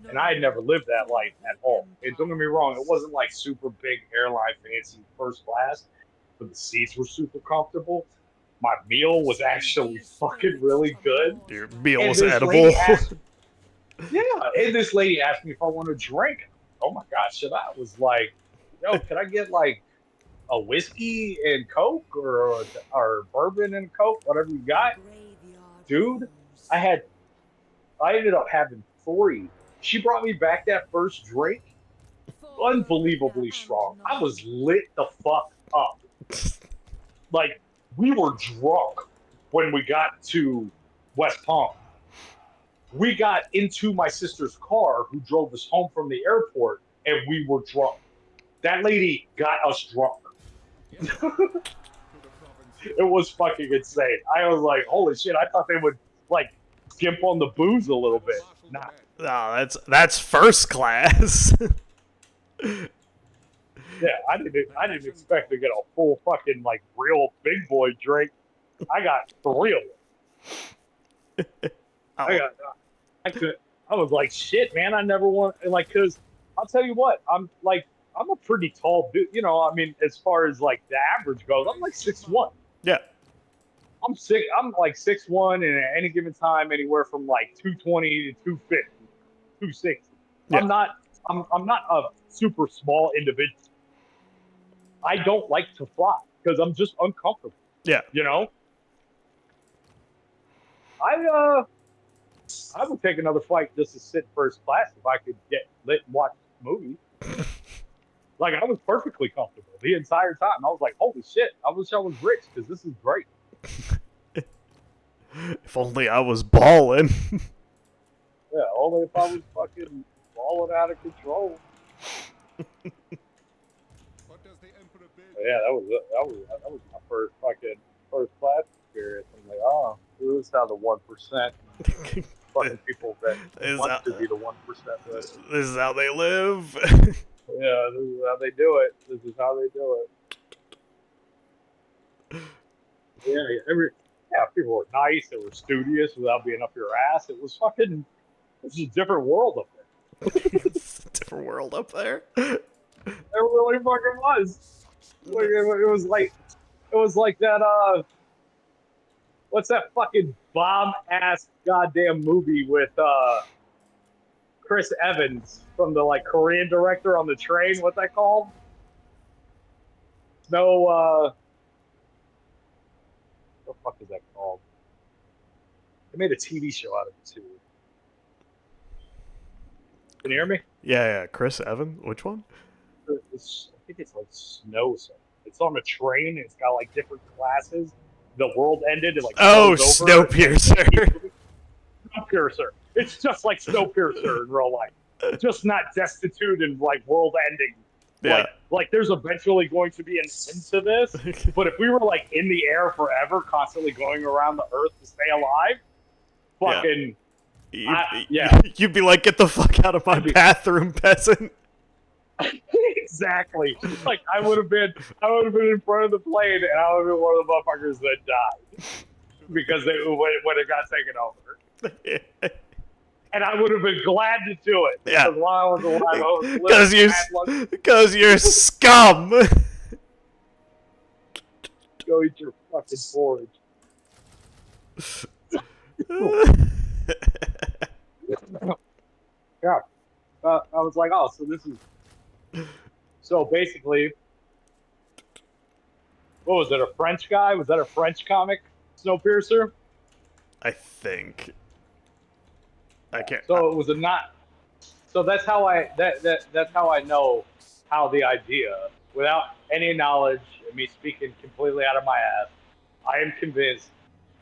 And I had never lived that life at all. And don't get me wrong, it wasn't like super big airline fancy first class, but the seats were super comfortable. My meal was actually fucking really good. Your meal And was this edible. lady asked, yeah, and this lady asked me if I want a drink. Oh my gosh, shit! I was like, yo, can I get like a whiskey and Coke or bourbon and Coke, whatever you got, dude? I had I ended up having 3. She brought me back that first drink, unbelievably strong. I was lit the fuck up. Like, we were drunk when we got to West Palm. We got into my sister's car, who drove us home from the airport, and we were drunk. That lady got us drunk. It was fucking insane. I was like, holy shit, I thought they would, like, skimp on the booze a little bit. Nah. No, that's first class. Yeah, I didn't expect to get a full fucking like real big boy drink. I got the real one. I Oh, got I could I was like shit, man. I never want like because I'll tell you what, I'm a pretty tall dude. You know, I mean, as far as like the average goes, I'm like 6'1". yeah. I'm like 6'1", and at any given time, anywhere from like 220 to 250, 260. Yeah. I'm not a super small individual. I don't like to fly because I'm just uncomfortable. Yeah. You know, I would take another flight just to sit first class if I could get lit and watch this movie. Like, I was perfectly comfortable the entire time. I was like, holy shit, I wish I was rich because this is great. If only I was balling. Yeah, only if I was fucking falling out of control. What does the Emperor bid? But yeah, that was my first class experience. I'm like, oh, this is how the 1% fucking people that Is want that- to be the 1% live. This is how they live. Yeah, this is how they do it. This is how they do it. Yeah, people were nice. They were studious without being up your ass. It was fucking. This is a different world up there. It's a different world up there. It really fucking was. Like, it was like that. What's that fucking bomb ass goddamn movie with Chris Evans from the like Korean director on the train? What's that called? No. What the fuck is that called? They made a TV show out of it too. Can you hear me? Yeah, Chris Evan. Which one? I think it's like Snow. It's on a train. And it's got like different classes. The world ended and like Oh, snow's over. Snowpiercer. Snowpiercer. It's just like Snowpiercer in real life. Just not destitute and like world ending. Yeah. Like there's eventually going to be an end to this. But if we were like in the air forever, constantly going around the earth to stay alive, fucking You'd be like, get the fuck out of my bathroom, peasant. exactly. Like I would have been in front of the plane, and I would have been one of the motherfuckers that died because when it got taken over. And I would have been glad to do it because while I was alive, I was because you're scum. Go eat your fucking porridge. Yeah. I was like, oh, so this is. So basically, what was it? A French guy? Was that a French comic? Snowpiercer? I think. I can't. So it was a not. So that's how that's how I know how the idea, without any knowledge and me speaking completely out of my ass, I am convinced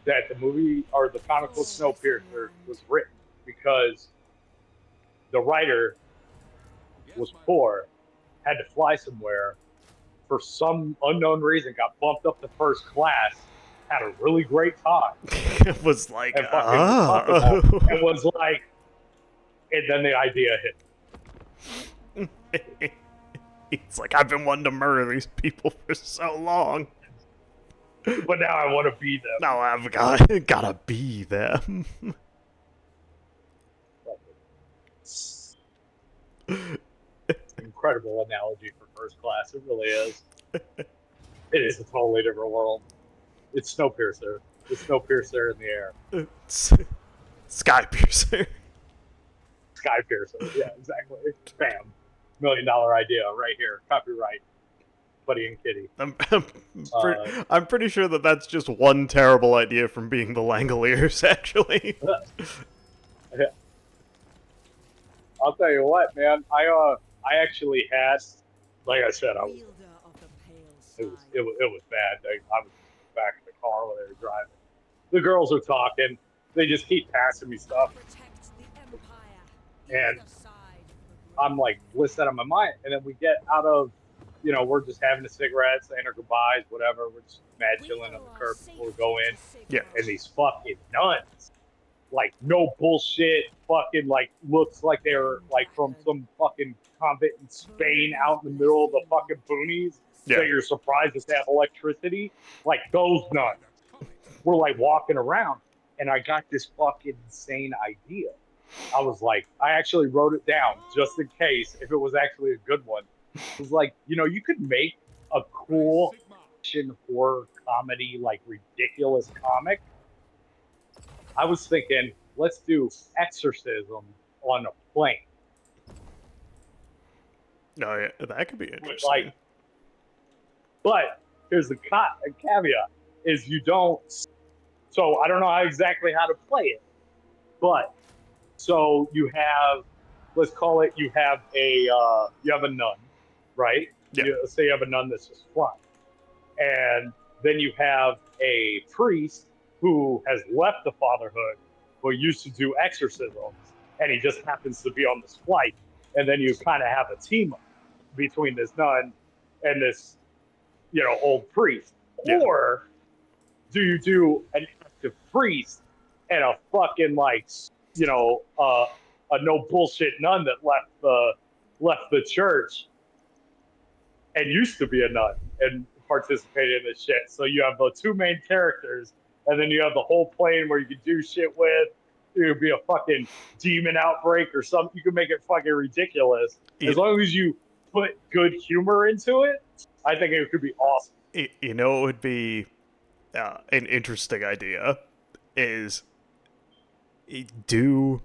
that the movie or the comic book Snowpiercer was written because the writer was poor, had to fly somewhere, for some unknown reason got bumped up to first class, had a really great time. It was like, and and was like, and then the idea hit. It's like, I've been wanting to murder these people for so long. But now I want to be them. Now I've gotta be them. Incredible analogy for first class. It really is. It is a totally different world. It's Snowpiercer. It's Snowpiercer in the air. Skypiercer. Skypiercer. Yeah, exactly. Bam. $1 million idea right here. Copyright. Buddy and Kitty. I'm pretty sure that that's just one terrible idea from being the Langoliers, actually. Yeah. I'll tell you what, man. I actually had, like I said, it was bad. I was back in the car while they were driving. The girls are talking. They just keep passing me stuff, and I'm like blissed out of my mind. And then we get out of, we're just having a cigarette, saying our goodbyes, whatever. We're just mad chilling on the curb before we go in. Yeah. And these fucking nuns, like no bullshit, fucking like looks like they're like from some fucking convent in Spain out in the middle of the fucking boonies. Yeah. So you're surprised that they have electricity. Like those nuns were like walking around, and I got this fucking insane idea. I was like, I actually wrote it down just in case if it was actually a good one. It was like, you could make a cool action horror comedy, like ridiculous comic. I was thinking, let's do exorcism on a plane. No, yeah, that could be interesting. But here's the caveat: is you don't So I don't know exactly how to play it, but so you have, let's call it, you have a nun, right? Yeah. Let's say you have a nun that's just flying, and then you have a priest who has left the fatherhood, but used to do exorcisms, and he just happens to be on this flight, and then you kind of have a team up between this nun and this, old priest, Yeah. or do you do an active priest and a fucking a no bullshit nun that left the church and used to be a nun and participated in this shit. So you have the two main characters, and then you have the whole plane where you can do shit with. It could be a fucking demon outbreak or something. You can make it fucking ridiculous as You, long as you put good humor into it. I think it could be awesome. you know what would be an interesting idea is do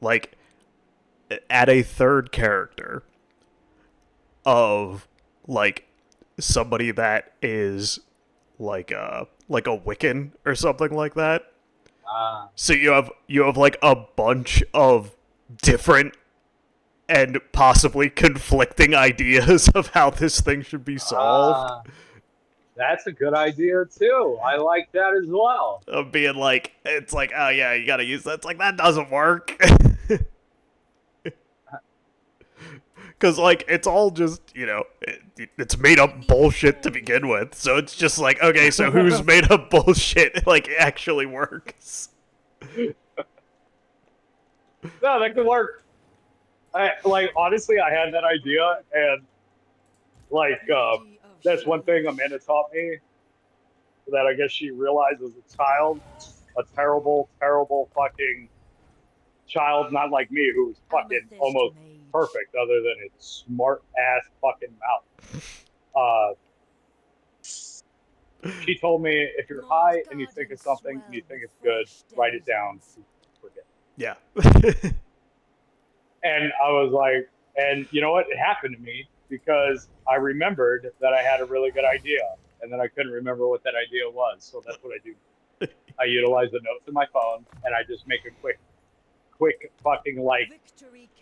like add a third character of like somebody that is like a Wiccan or something like that. So you have like a bunch of different and possibly conflicting ideas of how this thing should be solved. That's a good idea too. I like that as well. Of being like, it's like, oh yeah, you gotta use that. It's like, that doesn't work. Because, like, it's all just, it's made up bullshit to begin with. So it's just like, okay, so who's made up bullshit, like, actually works? No, that could work. Honestly, I had that idea, and that's one thing Amanda taught me that I guess she realized as a child, a terrible, terrible fucking child, not like me, who was fucking almost perfect, other than its smart ass fucking mouth. She told me, if you're high and you think of something and you think it's good, write it down. Forget. Yeah. And I was like, and you know what? It happened to me because I remembered that I had a really good idea, and then I couldn't remember what that idea was. So that's what I do. I utilize the notes in my phone, and I just make a quick fucking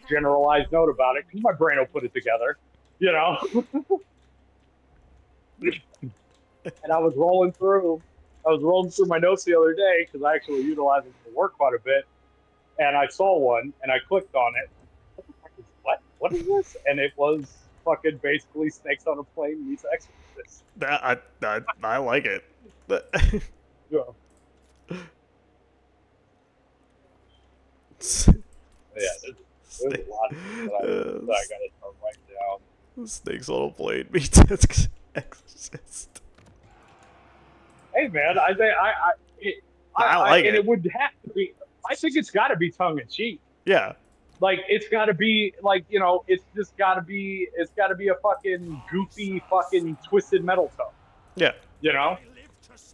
generalized note about it because my brain will put it together, you know. And I was rolling through my notes the other day because I actually utilize them for work quite a bit, and I saw one and I clicked on it. What is this? And it was fucking basically Snakes on a Plane meets Exorcist. I like it. Yeah. Yeah, there's a lot of things that I gotta start writing down. Snakes on a Plane meets Exorcist. Hey man, I think I like it. and it would have to be. I think it's got to be tongue in cheek. Yeah. Like it's got to be it's got to be a fucking goofy fucking twisted metal tone. Yeah.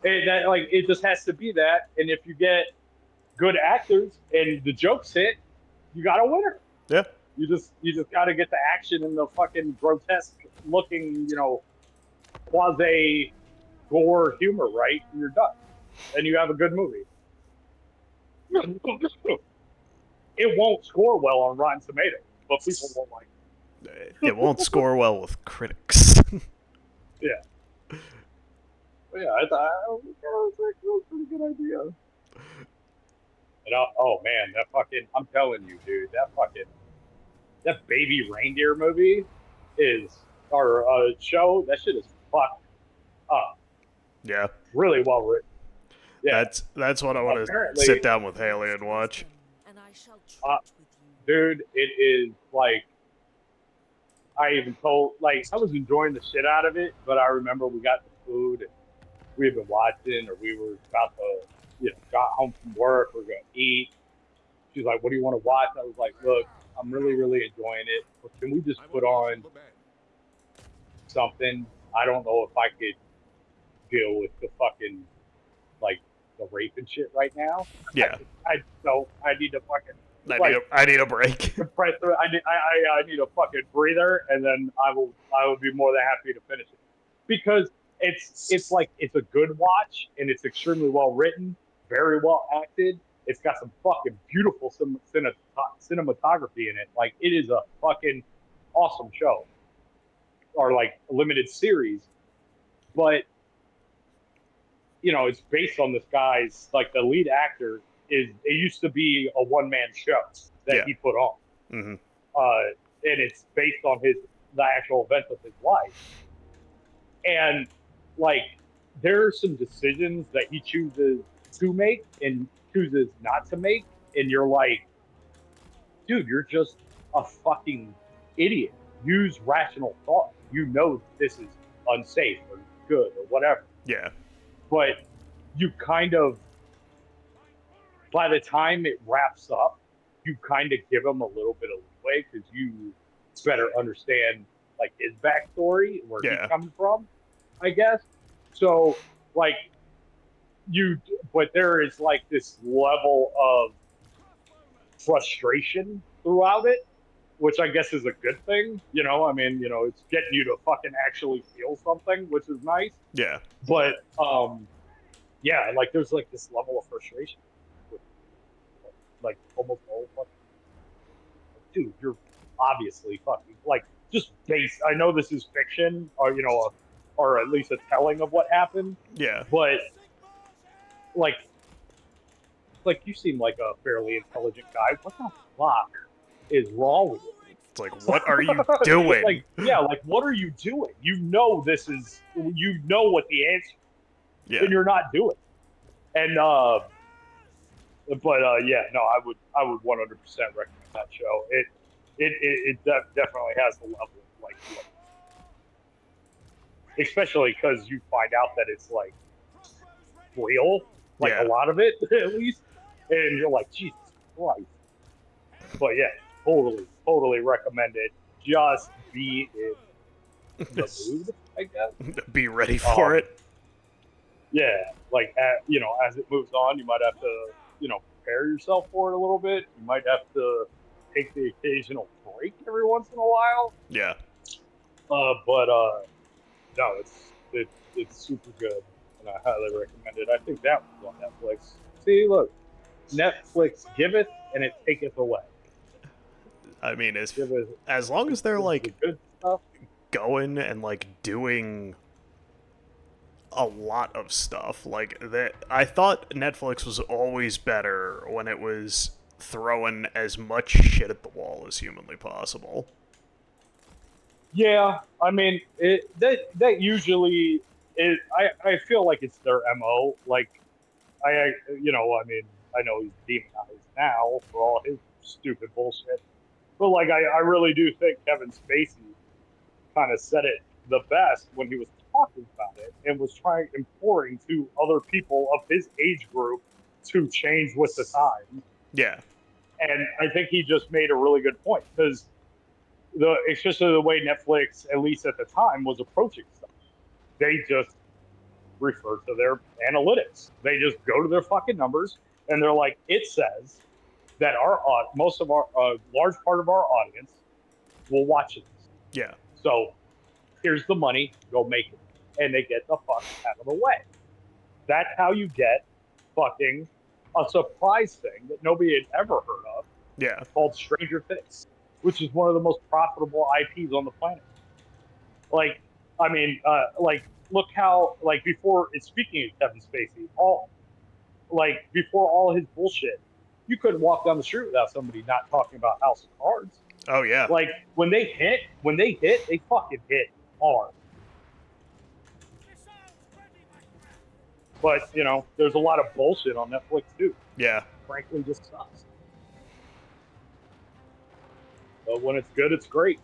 It just has to be that. And if you get good actors and the jokes hit, you got a winner. Yeah. You just got to get the action and the fucking grotesque looking, quasi gore humor right, and you're done. And you have a good movie. It won't score well on Rotten Tomatoes, but people won't like it. It won't score well with critics. Yeah. But yeah, I thought that was a pretty good idea. And oh man, I'm telling you, dude, that baby reindeer movie show, that shit is fucked up. Yeah. Really well written. Yeah. That's what I want to sit down with Haley and watch. Dude, it is like, I was enjoying the shit out of it, but I remember we got the food and we had been watching, or we were about to, got home from work, we're going to eat. She's like, what do you want to watch? I was like, look, I'm really, really enjoying it, but can we just put on something? I don't know if I could deal with the fucking, the rape and shit right now. Yeah. I need to fucking, I need a break. I need a fucking breather, and then I will be more than happy to finish it. Because it's like it's a good watch, and it's extremely well written, very well acted. It's got some fucking beautiful cinematography in it. Like it is a fucking awesome show, or like a limited series. But it's based on this guy's, like, the lead actor is, it used to be a one man show that Yeah. he put on, Hmm. and it's based on the actual events of his life. And like, there are some decisions that he chooses to make and chooses not to make, and you're like, dude, you're just a fucking idiot. Use rational thought. You know this is unsafe or good or whatever, Yeah. but you kind of, by the time it wraps up, you kind of give him a little bit of leeway because you better understand like his backstory, where he's Yeah. coming from, I guess. So like you, but there is like this level of frustration throughout it, which I guess is a good thing. I mean, it's getting you to fucking actually feel something, which is nice. Yeah. But yeah, like there's like this level of frustration with like almost all fucking, dude, you're obviously fucking like just base. I know this is fiction, or or at least a telling of what happened, Yeah. but like you seem like a fairly intelligent guy. What the fuck is wrong with It's like, what are you you? doing? Like, yeah, like what are you doing? What the answer, Yeah. and you're not doing it. And but yeah, no, I would 100% recommend that show. It definitely has the level of like, especially because you find out that it's like real, like a Yeah. lot of it at least, and you're like, Jesus Christ. But yeah, totally recommend it. Just be in the mood, I guess. Be ready for Um, it. yeah, like as it moves on, you might have to prepare yourself for it a little bit. You might have to take the occasional break every once in a while. Yeah. But no, it's super good, and I highly recommend it. I think that was on Netflix. See, look, Netflix giveth and it taketh away. I mean, Giveth, as long it as they're gives the like good stuff. going and like doing a lot of stuff like that, I thought Netflix was always better when it was throwing as much shit at the wall as humanly possible. Yeah, I mean, that usually is. I feel like it's their MO. Like I mean, I know he's demonized now for all his stupid bullshit, but like I really do think Kevin Spacey kind of said it the best when he was talking about it and was imploring to other people of his age group to change with the time. Yeah. And I think he just made a really good point, because especially the way Netflix, at least at the time, was approaching stuff. They just refer to their analytics. They just go to their fucking numbers, and they're like, it says that most of our large part of our audience will watch this. Yeah. So here's the money, go make it. And they get the fuck out of the way. That's how you get fucking a surprise thing that nobody had ever heard of, Yeah. called Stranger Things, which is one of the most profitable IPs on the planet. Like, I mean, like, look how, like, before, speaking of Kevin Spacey, before all his bullshit, you couldn't walk down the street without somebody not talking about House of Cards. Oh yeah. Like, when they hit, they fucking hit hard. But, there's a lot of bullshit on Netflix too. Yeah. Frankly, just sucks. But when it's good, it's great.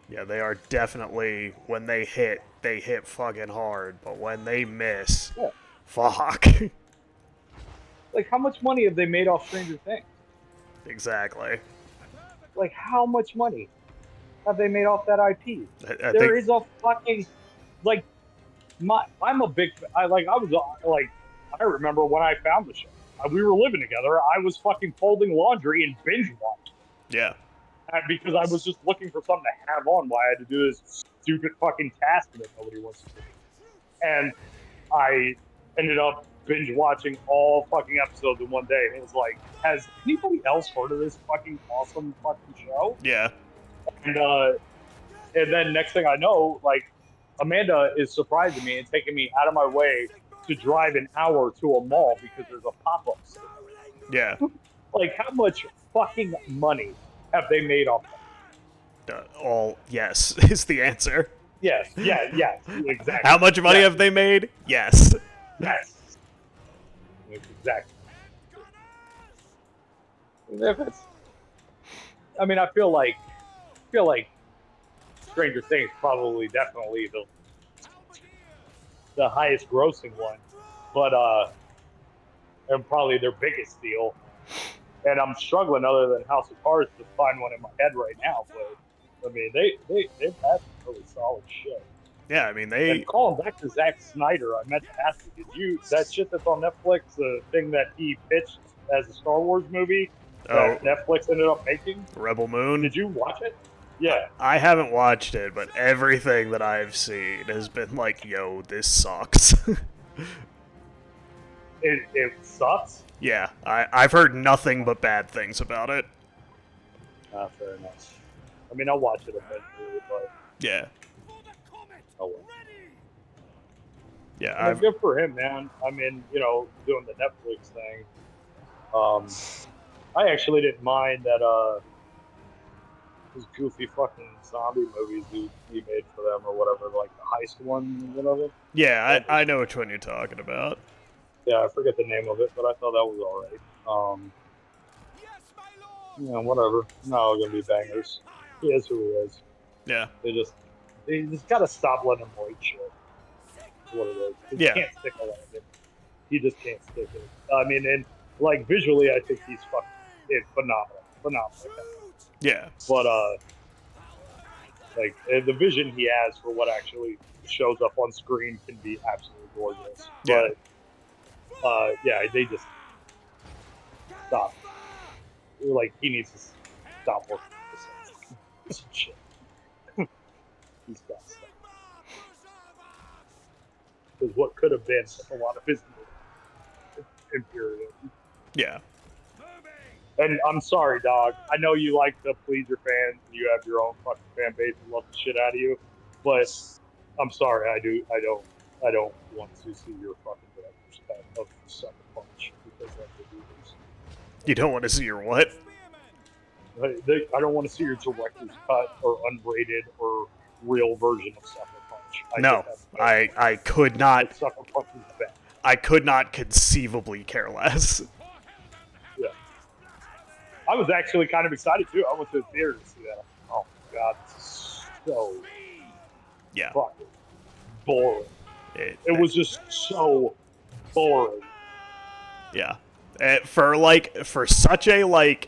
Yeah, they are definitely, when they hit fucking hard, but when they miss, Yeah. fuck. Like, how much money have they made off Stranger Things? Exactly. Like, how much money have they made off that IP? I There think is a fucking, like, I'm a big, I was like, I remember when I found the show. We were living together. I was fucking folding laundry and binge watching. yeah. because I was just looking for something to have on while I had to do this stupid fucking task that nobody wants to do. And I ended up binge watching all fucking episodes in one day. And it was like, has anybody else heard of this fucking awesome fucking show? Yeah. And and then next thing I know, like Amanda is surprising me and taking me out of my way to drive an hour to a mall because there's a pop-up store. Yeah. Like, how much fucking money have they made off that? All yes is the answer. Yes, exactly. How much money have they made? Yes. Yes, exactly. If it's, I mean, I feel like Stranger Things probably definitely the highest grossing one, but and probably their biggest deal. And I'm struggling, other than House of Cards, to find one in my head right now. But I mean, they've had some really solid shit. Yeah, I mean they. And calling back to Zack Snyder, I meant to ask you, did you that shit that's on Netflix, the thing that he pitched as a Star Wars movie that Netflix ended up making? Rebel Moon. Did you watch it? Yeah. I haven't watched it, but everything that I've seen has been like, yo, this sucks. It sucks. Yeah, I've heard nothing but bad things about it. Fair enough. I mean, I'll watch it eventually, but Yeah. oh well. Yeah, I mean, good for him, man. I mean, you know, doing the Netflix thing. I actually didn't mind that those goofy fucking zombie movies he made for them or whatever, like the heist one, whatever. Yeah, I know which one you're talking about. Yeah, I forget the name of it, but I thought that was alright. Yeah, whatever. No, gonna be bangers. He is who he is. Yeah. They just gotta stop letting him write shit. That's what it is. He can't stick a landing. He just can't stick it. I mean, and like visually, I think he's fucking phenomenal. Yeah. But like the vision he has for what actually shows up on screen can be absolutely gorgeous. Yeah. But yeah, they just stop. Like he needs to stop working with some shit. He's got to stop. Because what could have been a lot of his infuriating. Yeah. And I'm sorry, dog. I know you like to please your fans. And you have your own fucking fan base and love the shit out of you. But I'm sorry, I don't want to see your fucking director's cut of Sucker Punch because that would be this. You don't want to see your what? I don't want to see your director's cut or unrated or real version of Sucker Punch. No, I could not. Sucker Punch is bad. I could not conceivably care less. Yeah. I was actually kind of excited too. I went to the theater to see that. Oh my god, this is so fucking boring. It was just so boring. Yeah. For such a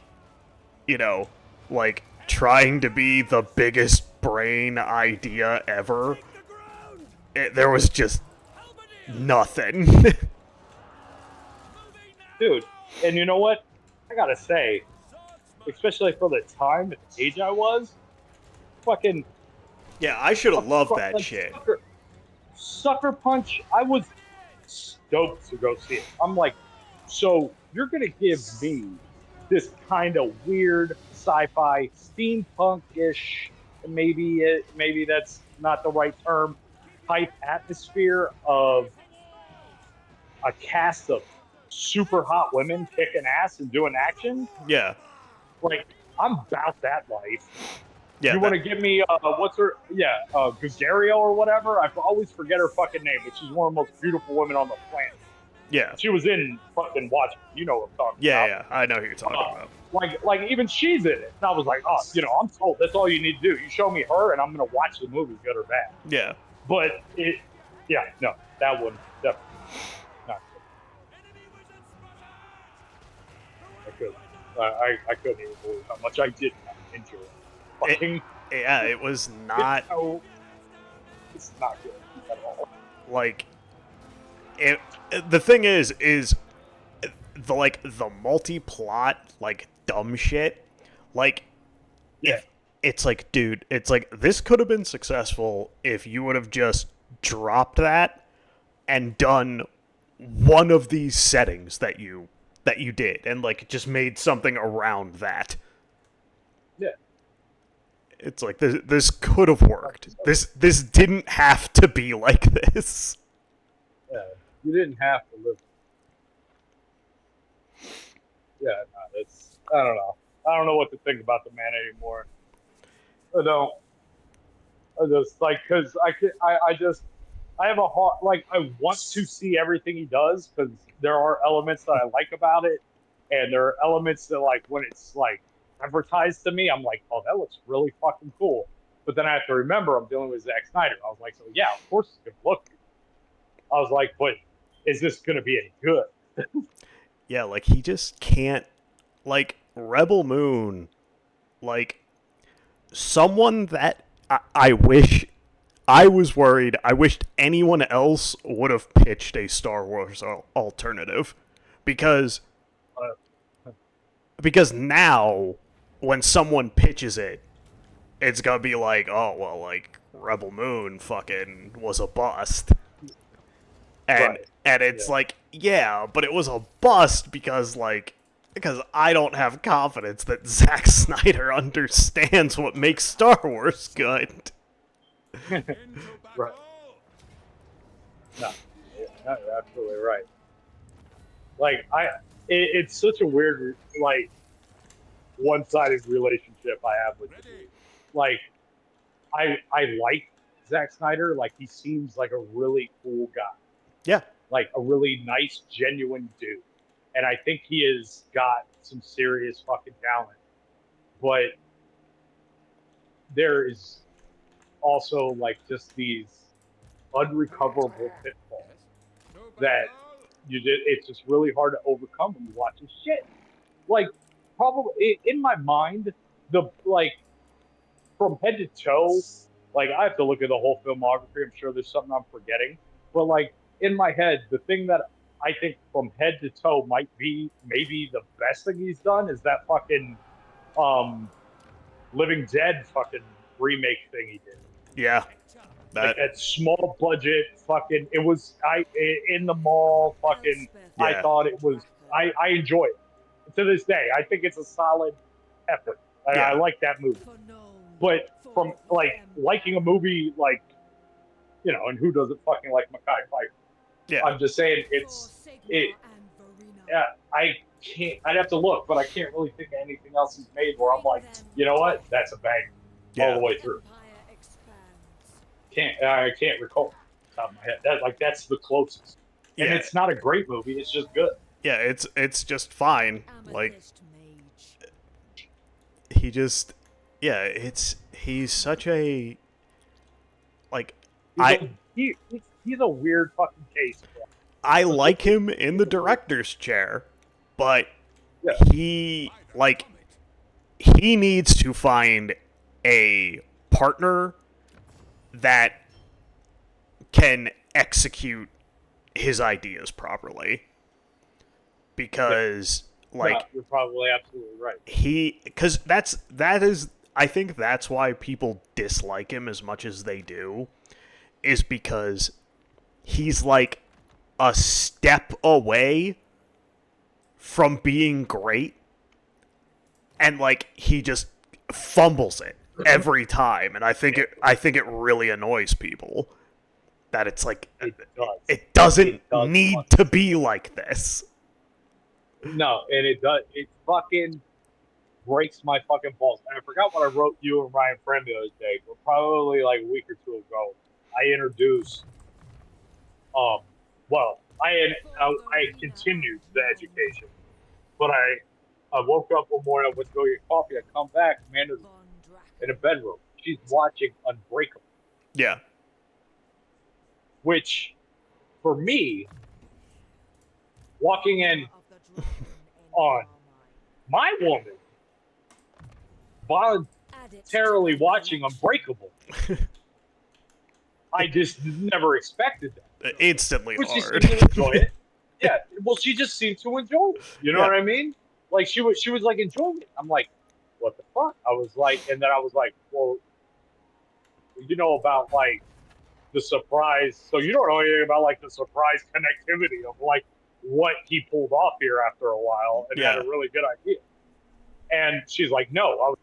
trying to be the biggest brain idea ever, there was just nothing. Dude, and you know what? I gotta say, especially for the time and age I was, fucking... Yeah, I should have loved that shit. Sucker Punch, I was stoked to go see it. I'm like, so you're gonna give me this kind of weird sci-fi, steampunk-ish, maybe that's not the right term, type atmosphere of a cast of super hot women kicking ass and doing action? Yeah. Like, I'm about that life. Yeah, you want to give me, what's her, Gagario or whatever? I always forget her fucking name, but she's one of the most beautiful women on the planet. Yeah. She was in fucking Watchmen. You know what I'm talking about. Yeah, I know who you're talking about. Like even she's in it. And I was like, oh, I'm told that's all you need to do. You show me her, and I'm going to watch the movie, good or bad. Yeah. But no, that one definitely not good. I couldn't even believe how much I did not enjoy it. Fucking, it was not. It's not good at all. Like, the thing is the multi-plot, dumb shit, Yeah. It's like, dude, it's like this could have been successful if you would have just dropped that and done one of these settings that you did and like just made something around that. Yeah. It's like this could have worked. This didn't have to be like this. Yeah. You didn't have to live. Yeah, no, it's I don't know. I don't know what to think about the man anymore. I don't. I just like because I just I have a heart like I want to see everything he does because there are elements that I like about it, and there are elements that like when it's like advertised to me, I'm like, oh, that looks really fucking cool. But then I have to remember I'm dealing with Zack Snyder. I was like, so yeah, of course it's gonna look good. I was like, but is this gonna be any good? Yeah, like he just can't like Rebel Moon, like someone that I wish I was worried. I wished anyone else would have pitched a Star Wars alternative because Uh, because now when someone pitches it, it's gonna be like, oh well, like Rebel Moon fucking was a bust, right. and it's Yeah. like, yeah, but it was a bust because I don't have confidence that Zack Snyder understands what makes Star Wars good. Into Right. battle! No, yeah, you're absolutely right. Like it's such a weird like one-sided relationship I have with the Ready! dude. Like I like Zack Snyder. Like he seems like a really cool guy, Yeah, like a really nice, genuine dude. And I think he has got some serious fucking talent. But there is also like just these unrecoverable pitfalls Yes? To that battle! it's just really hard to overcome when you watch his shit. Like probably in my mind, the like from head to toe, like I have to look at the whole filmography. I'm sure there's something I'm forgetting, but like in my head, the thing that I think from head to toe might be maybe the best thing he's done is that fucking um Living Dead fucking remake thing he did. yeah, Like that, that small budget fucking it was in the mall fucking Elspeth I yeah, thought it was Bracken. I enjoy it to this day. I think it's a solid effort. I yeah, like that movie. For known But from for the like liking a Empire. movie like and who doesn't fucking like Mackay Pfeiffer? yeah, I'm just saying For Sigma it and Verena. yeah, I can't I'd have to look, but I can't really think of anything else he's made where I'm Bring like, them you know to what? me. That's a banger all yeah, the way The through. Empire expands. I can't recall off the top of my head. That's the closest. And yeah, it's not a great movie, it's just good. yeah. It's just fine. Like Amethyst Mage. he just, yeah. He's such a like He's I a he's a weird fucking case, bro. I like him in the director's chair, but Yeah. he like he needs to find a partner that can execute his ideas properly because No, like you're probably absolutely right. because I think that's why people dislike him as much as they do is because he's like a step away from being great and like he just fumbles it every time and I think it really annoys people that it's like It does. it doesn't It does need to be like this. No, and it does. It fucking breaks my fucking balls. And I forgot what I wrote you and Ryan Friend the other day, but probably like a week or two ago, I introduced. Um, well, I continued the education, but I woke up one morning, I went to go get coffee, I come back, Amanda's Von in a Draken. bedroom. She's watching Unbreakable, Yeah. which for me, walking in Of the Dragon on Carmine. my woman Add it to voluntarily my watching collection. Unbreakable. I just never expected that. Instantly But she hard. seemed to enjoy it. Yeah. Well, she just seemed to enjoy it. You know Yeah. what I mean? Like she was like enjoying it. I'm like, what the fuck? I was like, and then I was like, well, you know about like the surprise. So you don't know anything about like the surprise connectivity of like what he pulled off here after a while and had a Yeah. really good idea. And she's like, no,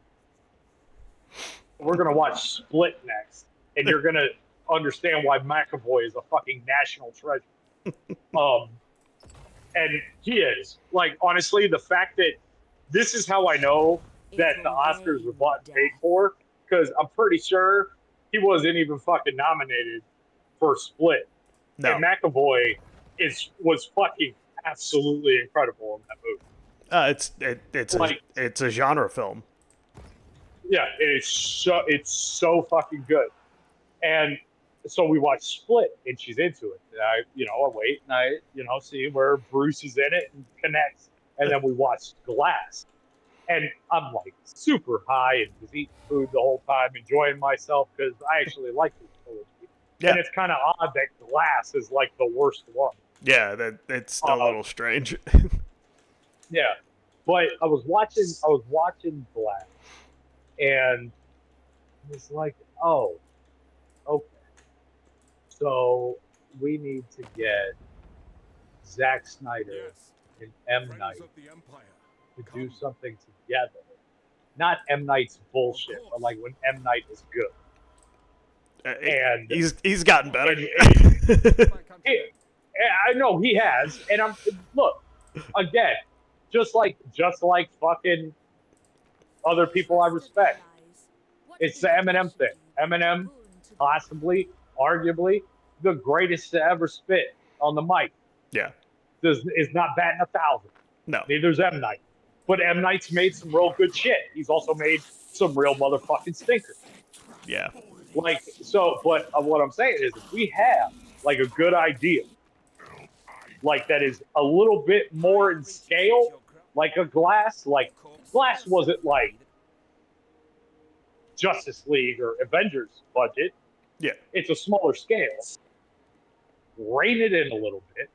we're going to watch Split next. And you're going to understand why McAvoy is a fucking national treasure. Um, and he is. Like, honestly, the fact that this is how I know that the Oscars were bought and paid for, because I'm pretty sure he wasn't even fucking nominated for Split. No. And McAvoy was fucking absolutely incredible in that movie. Like, It's a genre film. yeah, it's so fucking good. And so we watch Split, and she's into it. And I wait and I see where Bruce is in it and connects, and then we watch Glass, and I'm like super high and was eating food the whole time, enjoying myself because I actually like this trilogy. Yeah. And it's kind of odd that Glass is like the worst one. Yeah, it's a little strange. Yeah, but I was watching Glass, and it's like, oh, okay. So we need to get Zack Snyder Yes, and M. friends Night of the Empire. to Come. do something together. Not M. Night's bullshit, course. but like when M. Night is good. And he's gotten better. My country. I know he has, and I'm look again, just like fucking other people I respect. It's the Eminem thing. Eminem, possibly, arguably, the greatest to ever spit on the mic. Yeah. Is not batting 1,000. No. Neither's M. Night. But M. Night's made some real good shit. He's also made some real motherfucking stinkers. Yeah. Like, so, but what I'm saying is, if we have like a good idea, like that is a little bit more in scale, like a Glass, like Glass wasn't like Justice League or Avengers budget. Yeah. It's a smaller scale. Rein it in a little bit.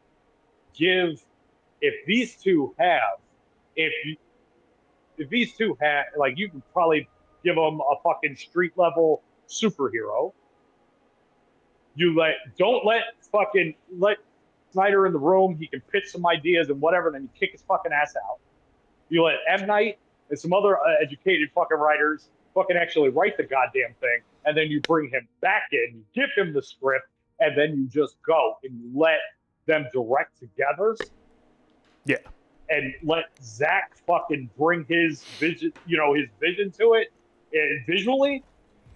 If these two have, if these two have, like, you can probably give them a fucking street level superhero. Don't let Snyder in the room. He can pitch some ideas and whatever, then you kick his fucking ass out. You let M. Night and some other educated fucking writers fucking actually write the goddamn thing, and then you bring him back in, you give him the script, and then you just go and you let them direct together. Yeah. And let Zach fucking bring his vision, his vision to it, and visually,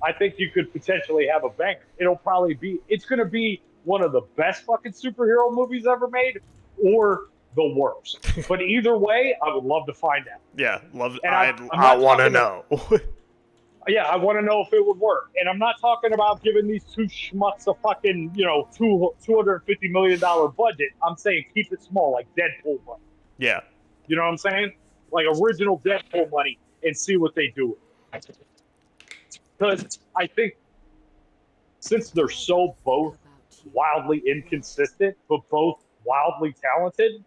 I think you could potentially have a banger. It's going to be one of the best fucking superhero movies ever made, or the worst. But either way, I would love to find out. Yeah. Love. And I want to know. Yeah, I want to know if it would work. And I'm not talking about giving these two schmucks a fucking, $250 million budget. I'm saying keep it small, like Deadpool money. Yeah. You know what I'm saying? Like original Deadpool money, and see what they do. Because I think since they're so both wildly inconsistent, but both wildly talented,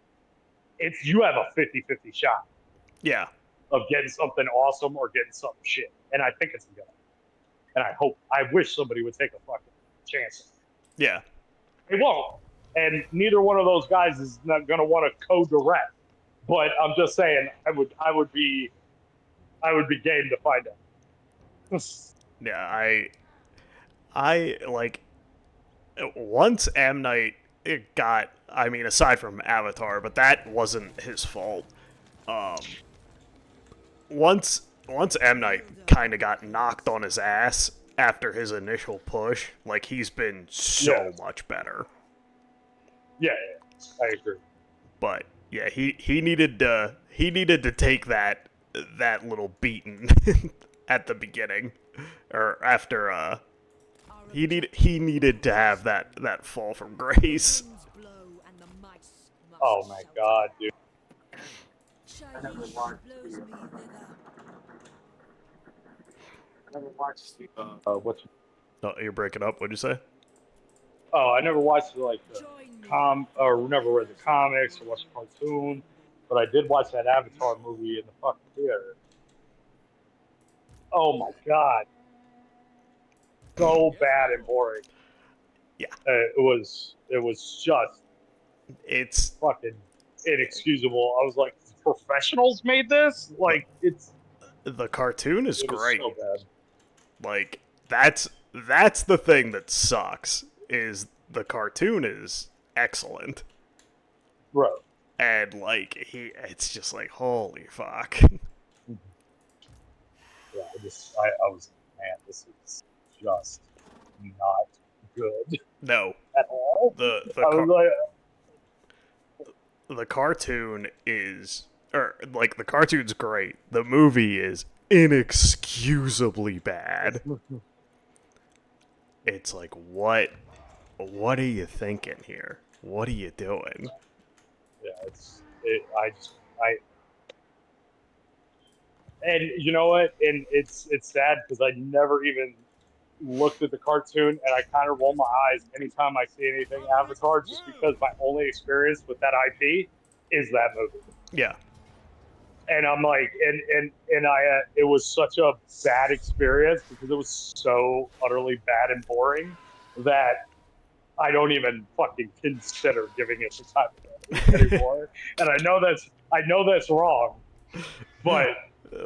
you have a 50-50 shot Yeah. of getting something awesome or getting something shit. And I think it's good. And I wish somebody would take a fucking chance. Yeah. They won't. And neither one of those guys is not going to want to co-direct. But I'm just saying, I would be game to find out. Yeah. I like once M. Night got. I mean, aside from Avatar, but that wasn't his fault. Once M. Night kind of got knocked on his ass after his initial push, like he's been so much better. Yeah, I agree. But yeah, he needed to take that little beating at the beginning or after he needed to have that fall from grace. Oh my god, dude. I never watched What's Oh, you're breaking up. What'd you say? Oh, I never watched or never read the comics or watched the cartoon, but I did watch that Avatar movie in the fucking theater. Oh my god, so bad and boring. Yeah, It was just it's fucking inexcusable. I was like, professionals made this? the, Like, the cartoon is it was great. so bad. Like that's the thing that sucks is the cartoon is excellent. Bro. And like it's just like holy fuck. Yeah, I was like, man, this is just not good No, at all. the I was like, the cartoon is or like the cartoon's great. The movie is inexcusably bad. It's like what are you thinking here? What are you doing? yeah, and you know what? And it's sad because I never even looked at the cartoon, and I kind of roll my eyes anytime I see anything Avatar, just because my only experience with that IP is that movie. Yeah. And I'm like, and it was such a bad experience because it was so utterly bad and boring that I don't even fucking consider giving it the time of day anymore. And I know that's wrong, but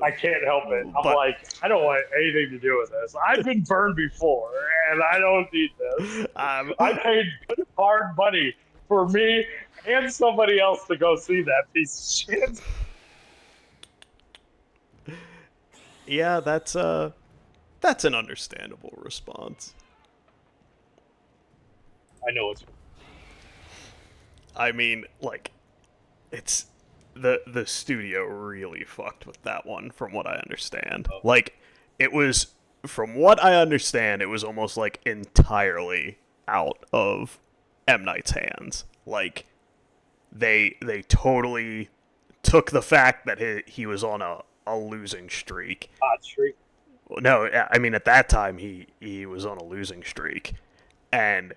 I can't help it. I'm But like, I don't want anything to do with this. I've been burned before, and I don't need this. um I paid good hard money for me and somebody else to go see that piece of shit. yeah, that's an understandable response. I know it's I mean, like it's the studio really fucked with that one from what I understand. Like it was from what I understand, it was almost like entirely out of M Night's hands. Like they totally took the fact that he was on a losing streak. hot streak. No, I mean at that time he was on a losing streak, and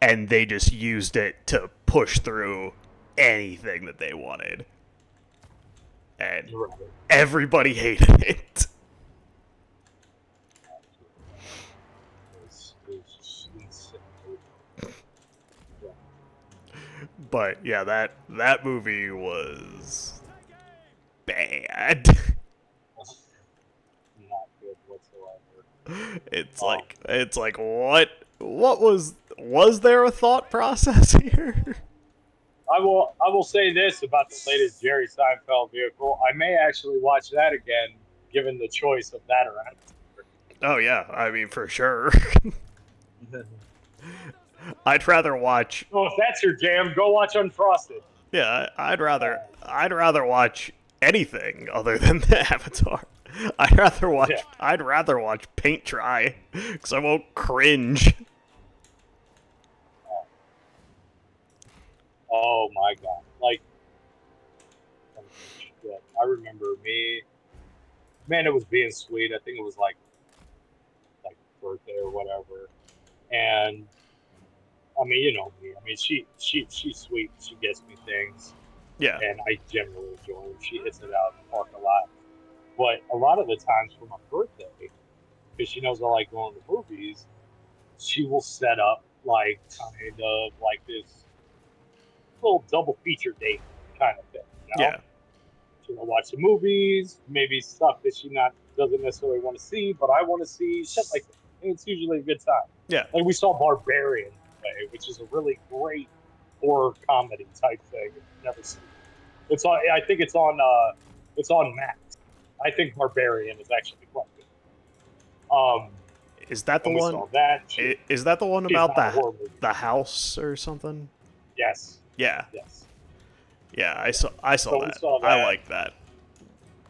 they just used it to push through anything that they wanted, and Right. everybody hated it. It's insane. But yeah, that movie was bad. Not good whatsoever. It's like what was there a thought process here? I will say this about the latest Jerry Seinfeld vehicle. I may actually watch that again, given the choice of that or Oh yeah, I mean for sure. I'd rather watch. So if that's your jam, go watch Unfrosted. Yeah, I'd rather watch anything other than the Avatar. Yeah. I'd rather watch paint dry because I won't cringe. Oh my god! Like, shit. I remember me. Man, it was being sweet. I think it was like birthday or whatever. And I mean, you know me. I mean, she's sweet. She gets me things, Yeah, and I generally enjoy her. She hits it out of the park a lot. But a lot of the times for my birthday, because she knows I like going to movies, she will set up like kind of like this little double feature date kind of thing. You know, yeah, she'll watch the movies, maybe stuff that she not doesn't necessarily want to see, but I want to see shit like that. And it's usually a good time. yeah. Like we saw Barbarian today, which is a really great horror comedy type thing. If you've never seen it. It's on. I think it's on Max. I think Barbarian is actually quite good. Is that the And we one? saw that. She, Is that the one she's about not a horror movie. the house or something? Yes. Yeah, Yes. yeah. I saw So we that. saw I that. like that.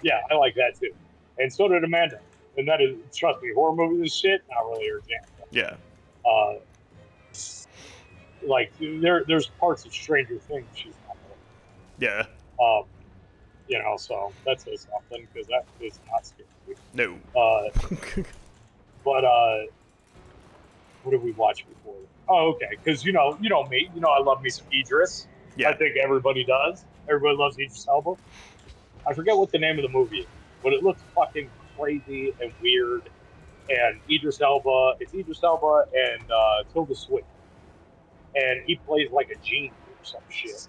Yeah, I like that too. And so did Amanda. And that is, trust me, horror movies and shit, not really her jam. Yeah, Uh, like there's parts of Stranger Things she's not yeah. really. You know, so that says something because that is not scary. No. But what did we watch before? Oh, okay. Because you know me. You know I love me some Idris. Yeah. I think everybody does. Everybody loves Idris Elba. I forget what the name of the movie is, but it looks fucking crazy and weird. And Idris Elba and Tilda Swinton, and he plays like a genie or some shit.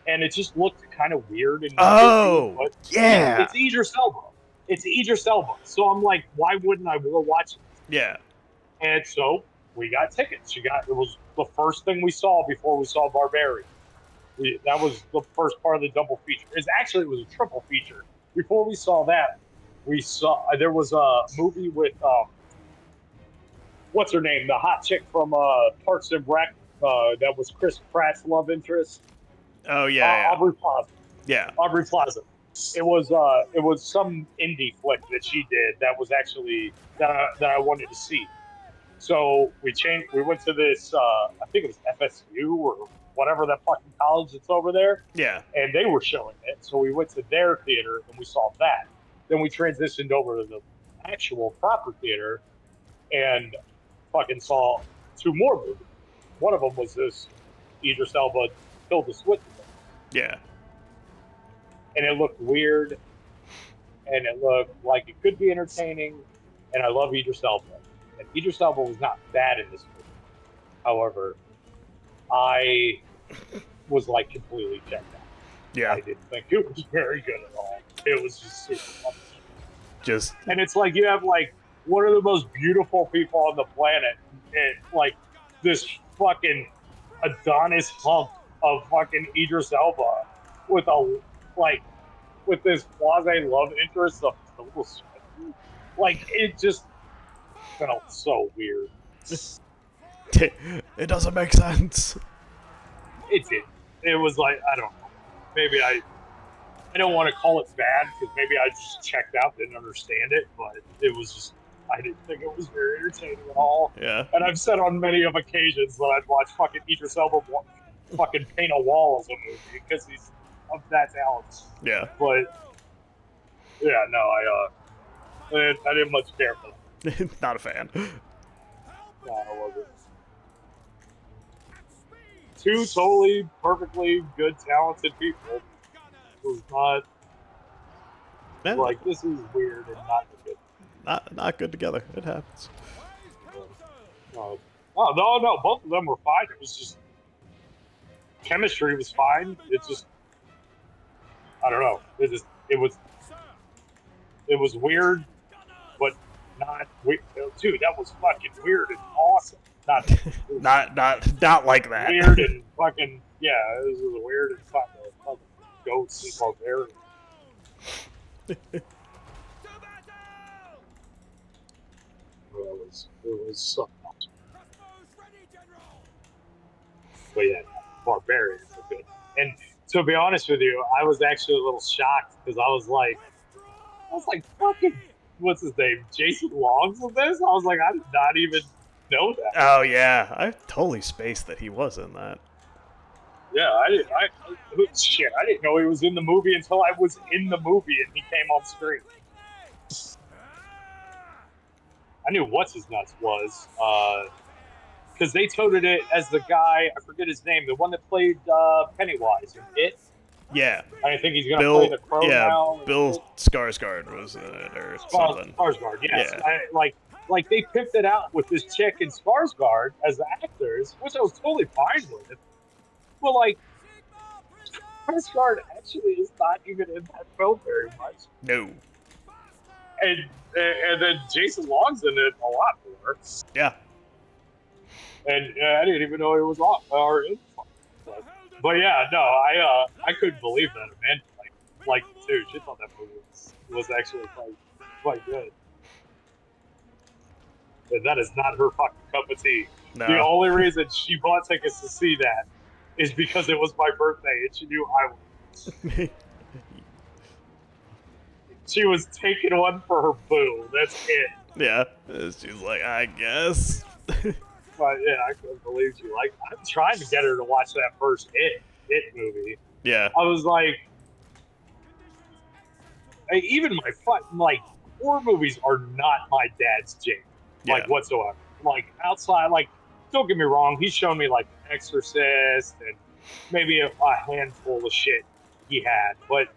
And it just looked kind of weird and goofy, Oh, but yeah, yeah. it's Idris Elba. It's Idris Elba. So I'm like, why wouldn't I go watch it? Yeah. And so we got tickets. It was the first thing we saw before we saw Barbarian. That was the first part of the double feature. It was a triple feature. Before we saw that, we saw there was a movie with what's her name, the hot chick from Parks and Rec, that was Chris Pratt's love interest, Oh, yeah, Aubrey Plaza. yeah. Aubrey Plaza. It was some indie flick that she did that was actually that I wanted to see. So we changed. We went to this. I think it was FSU or whatever that fucking college that's over there, Yeah. and they were showing it. So we went to their theater and we saw that. Then we transitioned over to the actual proper theater and fucking saw two more movies. One of them was this Idris Elba Tilda Swinton, Yeah. and it looked weird, and it looked like it could be entertaining, and I love Idris Elba, and Idris Elba was not bad in this movie. However, I was like completely checked out. Yeah. I didn't think it was very good at all. It was just super funny. Just, And it's like you have like one of the most beautiful people on the planet, and like this fucking Adonis hunk of fucking Idris Elba with a like with this quasi love interest of Tilda Swinton. Like it just felt so weird. it doesn't make sense. It did. It was like I don't know. Maybe I don't want to call it bad because maybe I just checked out, didn't understand it, but it was just I didn't think it was very entertaining at all. Yeah. And I've said on many of occasions that I'd watch fucking Idris Elba fucking paint a wall as a movie because he's of that talent. Yeah. But yeah, no, I didn't much care for that. Not a fan. No, I wasn't. Two totally perfectly good, talented people. It was not Man, like this is weird and not good. not good together. It happens. No, no, both of them were fine. It was just chemistry was fine. It just I don't know. It was weird, but not weird. Dude, that was fucking weird and awesome. Not like that. Weird and fucking yeah. This was weird and fucking goats and barbarians. It was something else. But yeah, barbarians are good. And to be honest with you, I was actually a little shocked because I was like, fucking, what's his name? Jason Longs with this? I was like, I did not even know that. Oh yeah, I totally spaced that he was in that. Yeah, shit, I didn't know he was in the movie until I was in the movie and he came on screen. I knew what's his nuts was, because they toted it as the guy, I forget his name, the one that played Pennywise in It. Yeah. I think he's gonna play the Crow now. Bill Skarsgård was in it or something. Skarsgård, yes. Yeah. Like they picked it out with this chick and Skarsgård as the actors, which I was totally fine with. But like, Skarsgård actually is not even in that film very much. No. And then Jason Long's in it a lot more. Yeah. And I didn't even know he was on or in. But yeah, no, I couldn't believe that, man. Like, dude, she thought that movie was actually quite good. But that is not her fucking cup of tea. No. The only reason she bought tickets to see that is because it was my birthday and she knew I would. She was taking one for her boo. That's it. Yeah. She's like, I guess. But yeah, I couldn't believe you. Like, I'm trying to get her to watch that first It movie. Yeah. I was like, even my like horror movies are not my dad's jam, like whatsoever. Like outside, like don't get me wrong, he's shown me like Exorcist and maybe a handful of shit he had, but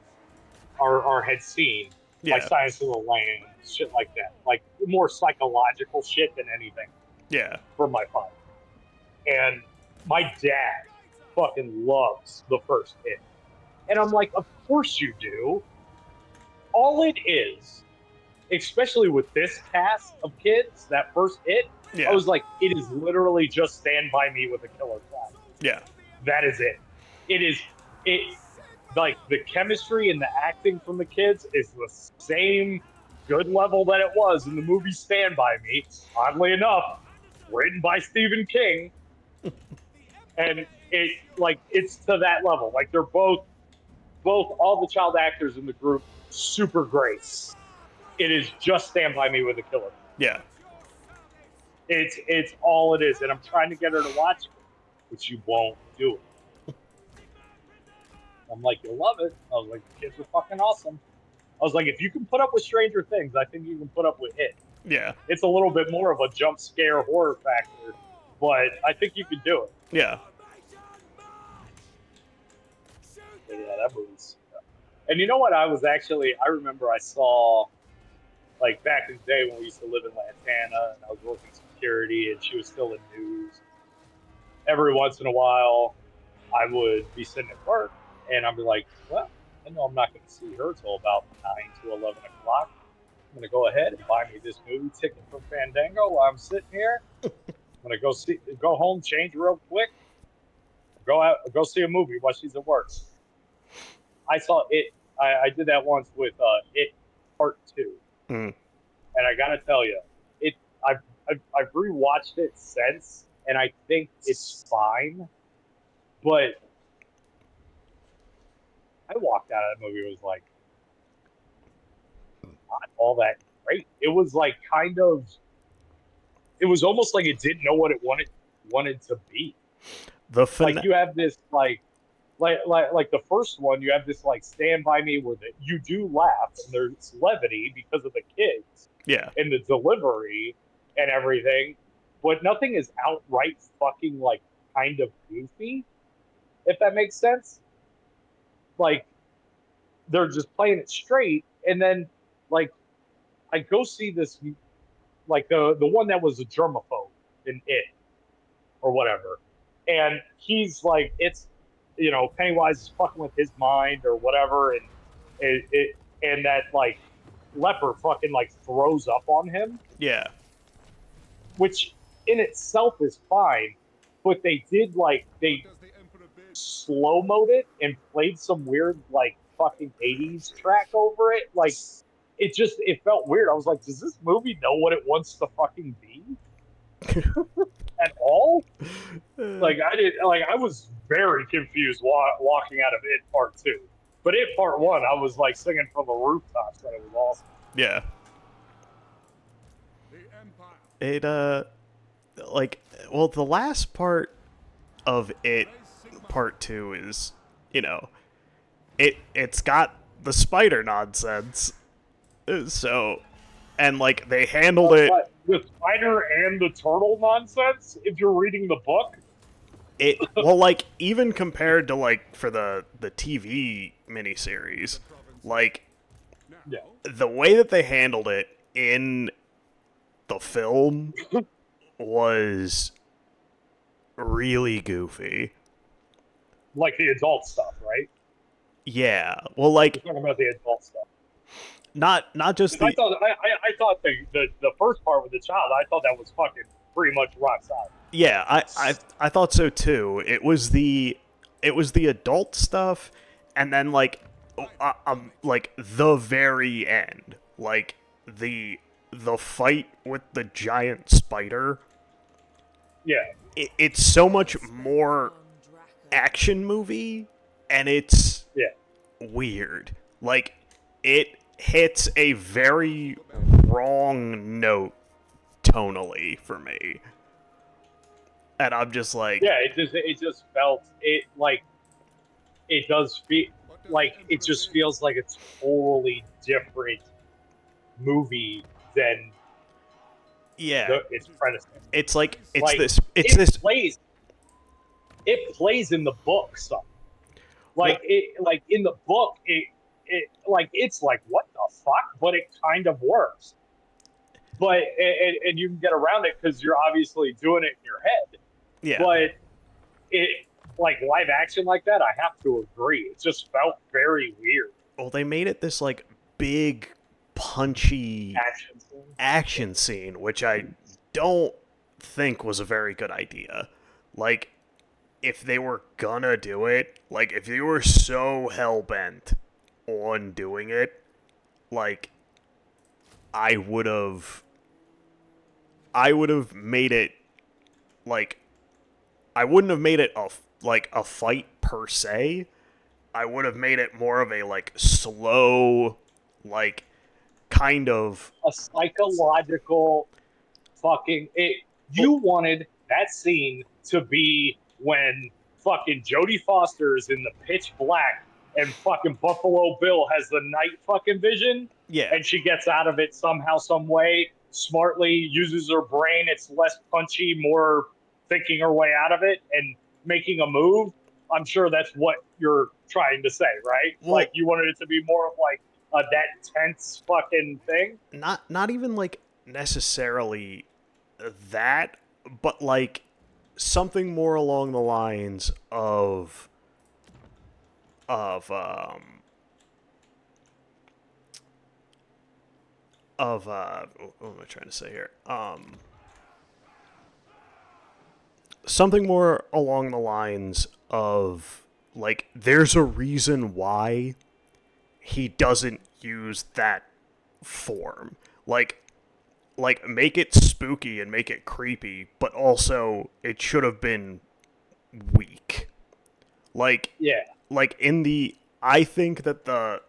or had seen. like Yeah. Science of the Lambs, shit like that, like more psychological shit than anything Yeah. for my father. And my dad fucking loves the first It, and I'm like, of course you do. All it is, especially with this cast of kids, that first It, I Yeah. was like, it is literally just Stand By Me with a killer clown. Yeah. That is it. It is it like the chemistry and the acting from the kids is the same good level that it was in the movie Stand By Me. Oddly enough, written by Stephen King, and it's to that level. Like they're both all the child actors in the group super great. It is just Stand By Me with a killer. Yeah. It's all it is, and I'm trying to get her to watch it, but she won't do it. I'm like, you'll love it. I was like, the kids are fucking awesome. I was like, if you can put up with Stranger Things, I think you can put up with It. Yeah. It's a little bit more of a jump scare horror factor, but I think you could do it. Yeah. But yeah, that movie's. And you know what? I remember I saw, like, back in the day when we used to live in Lantana and I was working security and she was still in news. Every once in a while, I would be sitting at work and I'd be like, well, I know I'm not going to see her till about 9 to 11 o'clock. I'm going to go ahead and buy me this movie ticket from Fandango while I'm sitting here. I'm going to go home, change real quick, go see a movie while she's at work. I saw It. I did that once with It Part 2. Mm. And I got to tell you, it. I've rewatched it since, and I think it's fine. But I walked out of that movie, it was like, not all that great. It was like it was almost like it didn't know what it wanted to be. Like you have this like the first one, you have this like Stand By Me where you do laugh and there's levity because of the kids Yeah. and the delivery and everything, but nothing is outright fucking like kind of goofy, if that makes sense. Like they're just playing it straight, and then like I go see this like the one that was a germaphobe in It or whatever, and he's like, it's Pennywise is fucking with his mind or whatever, and and that like leper fucking like throws up on him, Yeah. which in itself is fine, but they slow mode it and played some weird like fucking 80s track over it. Like it felt weird. I was like, does this movie know what it wants to fucking be at all? Like I was very confused walking out of It Part 2. But It Part 1, I was like singing from the rooftops that it was awesome. Yeah. It like, well, the last part of It Part 2 is, it's got the spider nonsense. So, and like they handled it. But the spider and the turtle nonsense, if you're reading the book. Well, like, even compared to like for the TV miniseries, like, Yeah. the way that they handled it in the film was really goofy. Like the adult stuff, right? Yeah. Well, like, You're talking about the adult stuff. not just the. I thought the first part with the child, I thought that was fucking pretty much rock solid. Yeah, I thought so too. It was the adult stuff, and then like the very end, like the fight with the giant spider. Yeah. It's so much more action movie, and it's weird. Like, it hits a very wrong note tonally for me. And I'm just like, Yeah, it just felt it like it does feel like it just feels like a totally different movie than its predecessor. It's like it plays in the book some. Like it like in the book it's like, what the fuck? But it kind of works. But and you can get around it because you're obviously doing it in your head. Yeah. But it like live action like that, I have to agree. It just felt very weird. Well, they made it this like big, punchy action scene, which I don't think was a very good idea. Like, if they were gonna do it, like, if they were so hell bent on doing it, like, I would have made it like I wouldn't have made it a fight per se. I would have made it more of a like slow, like kind of A psychological fucking it. You wanted that scene to be when fucking Jodie Foster is in the pitch black and fucking Buffalo Bill has the night fucking vision, yeah. and she gets out of it somehow, some way, smartly uses her brain. It's less punchy, more thinking her way out of it and making a move. I'm sure that's what you're trying to say, right? Well, like you wanted it to be more of like that tense fucking thing. Not even like necessarily that, but like something more along the lines of what am I trying to say here? Something more along the lines of like there's a reason why he doesn't use that form. Like make it spooky and make it creepy, but also it should have been weak. Like Yeah. like in the I think that the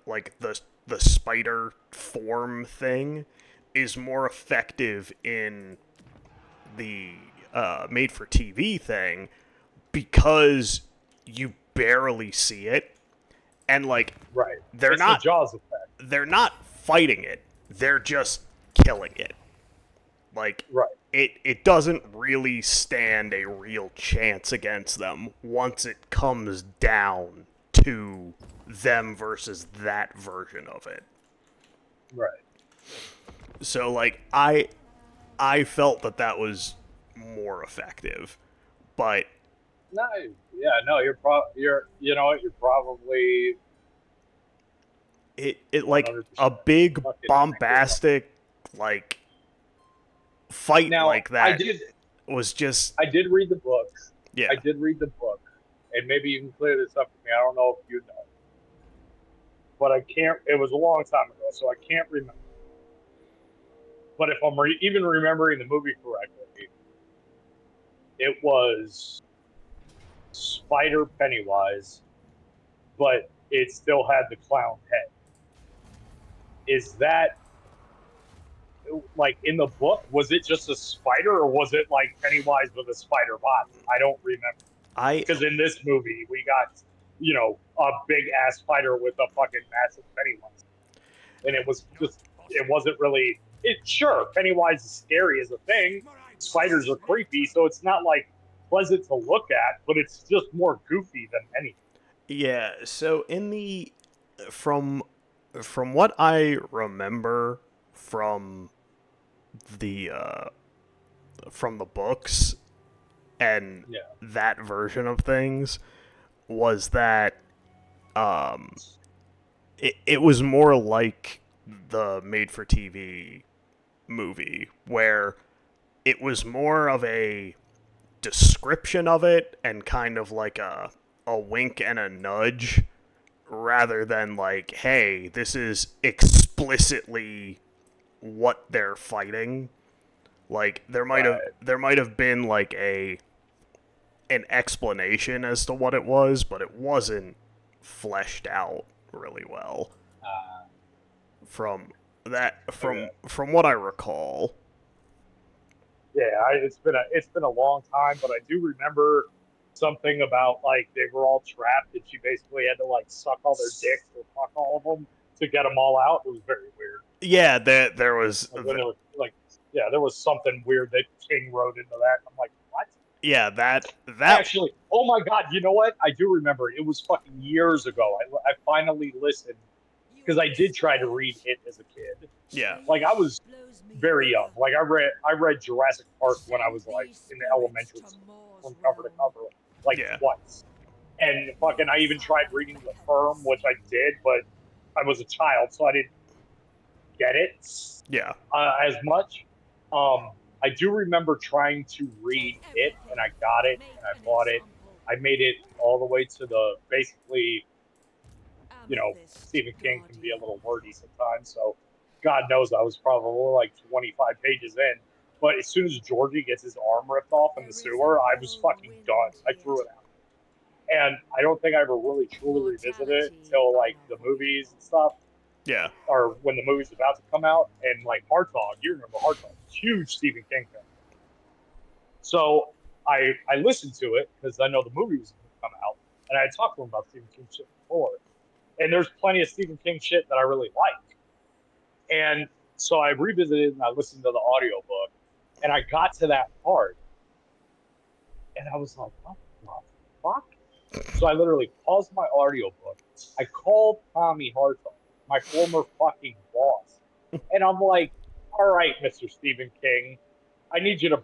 spider form thing is more effective in the made for TV thing because you barely see it and like Right. they're It's not the Jaws effect. they're not fighting it. They're just killing it. Like Right. it doesn't really stand a real chance against them once it comes down to them versus that version of it. Right. So like I felt that was more effective. But No, yeah, no, you're you know what, you're probably it like 100% a big fucking bombastic like fight now. like that was just I did read the book. yeah. I did read the book, and maybe you can clear this up for me. I don't know if you know, but I can't. It was a long time ago, so I can't remember. But if I'm even remembering the movie correctly, it was Spider Pennywise, but it still had the clown head. Is that like in the book? Was it just a spider, or was it like Pennywise with a spider body? I don't remember. Because in this movie, we got a big ass spider with a fucking massive Pennywise, and it wasn't really. Sure, Pennywise is scary as a thing. Spiders are creepy, so it's not like pleasant to look at, but it's just more goofy than anything. Yeah, so in the from what I remember the uh from the books and Yeah. that version of things was that um it was more like the made for TV movie where it was more of a description of it and kind of like a wink and a nudge rather than like, hey, this is explicitly what they're fighting. Like there might have been like an explanation as to what it was, but it wasn't fleshed out really well. From what I recall. Yeah, it's been a long time, but I do remember something about like they were all trapped, and she basically had to like suck all their dicks or fuck all of them to get them all out. It was very weird. Yeah, there was. Like, when it was like, yeah, there was something weird that King wrote into that. I'm like, what? Yeah, that Actually, oh my god, you know what? I do remember. It was fucking years ago. I finally listened because I did try to read it as a kid. Yeah. Like I was very young. Like I read Jurassic Park when I was like in elementary school from cover to cover, like Yeah. twice. And fucking, I even tried reading The Firm, which I did, but I was a child, so I didn't get it Yeah. as much. I do remember trying to read it, and I got it, and I bought it. I made it all the way to the basically, Stephen King can be a little wordy sometimes, so God knows I was probably like 25 pages in. But as soon as Georgie gets his arm ripped off in the sewer, I was fucking done. I threw it out. And I don't think I ever really truly revisited it until like the movies and stuff, Yeah. or when the movie's about to come out. And like Heartthog, you remember Heartthog, huge Stephen King fan. So I listened to it because I know the movie was going to come out, and I had talked to him about Stephen King shit before. And there's plenty of Stephen King shit that I really like. And so I revisited and I listened to the audiobook, and I got to that part, and I was like, what the fuck? So I literally paused my audiobook. I called Tommy Hartog, my former fucking boss, and I'm like, all right, Mr. Stephen King, I need you to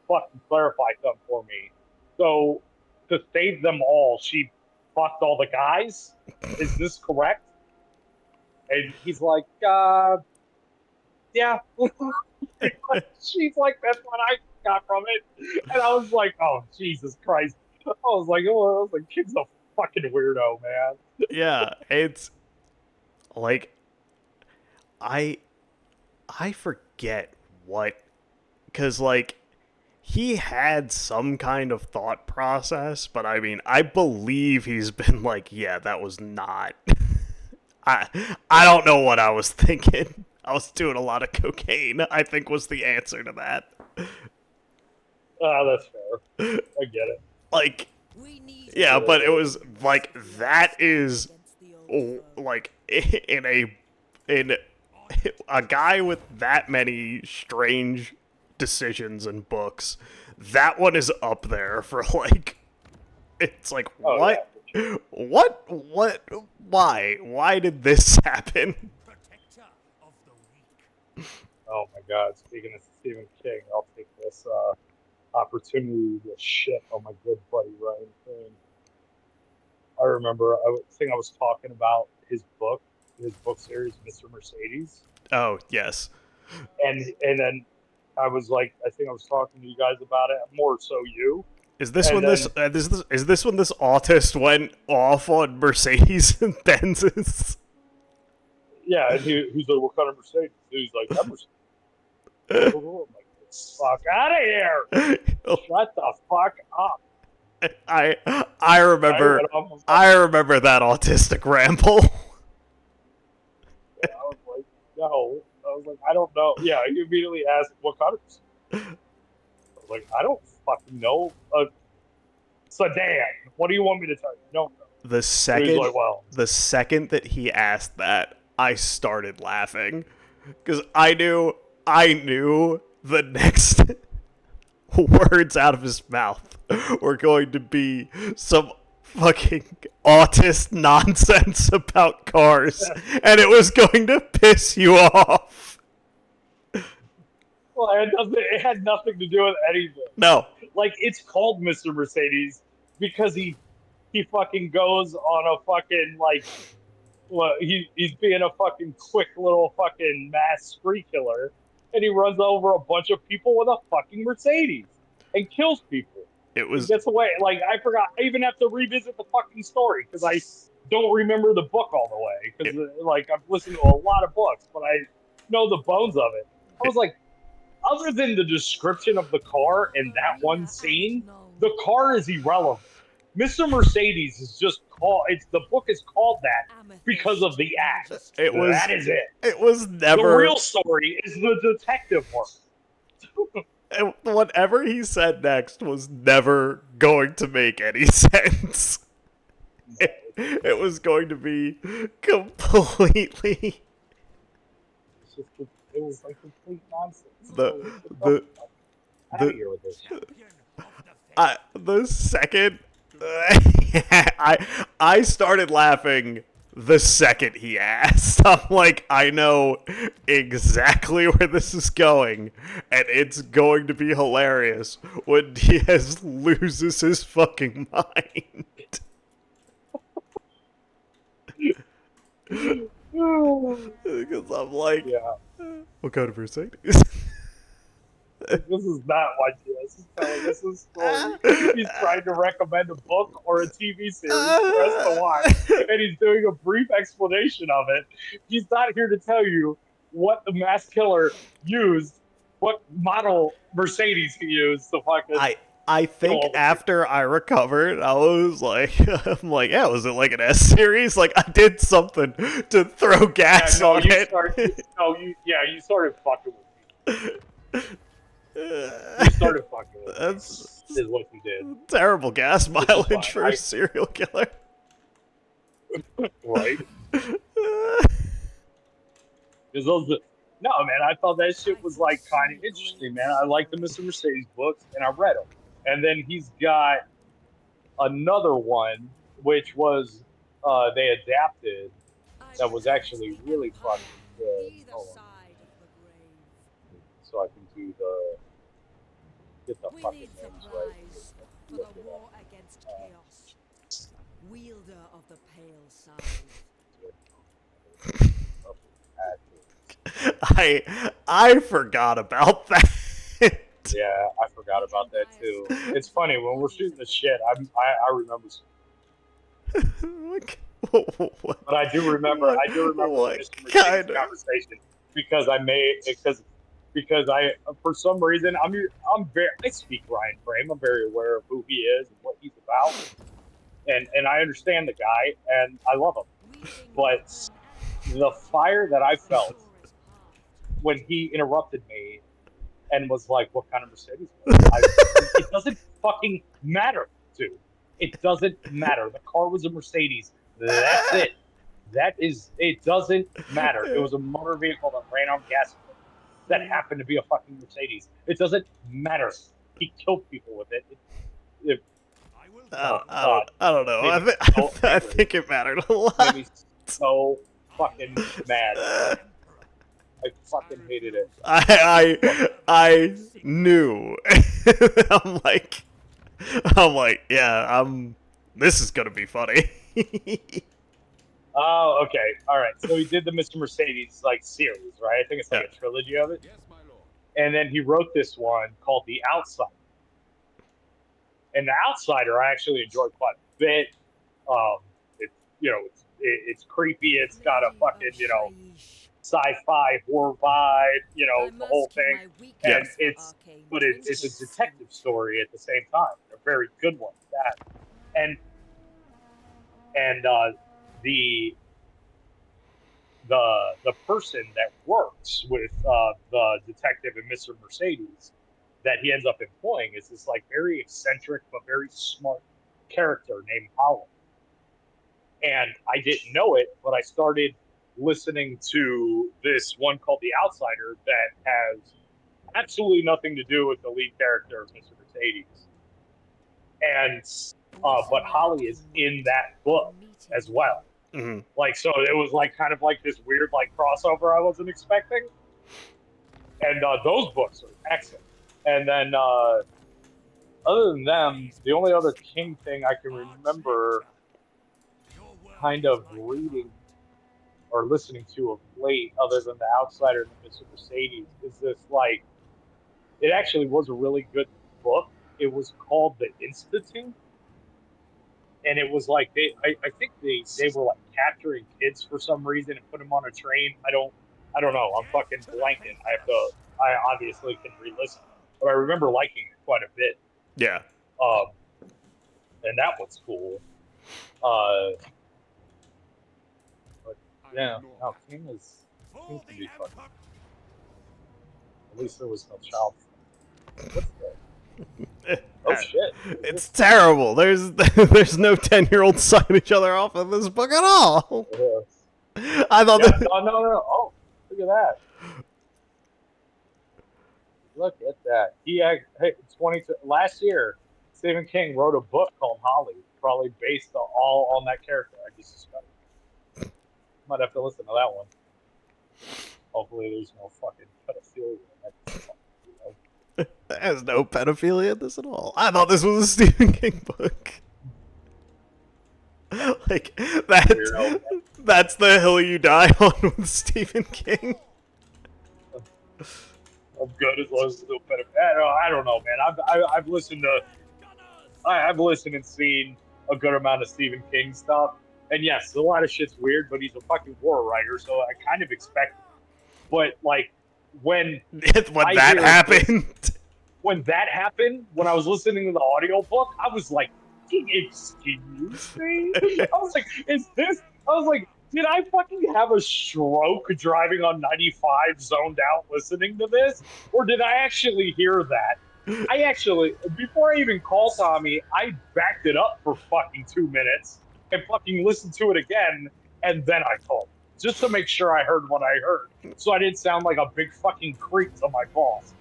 fucking clarify something for me. So to save them all, she fucked all the guys? Is this correct? And he's like, yeah. She's like, that's what I got from it. And I was like, oh, Jesus Christ. I was like, kid's a fucking weirdo, man. Yeah. It's like I forget what, because like he had some kind of thought process, but I mean, I believe he's been like, yeah, that was not. I don't know what I was thinking. I was doing a lot of cocaine, I think was the answer to that. Oh, that's fair. I get it. Like, yeah, but it was like that is like in a guy with that many strange decisions and books. That one is up there for like. It's like Oh, what? yeah. What? Why did this happen? Protector of the weak. Oh my God! Speaking of Stephen King, I'll take this opportunity to shit on my good buddy Ryan King. I remember I was talking about his book series, Mr. Mercedes, Oh yes. and then I was like, I think I was talking to you guys about it, more so you. Is this And when then- is this when this autist went off on Mercedes and Benz's? Yeah, and he's like, what kind of Mercedes? He's like, that Mercedes. I'm like, fuck out of here! Shut the fuck up! I remember I remember that autistic ramble. I was like, no. I was like, I don't know. Yeah, he immediately asked, what kind of Mercedes? I was like, I don't fucking know. Sedan. What do you want me to tell you? No. The He's second like, well, the second that he asked that, I started laughing because I knew the next words out of his mouth were going to be some fucking autist nonsense about cars, and it was going to piss you off. well, it had nothing to do with anything. No. Like, it's called Mr. Mercedes because he fucking goes on a fucking, like, well, he's being a fucking quick little fucking mass spree killer, and he runs over a bunch of people with a fucking Mercedes and kills people. It was He gets away. Like, I forgot. I even have to revisit the fucking story because I don't remember the book all the way. Because, like, I've listened to a lot of books, but I know the bones of it. I was like, other than the description of the car in that one scene, the car is irrelevant. Mr. Mercedes is just called. The book is called that because of the act. That is it. It was never. The real story is the detective work. Whatever he said next was never going to make any sense. It was going to be completely. It was like complete nonsense. The second I started laughing the second he asked. I'm like, I know exactly where this is going, and it's going to be hilarious when Diaz loses his fucking mind. Because I'm like, Yeah, what kind of Mercedes? this is not why Diaz is telling us this story. He's trying to recommend a book or a TV series for us to watch, and he's doing a brief explanation of it. He's not here to tell you what the mass killer used, what model Mercedes he used to fucking I kill think all the people. after I recovered, I was like, I'm like, yeah, was it like an S series? Like I did something to throw Yeah, gas no, on it. you started fucking with me. You That's started fucking with me, is what you did, terrible gas which is mileage fine. for a serial killer. Right? Because no, man, I thought that shit was like kind of interesting, man. I like the Mr. Mercedes books, and I read them. And then he's got another one, which was they adapted, I that was protect actually the really empire, fucking good. either Hold on, side of the grave. so I can get the We fucking need names right. supplies for Look the it up. war against chaos. Wielder of the pale scythe. I forgot about that. Yeah, I forgot about that too. It's funny when we're shooting the shit. I remember, but I do remember the What Mr. Mercedes kind of? conversation because I made because I for some reason I'm very I speak Ryan Frame. I'm very aware of who he is and what he's about, and I understand the guy and I love him. Weaving But weapon the and fire that I the felt surest part. when he interrupted me and was like, "What kind of Mercedes?" It doesn't fucking matter, dude. It doesn't matter. The car was a Mercedes. That's it. That is. It doesn't matter. It was a motor vehicle that ran on gasoline. That happened to be a fucking Mercedes. It doesn't matter. He killed people with it. Oh God, I don't know. made me so I angry. think it mattered a Made lot. me so fucking mad. I fucking hated it. Look, I knew. I'm like, yeah, this is gonna be funny. oh, okay, all right. So he did the Mr. Mercedes like series, right? I think it's like Yeah. a trilogy of it. Yes, my lord. And then he wrote this one called The Outsider. And The Outsider, I actually enjoyed quite a bit. It's it's creepy. It's got a Lady fucking of Shaiish. sci-fi horror vibe. I The whole must keep thing. my Yeah. And weakness for arcane it's a trinkets. detective story at the same time. A very good one. That and the the person that works with the detective and Mr. Mercedes that he ends up employing is this like very eccentric but very smart character named Holland. And I didn't know it, but I started listening to this one called The Outsider that has absolutely nothing to do with the lead character of Mr. Mercedes. And but Holly is in that book as well. Hmm. Like so, it was like kind of like this weird like crossover I wasn't expecting. And those books are excellent. And then other than them, the only other King thing I can remember kind of reading or listening to of late, other than The Outsider and the Mr. Mercedes, is this like it actually was a really good book. It was called The Institute, and it was like I think they were like capturing kids for some reason and put them on a train. I don't know. I'm fucking blanking. I obviously can re-listen, but I remember liking it quite a bit. Yeah. Um, and that was cool. Uh, but yeah, no, King can be fucking. At least there was no child. What's that? Oh shit! It's terrible. There's no 10-year-old sucking each other off in this book at all. I thought Yeah, that. no. Oh, look at that! Look at that. Hey, last year, Stephen King wrote a book called Holly, probably based all on that character I just described. Might have to listen to that one. Hopefully, there's no fucking pedophilia in that. You know? There's no pedophilia in this at all. I thought this was a Stephen King book. Like, Weirdo. that's the hill you die on with Stephen King. I'm good as long as there's no pedophilia. I don't know, man. I've listened to, I've listened and seen a good amount of Stephen King stuff, and yes, a lot of shit's weird, but he's a fucking horror writer, so I kind of expect it. But like when When I that hear happened. when that happened, when I was listening to the audiobook, I was like, excuse me? I was like, is this? I was like, did I fucking have a stroke driving on 95 zoned out listening to this? Or did I actually hear that? I actually, before I even called Tommy, I backed it up for fucking 2 minutes and fucking listened to it again, and then I called. Just to make sure I heard what I heard. So I didn't sound like a big fucking creep to my boss.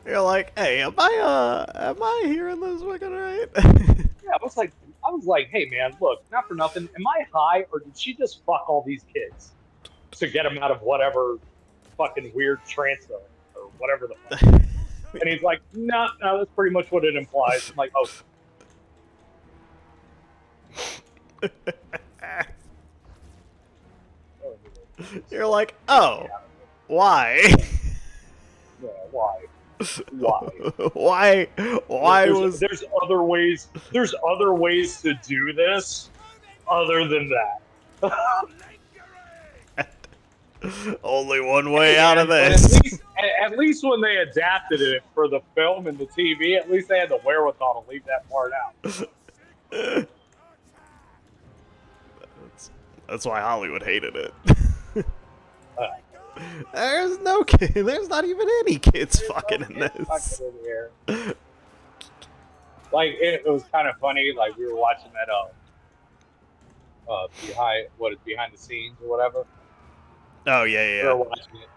You're like, hey, am I hearing this fucking right? Yeah, I was like, hey man, look, not for nothing. Am I high or did she just fuck all these kids to get them out of whatever fucking weird trance or whatever the fuck? And he's like, no, that's pretty much what it implies. I'm like, oh. You're like, oh, why? Yeah, why? Why? Why was there's other ways to do this other than that. only one way out of And this? at least when they adapted it for the film and the TV, at least they had the wherewithal to leave that part out. That's why Hollywood hated it. There's no kid. There's not even any kids fucking in this. Fucking in here. Like it was kind of funny. Like we were watching that behind the scenes or whatever. Oh yeah. We were watching it.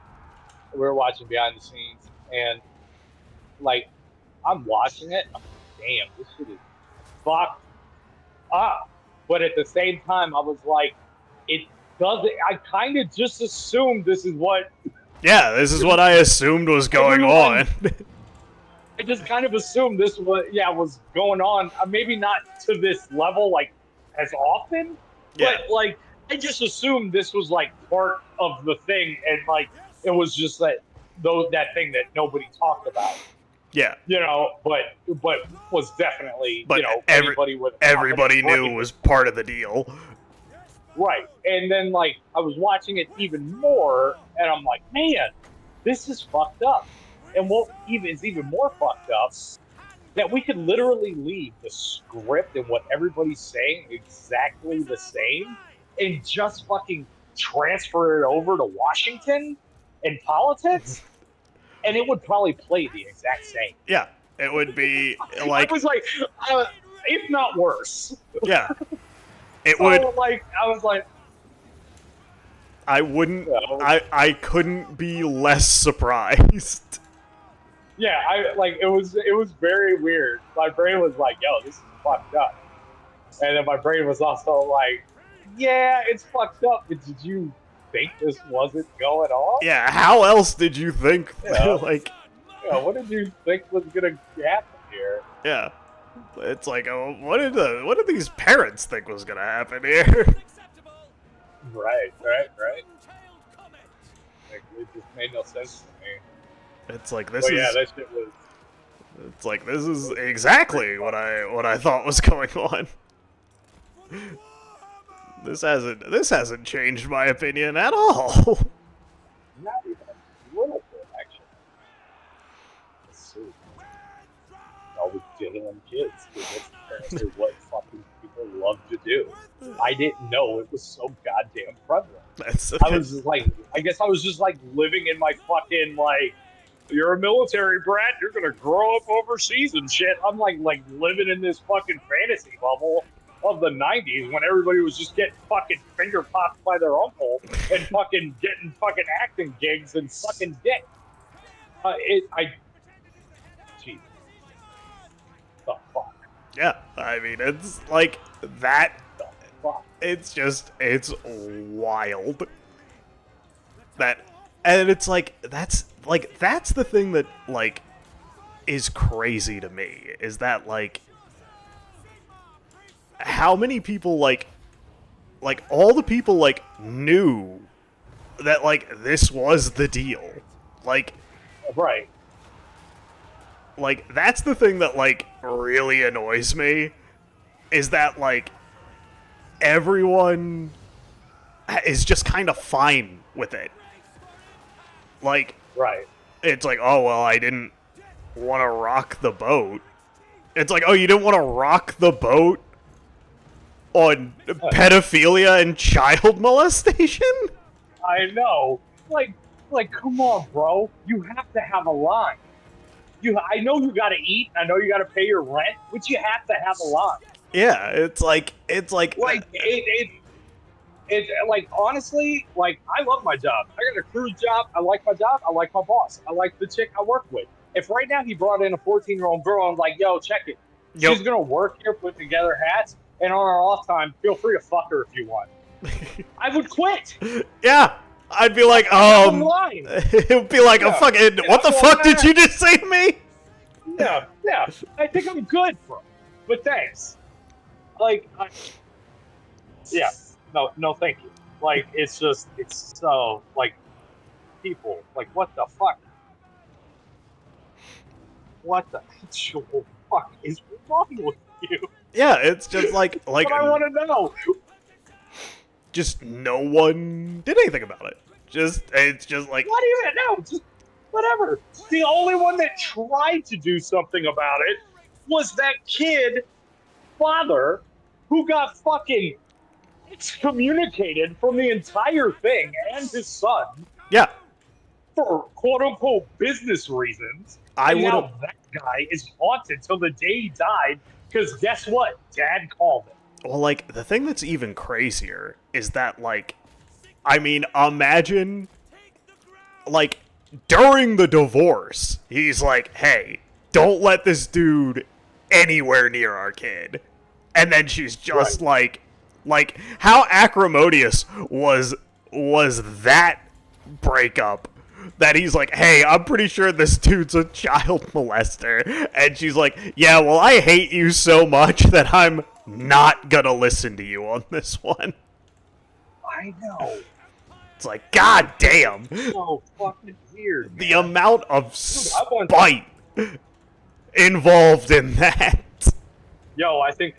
We were watching behind the scenes, and like I'm watching it. I'm like, damn, this shit is fucked up. But at the same time, I was like, it doesn't. I kind of just assumed this is what. Yeah, this is what I assumed was going on. I just kind of assumed this was going on. Maybe not to this level, like as often, Yeah. but like I just assumed this was like part of the thing, and like it was just that thing that nobody talked about. Yeah. You know, but was definitely But everybody knew was part of the deal. Right. And then like I was watching it even more, and I'm like, man, this is fucked up. And what is even more fucked up, that we could literally leave the script and what everybody's saying exactly the same, and just fucking transfer it over to Washington and politics, and it would probably play the exact same. Yeah, it would be like I was like, if not worse. Yeah, it So, would. like, I was like, I wouldn't. I couldn't be less surprised. yeah, it was very weird. My brain was like, yo, this is fucked up. And then my brain was also like, yeah, it's fucked up, but did you think this wasn't going on? Yeah, how else did you think? Yeah. Like, Yeah, what did you think was gonna happen here? yeah, it's like, oh, what did these parents think was gonna happen here? Right. Like, it just made no sense to me. It's like But yeah, that shit was. It's like this is exactly what I thought was going on. This hasn't changed my opinion at all. Not even a little bit, actually. Let's see. All the diddling kids. That's apparently what fucking people love to do. I didn't know it was so goddamn prevalent. I was just like, I guess I was just like living in my fucking like, you're a military brat, you're gonna grow up overseas and shit. I'm like living in this fucking fantasy bubble of the 90s when everybody was just getting fucking finger popped by their uncle and fucking getting fucking acting gigs and sucking dick. Jeez. The fuck. Yeah, I mean, it's like that. fuck? it's wild. That, and it's like, that's the thing that, like, is crazy to me, is that, like, how many people, like, all the people, like, knew that, like, this was the deal. Like, Right. that's the thing that, like, really annoys me, is that, like, everyone is just kind of fine with it. Like, Right. it's like, oh, well, I didn't want to rock the boat. It's like, oh, you didn't want to rock the boat on pedophilia and child molestation? I know. Like, come on, bro. You have to have a line. I know you got to eat. I know you got to pay your rent, but you have to have a line. Yeah, it's like, Like it like honestly, like I love my job. I got a cruise job. I like my job. I like my boss. I like the chick I work with. If right now he brought in a 14-year-old girl and like, yo, check it. Yep. She's gonna work here, putting together hats, and on her off time, feel free to fuck her if you want. I would quit. Yeah, I'd be like, Line. it would be like a fucking, what the fuck did you just say to me? Yeah. I think I'm good, bro. But thanks. Like, yeah. No, thank you. Like, it's so, like, people, like, what the fuck? What the actual fuck is wrong with you? Yeah, it's just like, But I want to know. just no one did anything about it. It's just like, Not even, no, just whatever. The only one that tried to do something about it was that kid father who got fucking excommunicated from the entire thing and his son yeah, for quote unquote business reasons. And now that guy is haunted till the day he died because guess what? Dad called it. well, like, the thing that's even crazier is that, like, I mean, imagine, like, during the divorce, he's like, hey, don't let this dude anywhere near our kid. And then she's just Right. like, how acrimonious was that breakup? That he's like, hey, I'm pretty sure this dude's a child molester. And she's like, yeah, well, I hate you so much that I'm not gonna listen to you on this one. I know. It's like, god damn. So fucking weird. The Man. amount of Dude, I want- spite involved in that. Yo, I think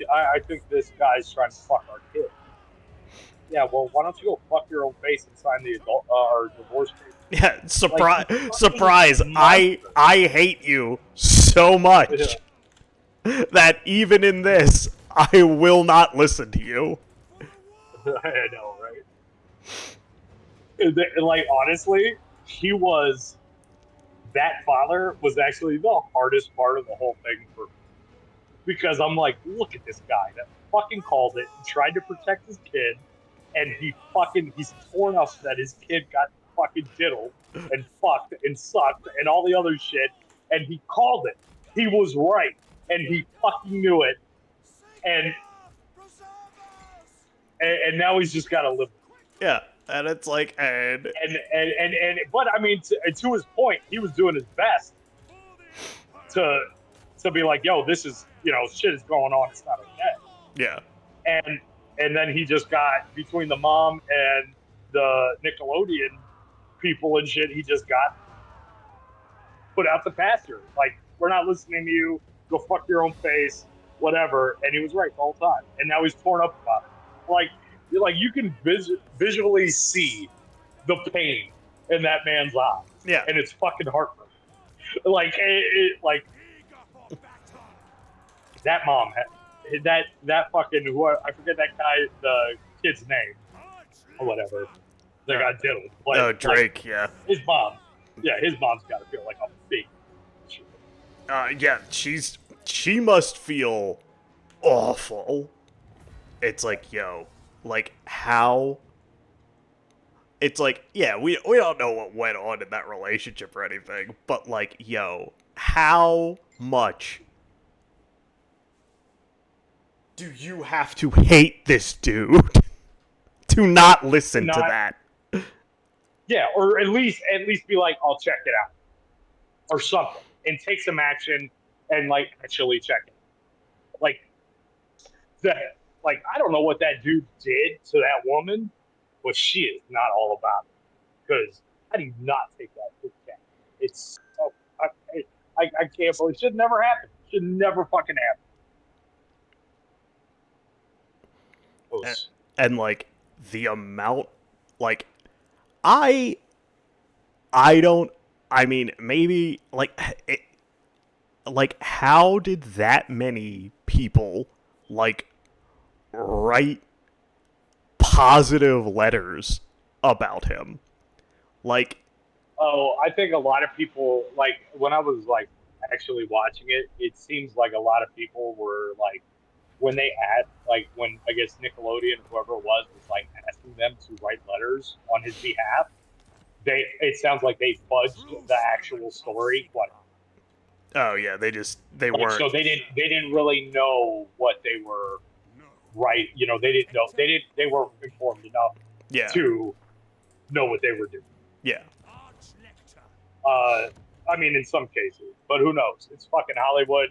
this guy's trying to fuck our kid. Yeah, well, why don't you go fuck your own face and sign the adult or divorce papers? Yeah, surprise! Like, Surprise! I hate you so much that even in this, I will not listen to you. I know, right? And like, honestly, that father was actually the hardest part of the whole thing for me. Because I'm like, look at this guy that fucking called it, tried to protect his kid, and he's torn up that his kid got fucking diddled and fucked and sucked and all the other shit, and he called it. He was right, and he fucking knew it, and now he's just got to live. Yeah, and it's like, And but I mean, to his point, he was doing his best to be like, yo, this is, shit is going on. It's not okay. yeah, And then he just got, between the mom and the Nickelodeon people and shit, he just got put out the pasture. Like, we're not listening to you. Go fuck your own face, whatever. And he was right the whole time. And now he's torn up about it. Like you can visually see the pain in that man's eyes. yeah. And it's fucking heartbreaking. Like, that mom had that fucking I forget that guy, the kid's name or whatever. They got diddled. Like, Drake, yeah. His mom's got to feel like a big. Yeah, she must feel awful. It's like, yo, like, how? It's like, yeah, we don't know what went on in that relationship or anything, but like, yo, how much do you have to hate this dude to not listen to Not- that? Yeah, or at least be like, I'll check it out, or something, and take some action and like actually check it. Like that, like I don't know what that dude did to that woman, but she is not all about it. Because I do not take that to the cat. It's so I can't believe it should never happen. Should never fucking happen. And like the amount, like I don't. I mean, maybe like it, like how did that many people like write positive letters about him? Like, Oh, I think a lot of people, like when I was like actually watching it, it seems like a lot of people were like when they asked, like when I guess Nickelodeon, whoever it was like asking them to write letters on his behalf. It sounds like they fudged the actual story. What? oh yeah, they Like, weren't. so they didn't really know what they were right. You know, they didn't know they weren't informed enough Yeah, to know what they were doing. yeah, I mean, in some cases, but who knows? It's fucking Hollywood.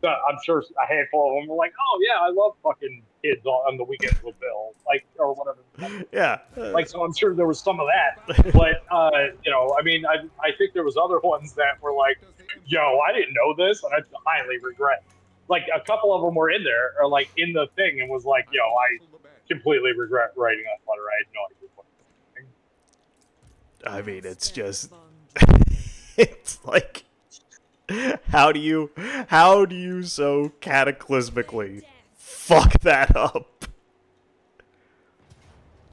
I'm sure a handful of them were like, "Oh yeah, I love fucking kids on the weekends with Bill," like or whatever. yeah. Like, so I'm sure there was some of that, but you know, I mean, I think there was other ones that were like, "Yo, I didn't know this, and I highly regret." Like a couple of them were in there, or like in the thing, and was like, "Yo, I completely regret writing that letter. I had no idea what." I mean, it's just, it's like, how do you so cataclysmically fuck that up?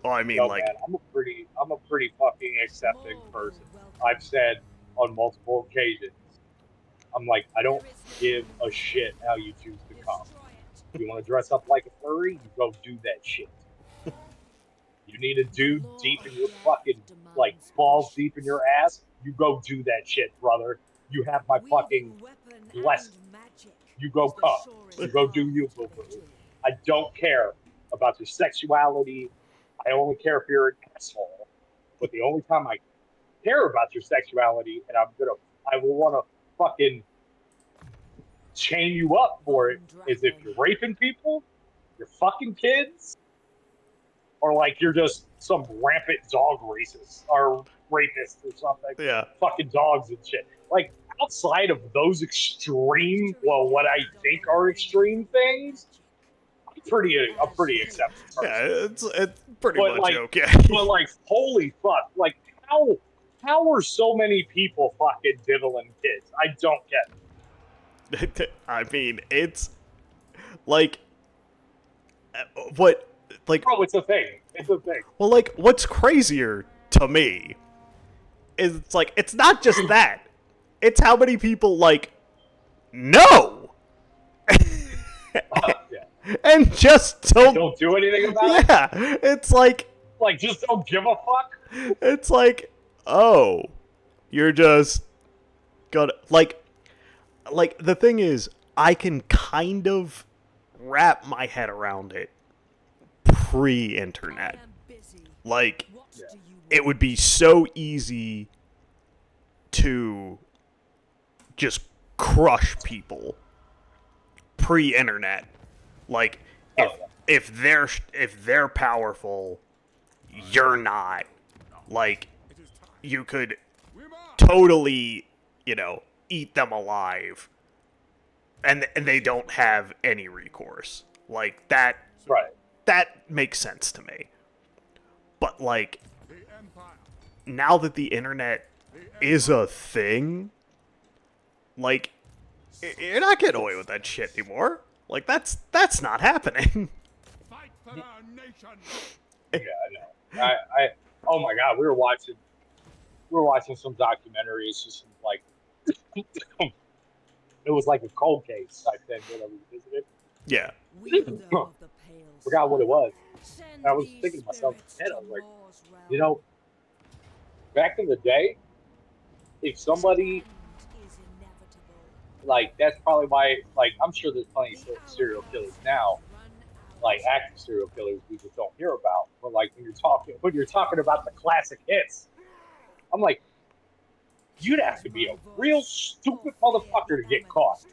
Well, I mean, No, like, man, I'm a pretty fucking accepting person. I've said on multiple occasions, I'm like, I don't give a shit how you choose to come. You want to dress up like a furry? You go do that shit. You need a dude deep in your fucking, like, balls deep in your ass? You go do that shit, brother. You have my fucking blessing. You go come. You go do you, boo boo. I don't care about your sexuality. I only care if you're an asshole. But the only time I care about your sexuality and I will want to fucking chain you up for it is if you're raping people, you're fucking kids, or like you're just some rampant dog racist or rapist or something. yeah, Fucking dogs and shit. Like outside of those extreme, well, what I think are extreme things, I'm pretty accepting yeah, person. it's pretty But much like, okay. but like, holy fuck! Like, how are so many people fucking diddling kids? I don't get it. I mean, it's like, what, like, Bro, it's a thing. It's a thing. well, like, what's crazier to me is it's like, it's not just that. It's how many people, like, know. Yeah. And just Don't do anything about it. yeah, it's like, Just don't give a fuck. it's like, oh, you're just gonna, like, the thing is, I can kind of wrap my head around it pre-internet. Like, it would be so easy to just crush people pre-internet. Like, if they're powerful, you're not. Like, you could totally, eat them alive, and they don't have any recourse. Like, that Right. that makes sense to me. But like, now that the internet is a thing, like, you're not getting away with that shit anymore. Like, that's not happening. Fight for our nation. Yeah, I know. I oh my god, we were watching some documentaries, just like it was like a cold case type thing that we visited. Yeah. Forgot what it was. And I was thinking to myself, I was like, you know, back in the day, if somebody like that's probably why, like, I'm sure there's plenty of serial killers now, like active serial killers we just don't hear about. But like when you're talking about the classic hits, I'm like, you'd have to be a real stupid motherfucker to get caught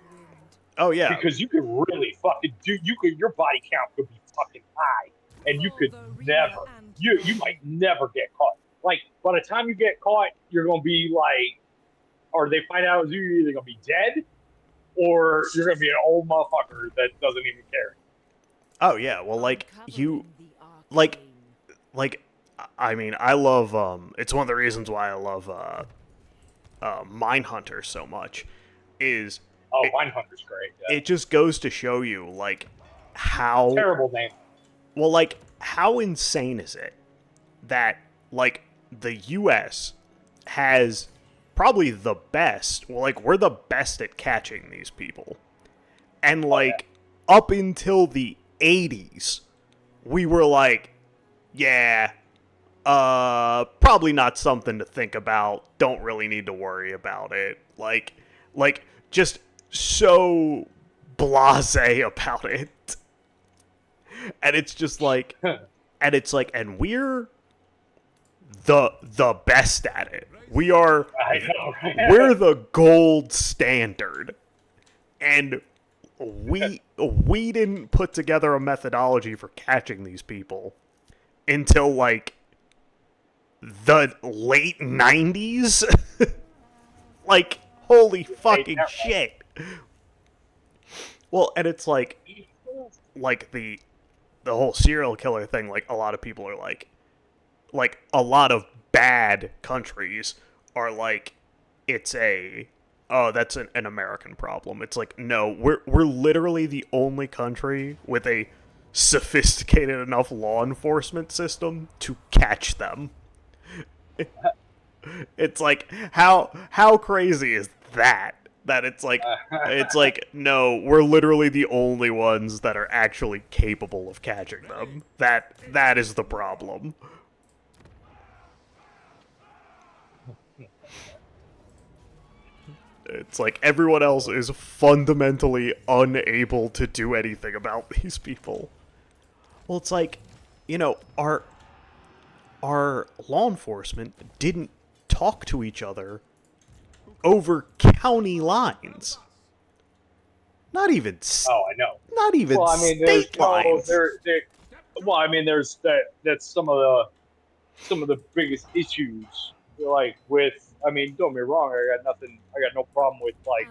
Oh yeah, because you could really fucking do. Your body count could be fucking high, and you could never. You might never get caught. Like by the time you get caught, you're gonna be like, or they find out you're either gonna be dead or you're gonna be an old motherfucker that doesn't even care. oh yeah. Well, like, like, I mean, I love. It's one of the reasons why I love Mindhunter so much. Is Oh, it, Mindhunter's great. Yeah. it just goes to show you like how Terrible name. well, like, how insane is it that like the U.S. has probably the best. Well, like, we're the best at catching these people, and Oh yeah. like up until the '80s, we were like, yeah, probably not something to think about. Don't really need to worry about it. Like, just so blasé about it. And it's just like, and we're the best at it. I know. We're the gold standard. And we didn't put together a methodology for catching these people until like the late 90s. Like, holy fucking shit. Well, and it's like the whole serial killer thing, like a lot of people are like a lot of bad countries are like, it's a, oh, that's an American problem. It's like, no, we're literally the only country with a sophisticated enough law enforcement system to catch them. It's like, how crazy is that? That it's like, no, we're literally the only ones that are actually capable of catching them. That is the problem. It's like everyone else is fundamentally unable to do anything about these people. Well, it's like, our law enforcement didn't talk to each other over county lines. Not even Oh, I know. not even Well, I mean, there's state no lines. there. Well, I mean, there's that's some of the biggest issues. Like with, I mean, don't get me wrong. I got no problem with like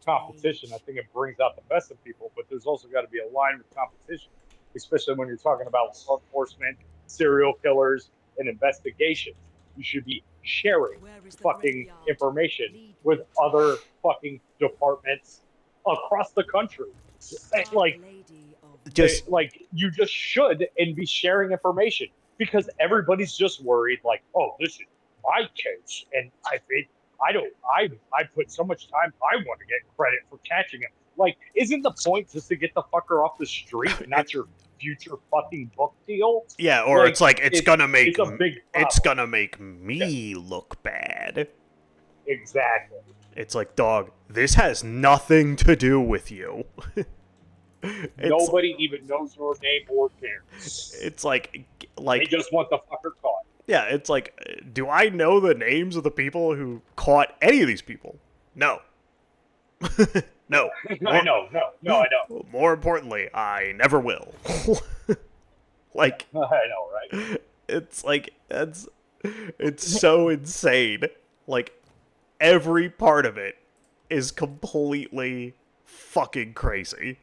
competition. I think it brings out the best in people. But there's also got to be a line with competition, especially when you're talking about law enforcement, serial killers, and investigations. You should be sharing fucking information with other fucking departments across the country. Like Just like you just should and be sharing information because everybody's just worried like, oh, this is my case and I don't I put so much time, I want to get credit for catching him. Like, isn't the point just to get the fucker off the street and not your future fucking book deal? yeah, or Like it's like it's a big it's problem. gonna make me look bad. Exactly. It's like, dog, this has nothing to do with you. it's Nobody even knows your name or cares. it's like They just want the fucker caught. yeah, it's like, do I know the names of the people who caught any of these people? No. No. I know, no, I know. More importantly, I never will. Like, I know, right? it's like, it's so insane. Like, every part of it is completely fucking crazy.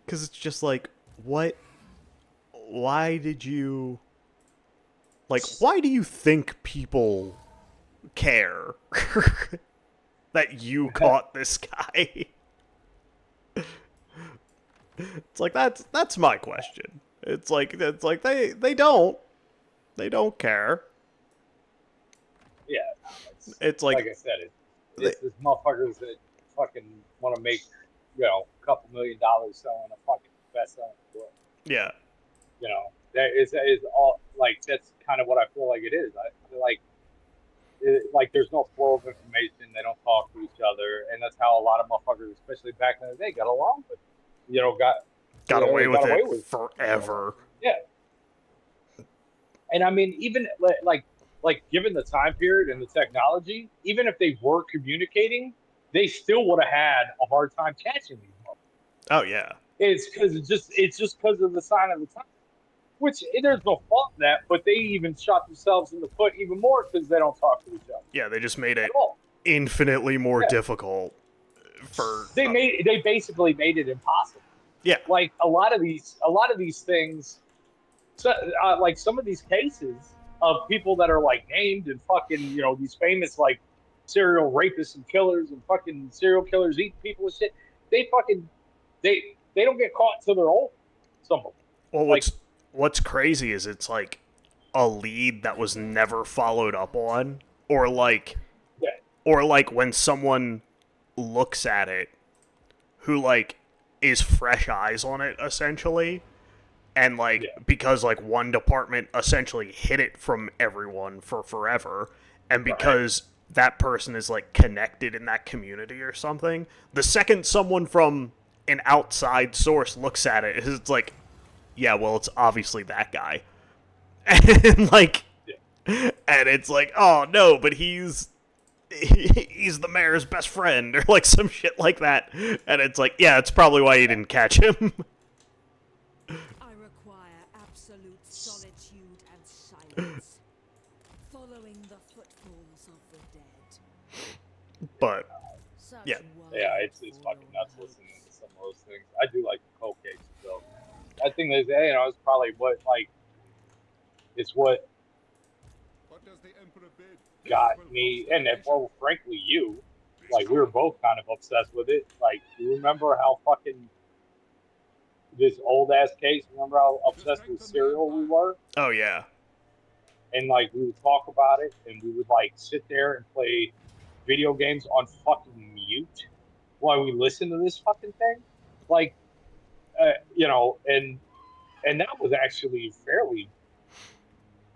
Because it's just like, why did you, like, why do you think people care that you caught this guy? It's like, that's my question. It's like they don't care. Yeah, It's like like, I said, it's motherfuckers that fucking want to make, a couple $1,000,000 selling a fucking best-selling book. yeah, That is all, like, that's kind of what I feel like it is. I feel like like there's no flow of information. They don't talk to each other, and that's how a lot of motherfuckers, especially back in the day, got along with. Got got away with got away it with. forever. Yeah. And I mean, even like given the time period and the technology, even if they were communicating, they still would have had a hard time catching these motherfuckers. Oh yeah. It's just because of the sign of the time. Which there's no fault in that, but they even shot themselves in the foot even more because they don't talk to each other Yeah, they just made at it all. infinitely more Yeah. difficult for They basically made it impossible. yeah. Like a lot of these things, so, like some of these cases of people that are like named and fucking these famous like serial rapists and killers and fucking serial killers eat people and shit. They fucking they they don't get caught until they're old. Some of them. Well, Like what's crazy is it's like a lead that was never followed up on, or yeah, when someone looks at it, who like is fresh eyes on it essentially, and like yeah, because like one department essentially hid it from everyone for forever, and right. because that person is like connected in that community or something, the second someone from an outside source looks at it, it's like, yeah, well, it's obviously that guy. And like, Yeah. and it's like, oh no, but he's the mayor's best friend, or like some shit like that. And it's like, yeah, it's probably why you didn't catch him. I require absolute solitude and silence, following the footfalls of the dead. But Such yeah. Yeah, it's fucking nuts listening to some of those things. I do like the cold cases though. I think that it's probably what like it's what What does the Emperor bid? got me, and then, well, frankly, you like we were both kind of obsessed with it. Like, you remember how fucking this old ass case? Remember how obsessed with serial we were? Oh yeah. And like we would talk about it, and we would like sit there and play video games on fucking mute while we listen to this fucking thing. Like, and that was actually fairly.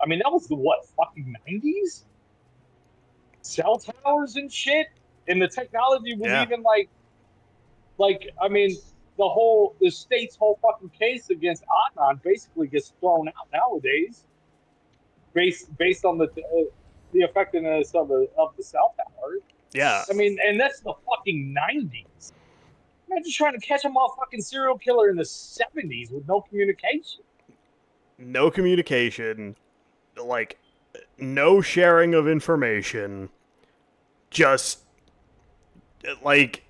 I mean, that was the what fucking 90s? Cell towers and shit, and the technology was Yeah. even like I mean, the state's whole fucking case against Adnan basically gets thrown out nowadays, based on the effectiveness of the cell tower. Yeah. I mean, and that's the fucking 90s. Imagine trying to catch a motherfucking serial killer in the 70s with no communication. No communication, like no sharing of information. Just like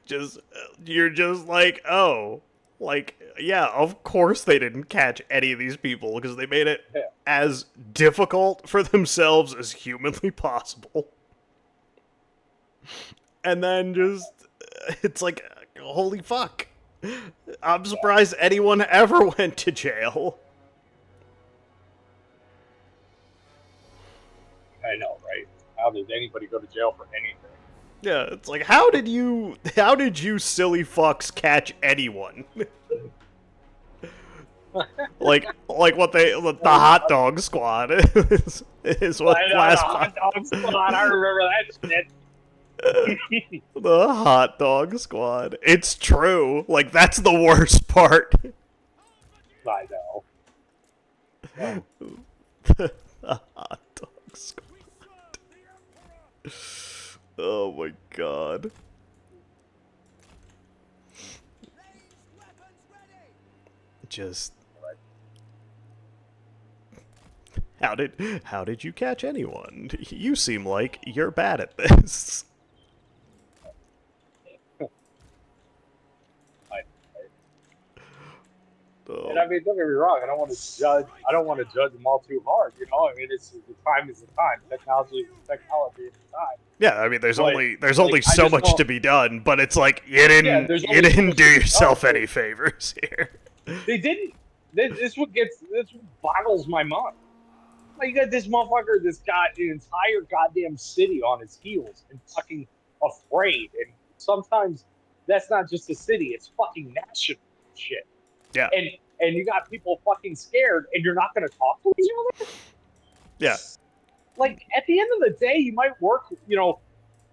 just you're just like, oh, like, yeah, of course they didn't catch any of these people because they made it Yeah. as difficult for themselves as humanly possible. And then just it's like, holy fuck, I'm surprised anyone ever went to jail. I know, right? How does anybody go to jail for anything? Yeah, it's like, how did you silly fucks catch anyone? like what the hot dog squad is what I know, the last hot dog squad. I remember that shit. the hot dog squad. It's true. Like, that's the worst part. I know. The hot dog squad. Oh my god. Just how did you catch anyone? You seem like you're bad at this. Oh. And I mean, don't get me wrong. I don't want to judge. I don't want to judge them all too hard. You know, I mean, it's the time is the time. Technology is the technology at the time. Yeah, I mean, there's But, only like, I so just much don't- to be done, but it's like you didn't there's only so do much to be done, yourself but- any favors here. They didn't. This what boggles my mind. Like, you got this motherfucker that's got an entire goddamn city on his heels and fucking afraid. And sometimes that's not just a city; it's fucking national shit. Yeah, And you got people fucking scared, and you're not going to talk to each other. yeah, Like, at the end of the day, you might work. You know,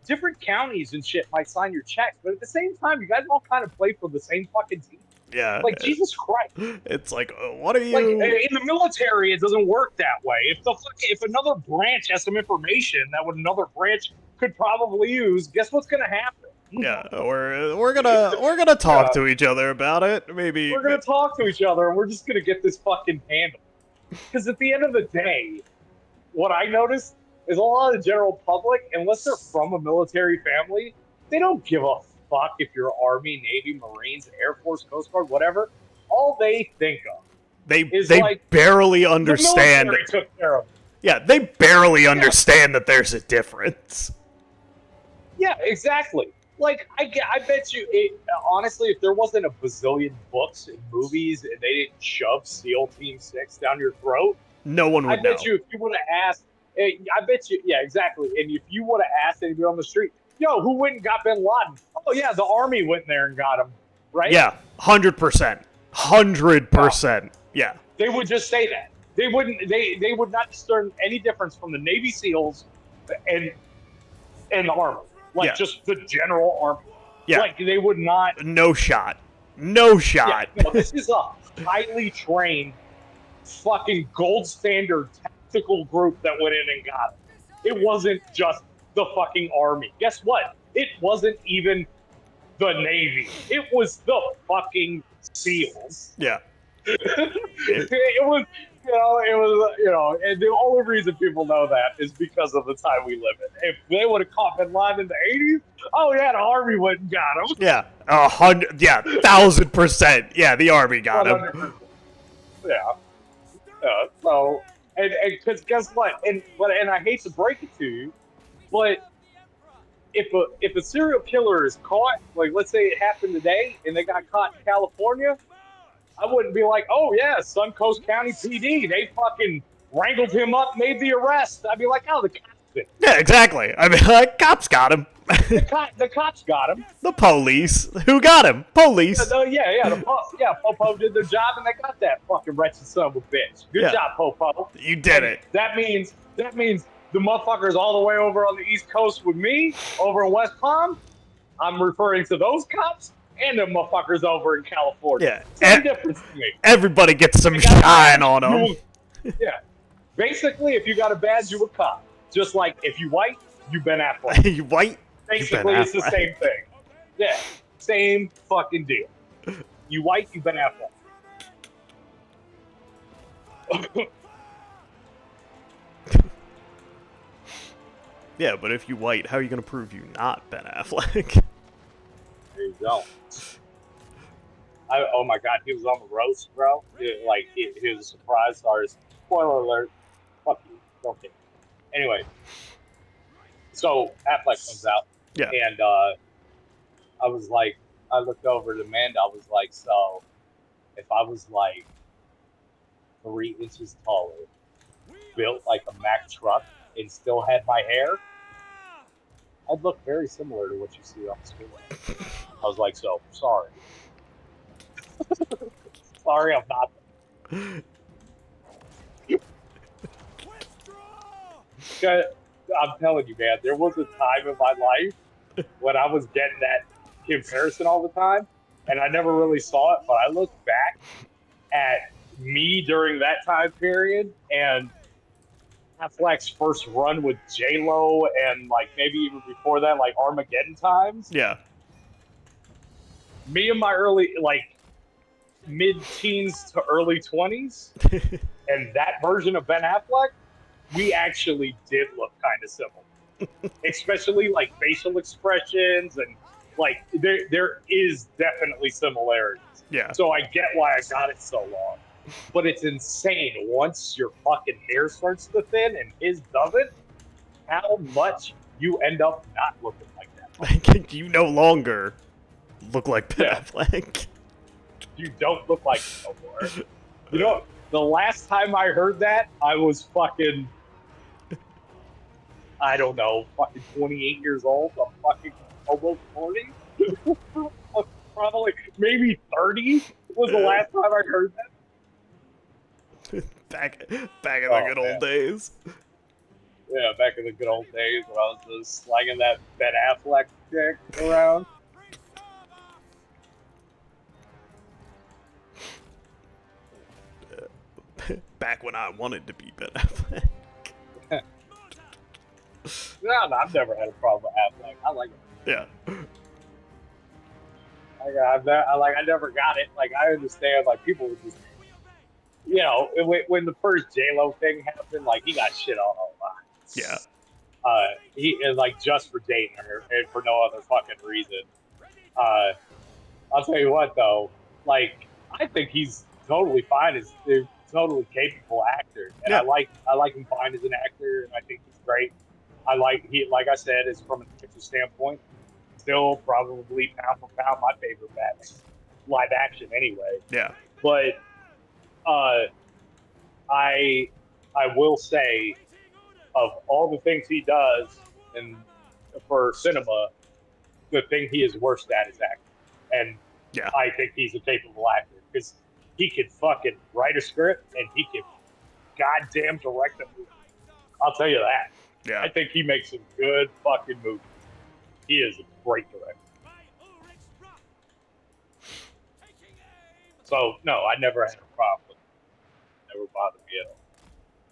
different counties and shit might sign your checks, but at the same time, you guys all kind of play for the same fucking team. Yeah. Like, Jesus Christ. It's like, what are Like, you? in the military, it doesn't work that way. If another branch has some information that another branch could probably use, guess what's going to happen? Yeah, we're gonna talk to each other about it. Maybe. We're going to talk to each other, and we're just going to get this fucking handled. Because at the end of the day, what I noticed is a lot of the general public, unless they're from a military family, they don't give a fuck if you're Army, Navy, Marines, Air Force, Coast Guard, whatever. All they think of They is they like barely the understand. military took care of it. Yeah, they barely understand that there's a difference. Yeah, exactly. Like I bet you, honestly, if there wasn't a bazillion books and movies and they didn't shove SEAL Team 6 down your throat, No one I would know. bet you if you would have asked, I bet you, yeah, exactly. And if you would have asked anybody on the street, yo, who went and got Bin Laden? Oh yeah, the Army went there and got him, right? Yeah, 100%, 100%. Yeah, They would just say that. They wouldn't. They would not discern any difference from the Navy SEALs and the Army, like Yeah. just the general Army. yeah. Like they would not. No shot. No shot. Yeah, no, this is a highly trained, fucking gold standard tactical group that went in and got it. It wasn't just the fucking Army. Guess what? It wasn't even the Navy. It was the fucking SEALs. Yeah. It was, and the only reason people know that is because of the time we live in. If they would have caught Bin Laden in the 80s, oh yeah, the Army went and got him. Yeah. 100. Yeah. 1,000%. Yeah. The Army got him. 100%. Yeah. So, and because guess what? And I hate to break it to you, but if a serial killer is caught, like let's say it happened today, and they got caught in California, I wouldn't be like, oh yeah, Suncoast County PD, they fucking wrangled him up, made the arrest. I'd be like, oh, the cops did. Yeah. Exactly. I mean, like, cops got him. The cops got him. The police. Who got him? Police. Popo did their job, and they got that fucking wretched son of a bitch. Good Yeah. job, Popo. You did it. That means the motherfuckers all the way over on the East Coast with me, over in West Palm. I'm referring to those cops and the motherfuckers over in California. Yeah. Same difference to me. Everybody gets some shine on them. Yeah. Basically, if you got a badge, you a cop. Just like if you white, you Ben Affleck. You white? Basically, it's the same thing. Yeah. Same fucking deal. You white, you Ben Affleck. Yeah, but if you white, how are you gonna prove you not Ben Affleck? There you go. Oh my god, he was on the roast, bro. He was a surprise stars. Spoiler alert. Fuck you. Don't care. Anyway, so Affleck comes out, Yeah. and I was like, I looked over at Amanda. I was like, so if I was like 3 inches taller, built like a Mack truck, and still had my hair, I'd look very similar to what you see on the screen. I was like, so sorry. Sorry, I'm not. I'm telling you, man, there was a time in my life when I was getting that comparison all the time, and I never really saw it, but I look back at me during that time period and Affleck's first run with J-Lo and like maybe even before that, like Armageddon times. Yeah. Me in my early, like mid-teens to early 20s, and that version of Ben Affleck, we actually did look kind of similar. Especially like facial expressions and like there is definitely similarities. Yeah. So I get why I got it so long. But it's insane once your fucking hair starts to thin and his doesn't, how much you end up not looking like that. Like, you no longer look like Ben Affleck. You don't look like it no more. You know, the last time I heard that, I was fucking, I don't know, fucking 28 years old. I'm fucking almost 40. Probably, maybe 30 was the last time I heard that. back in the good old days. Yeah, back in the good old days when I was just slanging that Ben Affleck chick around. Back when I wanted to be Ben Affleck. No, I've never had a problem with Affleck. I like it. Yeah. I never got it. Like, I understand. Like, people were just, when the first J Lo thing happened, like, he got shit on a lot. Yeah. He and like just for dating her and for no other fucking reason. Uh, I'll tell you what though, like I think he's totally fine as a totally capable actor, and Yeah. I like him fine as an actor, and I think he's great. Like I said, is from an actor standpoint, still probably pound for pound my favorite Batman live action anyway. Yeah. But uh, I I will say of all the things he does and for cinema, the thing he is worst at is acting. And Yeah. I think he's a capable actor because he can fucking write a script and he can goddamn direct a movie. I'll tell you that. Yeah. I think he makes some good fucking movies. He is a great director. So no, I never had a problem with it. Never bothered me at all.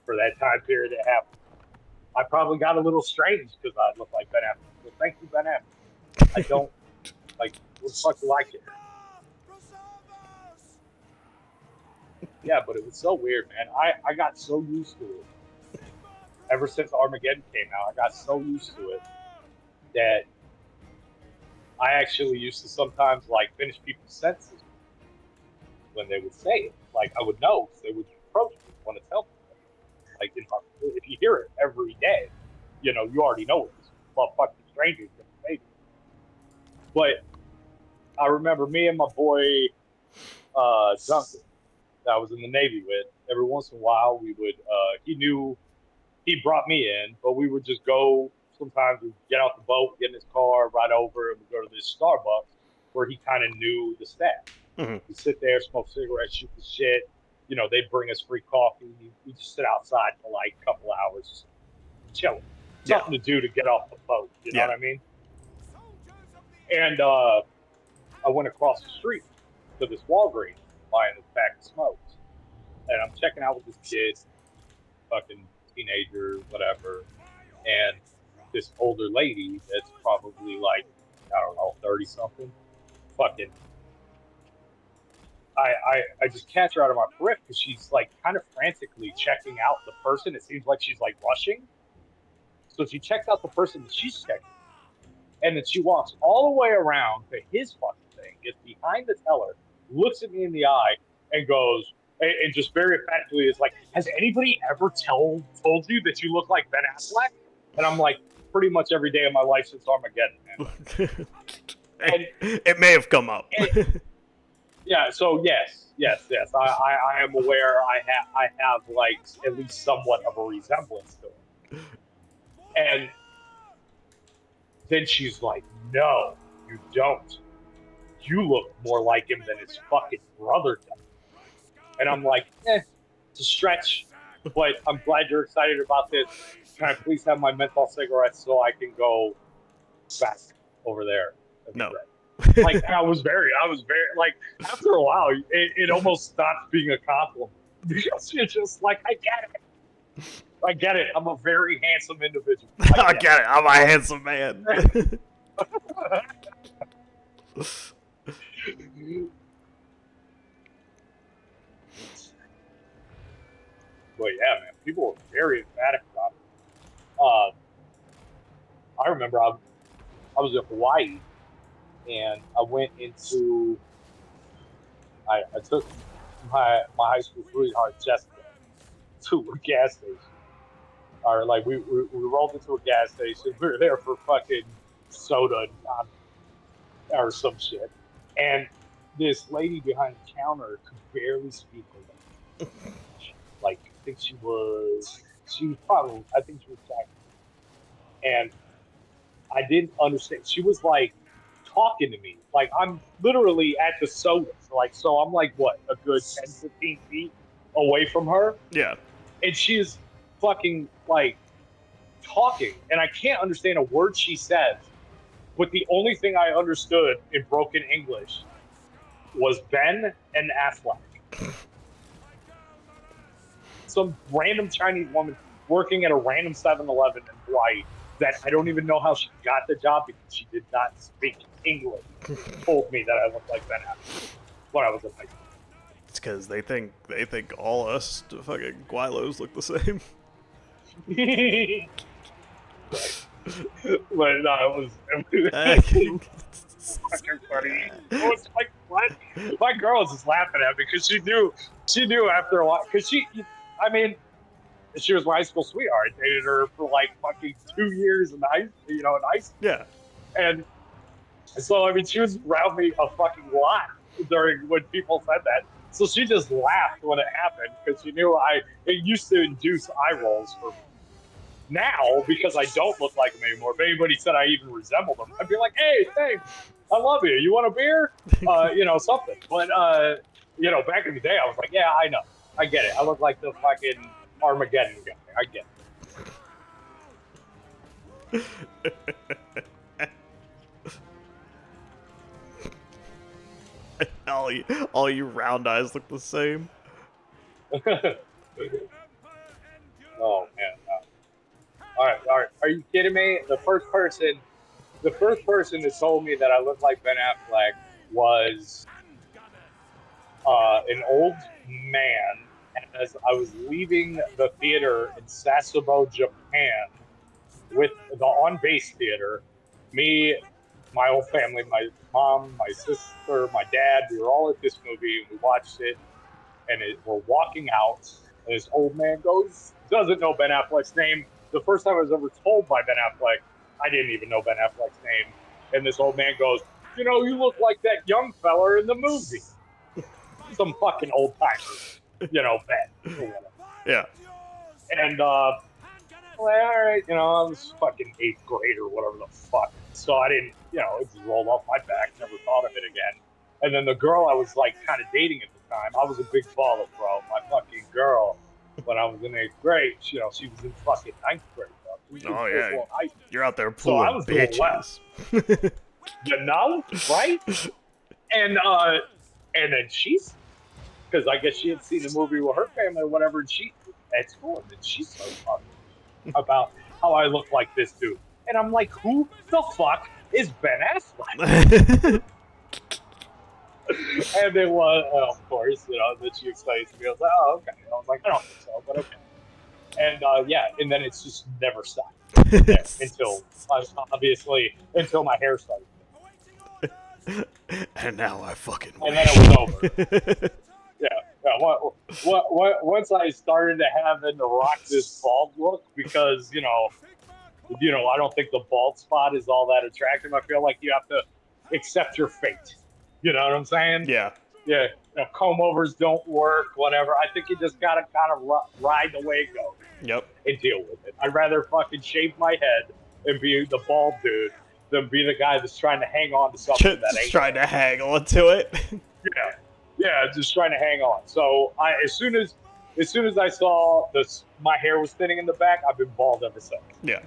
For that time period it happened. I probably got a little strange because I look like Ben Affleck. Well, thank you, Ben Affleck. I don't like what the fuck do I care? Yeah, but it was so weird, man. I got so used to it. Ever since Armageddon came out, I got so used to it that I actually used to sometimes like finish people's sentences when they would say it. Like I would know because they would approach me, want to tell me. Like if you hear it every day, you already know what this motherfucking stranger is gonna say. But I remember me and my boy Duncan that I was in the Navy with. Every once in a while, we would. He brought me in, but we would just go. Sometimes we'd get off the boat, get in his car, ride over, and we'd go to this Starbucks where he kind of knew the staff. Mm-hmm. We sit there, smoke cigarettes, shoot the shit. They'd bring us free coffee. We just sit outside for like a couple hours, chilling. Yeah. Something to do to get off the boat. You know Yeah. what I mean? And I went across the street to this Walgreens, buying this pack of smokes, and I'm checking out with this kid, fucking teenager, whatever, and this older lady that's probably like, I don't know, 30 something, fucking. I just catch her out of my periphery because she's like kind of frantically checking out the person. It seems like she's like rushing. So she checks out the person that she's checking. And then she walks all the way around to his fucking thing, gets behind the teller, looks at me in the eye, and goes, and just very emphatically is like, has anybody ever told you that you look like Ben Affleck? And I'm like, pretty much every day of my life since Armageddon, man. And it may have come up. yeah, so yes. I am aware I have like at least somewhat of a resemblance to him. And then she's like, no, you don't. You look more like him than his fucking brother does. And I'm like, it's a stretch, but I'm glad you're excited about this. Can I please have my menthol cigarettes so I can go back over there? No. Like I was very like after a while, it almost stopped being a compliment because you're just like, I get it. I'm a very handsome individual. I get it. I'm a handsome man. But yeah, man, people were very emphatic about it. I remember I was in Hawaii and I went into I took my high school sweetheart Jessica to a gas station. Or like we rolled into a gas station. We were there for fucking soda or some shit, and this lady behind the counter could barely speak English. Like she was probably I think she was Chinese, and I didn't understand. She was like talking to me like I'm literally at the soda, so I'm like what a good 10-15 feet away from her, Yeah. and she's fucking like talking, and I can't understand a word she says. But the only thing I understood in broken English was Ben and Affleck. Some random Chinese woman working at a random 7-Eleven in Hawaii that I don't even know how she got the job because she did not speak English. Told me that I looked like Ben Affleck when I was in high school. It's because they think all us fucking Guilos look the same. Right. But no, it was fucking funny. I was like, what? My girl was just laughing at me because she knew after a while because I mean, she was my high school sweetheart. I dated her for like fucking 2 years in high school. Yeah. And so, I mean, she was around me a fucking lot during when people said that. So she just laughed when it happened because she knew it used to induce eye rolls for me. Now, because I don't look like them anymore, if anybody said I even resembled them, I'd be like, hey, thanks. I love you. You want a beer? Something. But, back in the day, I was like, yeah, I know. I get it. I look like the fucking Armageddon guy. I get all you round eyes look the same. it. Oh, man. All right. Are you kidding me? The first person that told me that I looked like Ben Affleck was an old man as I was leaving the theater in Sasebo, Japan, with the on base theater. Me, my whole family, my mom, my sister, my dad, we were all at this movie and we watched it. And we're walking out, and this old man doesn't know Ben Affleck's name. The first time I was ever told by Ben Affleck, I didn't even know Ben Affleck's name. And this old man goes, you look like that young fella in the movie. Some fucking old timer, Ben or whatever. Yeah. And well, all right, I was fucking 8th grade or whatever the fuck. So I didn't, it just rolled off my back. Never thought of it again. And then the girl I was like kind of dating at the time, I was a big baller, bro. My fucking girl, when I was in 8th grade, she was in fucking 9th grade, bro. Oh yeah. You're out there So I pulling was doing bitches. right? And then she's because I guess she had seen the movie with her family or whatever, and she at school, and then she started talking about how I look like this dude, and I'm like, who the fuck is Ben Affleck? And then of course, then she explains to me. I was like, oh, okay. I was like, I don't think so, but okay. And and then it's just never stopped there until obviously until my hair started. And now I fucking wish. And then it was over. Once I started to having to rock this bald look because I don't think the bald spot is all that attractive. I feel like you have to accept your fate. You know what I'm saying? Yeah. Yeah. Comb overs don't work. Whatever. I think you just gotta kind of ride the way it goes. Yep. And deal with it. I'd rather fucking shave my head and be the bald dude than be the guy that's trying to hang on to something that ain't trying to hang on to it. Yeah, just trying to hang on. So as soon as I saw my hair was thinning in the back, I've been bald ever since. Yeah.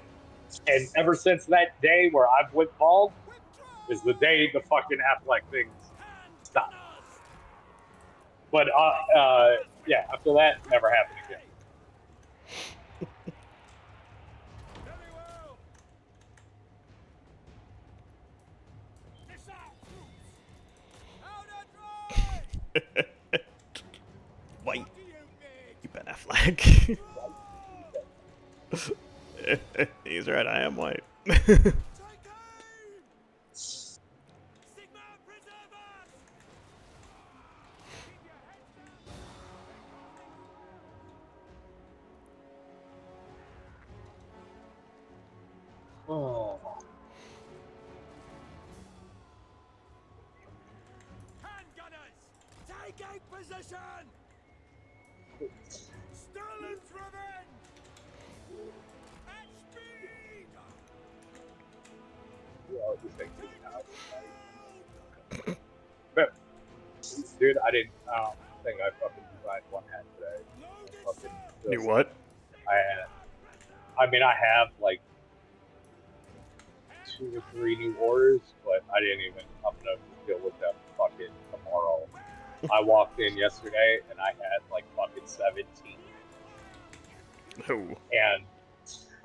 And ever since that day where I've went bald is the day the fucking Affleck things stopped. But after that, never happened again. White. You Ben Affleck. He's right, I am white. Oh. Handgunners, take a position. Sterling's revenge. At speed. This thing is dude, I don't think I fucking designed one hat today. You what? I I mean, I have like 2 or 3 new orders, but I didn't even. I'm gonna deal with them fucking tomorrow. I walked in yesterday and I had like fucking 17, Oh. and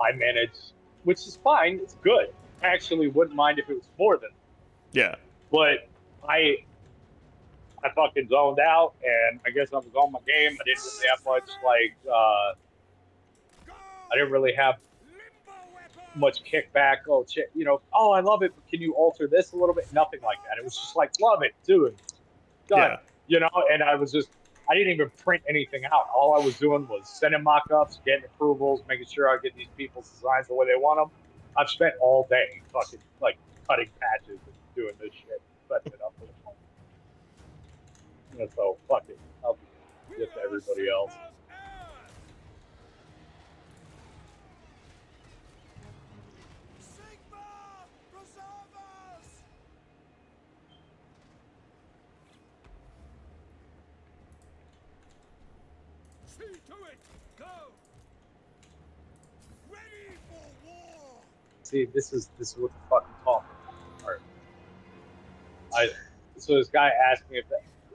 I managed, which is fine. It's good. I actually wouldn't mind if it was more than, Yeah. but I I fucking zoned out, and I guess I was on my game. I didn't really have much like I didn't really have much kickback. Oh shit, oh I love it, but can you alter this a little bit? Nothing like that. It was just like love it, dude, done. Yeah. And I didn't even print anything out. All I was doing was sending mock-ups, getting approvals, making sure I get these people's designs the way they want them. I've spent all day fucking like cutting patches and doing this shit, setting it up for the phone. So fuck it. I'll get to everybody else. Sigma, preserve us! See to it! Go! Ready for war! See, this is what the fuck I'm talking about. All right. So this guy asked me if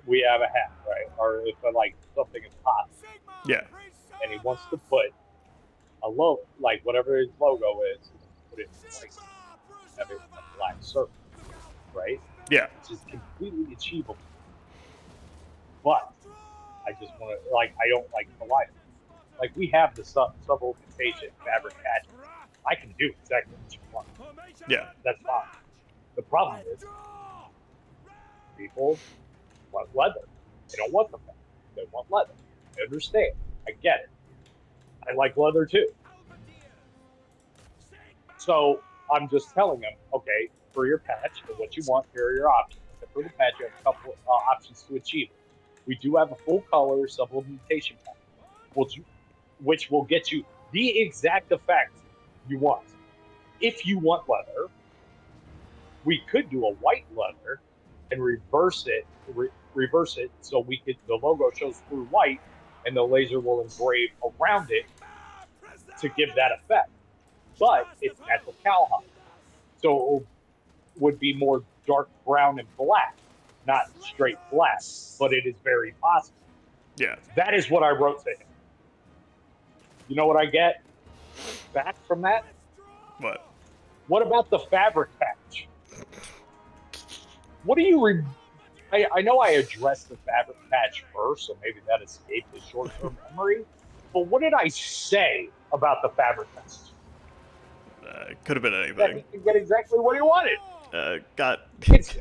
we have a hat, right, or if like something is possible, Sigma, Yeah. and he preserve wants to us! put a logo, like whatever his logo is, he wants to put it in white, Sigma, have it preserve in a black circle, right? Yeah. Which is completely achievable. But I just want to, like, I don't like to lie. Like, we have the sublimination fabric patch. I can do exactly what you want. Yeah. That's fine. The problem is, people want leather. They don't want the fabric. They want leather. I understand. I get it. I like leather too. So I'm just telling them, okay, for your patch and what you want, here are your options. And for the patch, you have a couple options to achieve it. We do have a full color supplementation pack, which will get you the exact effect you want. If you want leather, we could do a white leather and reverse it so the logo shows through white and the laser will engrave around it to give that effect. But it's natural cowhide, so it would be more dark brown and black, not straight black. But it is very possible. Yeah. That is what I wrote to him. You know what I get back from that? What? What about the fabric patch? What do you? I know I addressed the fabric patch first, so maybe that escaped his short-term memory. But what did I say about the fabric patch? Could have been That anything. he could get exactly what he wanted. Got. It's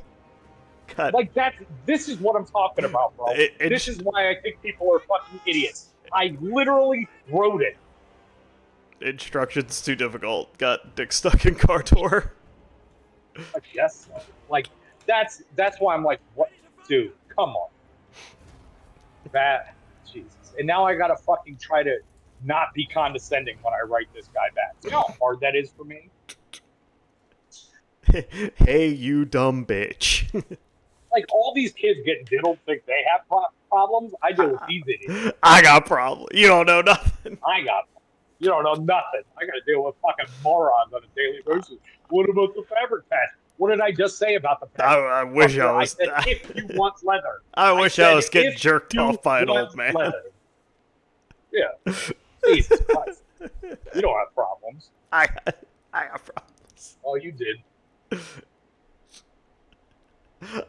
Cut. like that. This is what I'm talking about, bro. This is why I think people are fucking idiots. I literally wrote it. Instructions too difficult. Got dick stuck in car door. I guess so. Like that's why I'm like, what, dude? Come on. That Jesus. And now I gotta fucking try to not be condescending when I write this guy back. You know how hard that is for me? Hey, you dumb bitch. Like, all these kids getting diddled think they have problems. I deal with these idiots. I got problems. You don't know nothing. You don't know nothing. I gotta deal with fucking morons on a daily basis. What about the fabric patch? What did I just say about the patch? I wish I was. I said, if you want leather. I wish I was getting if jerked you off by an want old man. leather. Yeah. Jesus Christ. You don't have problems. I got problems. Oh, you did.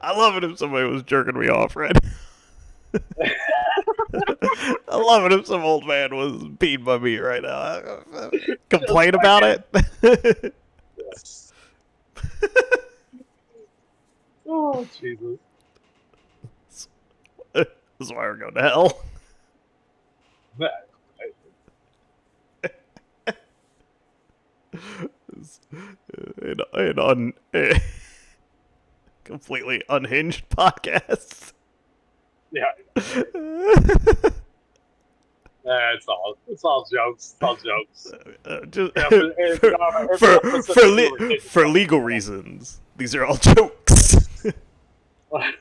I love it if somebody was jerking me off, Red. I love it if some old man was beating my meat right now. Complain about it. Yes. Oh, Jesus. This is why we're going to hell. Completely unhinged podcast. Yeah. It's all jokes. It's all jokes. For legal reasons, these are all jokes.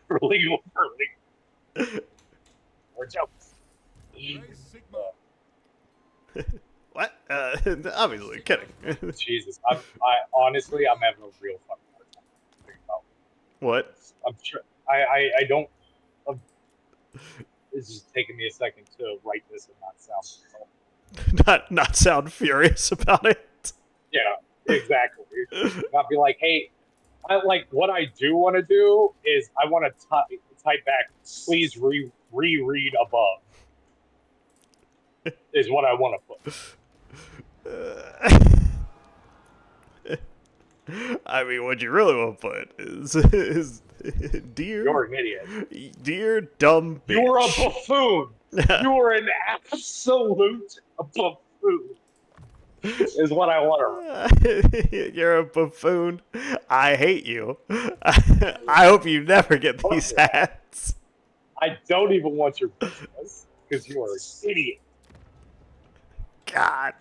for legal. Or jokes. Raise Sigma. What? Obviously, kidding. Jesus, I honestly, I'm having a real fucking hard time figuring out What? this. I'm sure I don't. I'm, it's just taking me a second to write this and not sound. Not sound furious about it. Yeah, exactly. Not be like, hey, I like what I do want to do is I want to type back. Please reread above is what I want to put. I mean, what you really want to put is dear, You're an idiot. dear dumb bitch. You're a buffoon. You're an absolute buffoon. Is what I want to. You're a buffoon. I hate you. I hope you never get these hats. I don't even want your business because you are an idiot. God.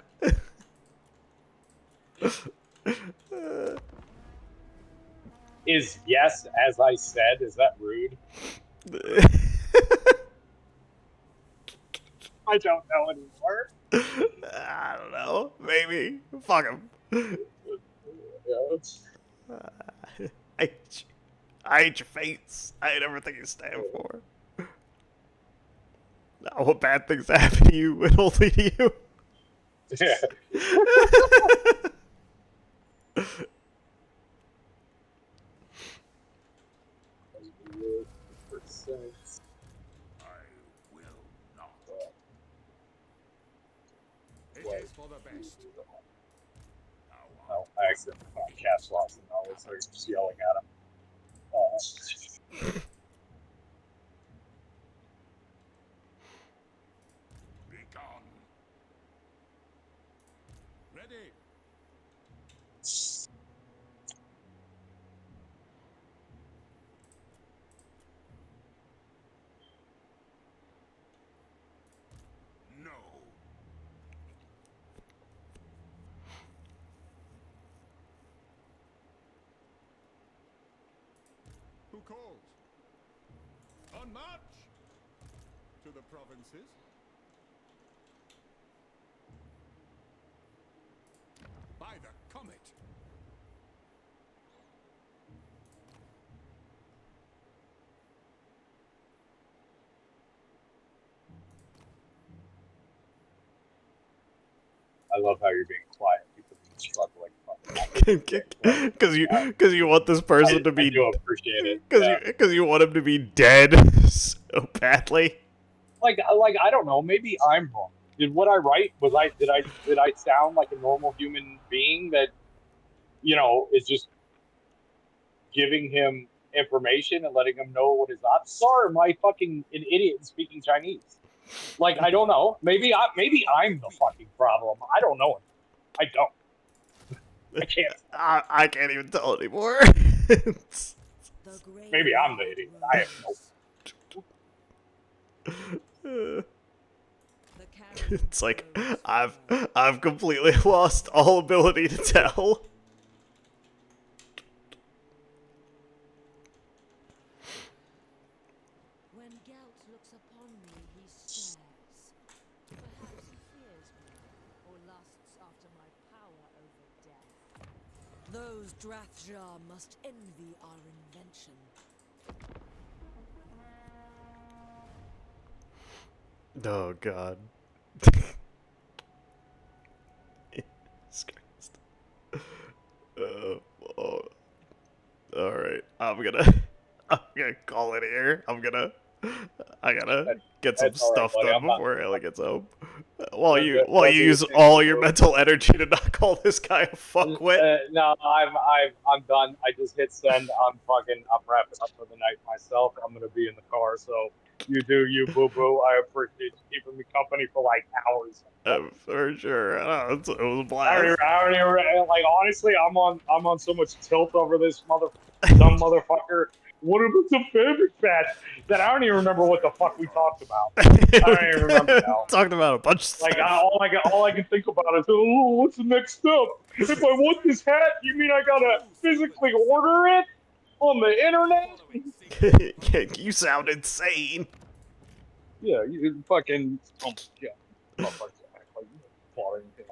Is yes, as I said, is that rude? I don't know anymore. I don't know. Maybe. Fuck him. I hate you. I hate your face. I hate everything you stand for. I want bad things to happen to you and only to you. Yeah. I will not. It is for the best. No, I accidentally found caps lost and I was like just yelling at him. Be gone. Ready. No. Who calls? On march! To the provinces. By the comet! I love how you're being quiet because you're struggling. Because you want this person to I be. do appreciate it. Because you want him to be dead so badly. Like I don't know. Maybe I'm wrong. Did what I write did I sound like a normal human being that is just giving him information and letting him know what his options are? Or am I fucking an idiot and speaking Chinese? Like I don't know. Maybe I'm the fucking problem. I don't know. I don't. I can't. I can't even tell anymore. Maybe I'm the idiot. I have no. It's like I've completely lost all ability to tell. When Gout looks upon me, he stares. Perhaps he fears me, or lusts after my power over death. Those Drathjar must envy our invention. Oh God. Jesus Christ. Oh. All right, I'm gonna call it here. I gotta get some That's all right, stuff buddy. done I'm not- before Ellie gets home. While That's you it. while That's you it. use all your mental energy to not call this guy a fuckwit. No, I'm done. I just hit send. I'm wrapping up for the night myself. I'm gonna be in the car, so you do you, boo boo. I appreciate you keeping me company for like hours. For sure. It was a I don't blast. even, like honestly, I'm on so much tilt over this dumb motherfucker. What if it's a fabric patch that I don't even remember what the fuck we talked about. I don't even remember now. Talked about a bunch of stuff. Like all I can think about is, oh, what's the next step? If I want this hat, you mean I gotta physically order it on the internet? You sound insane. Yeah, you fucking. Oh my god, motherfucker, act like you bought anything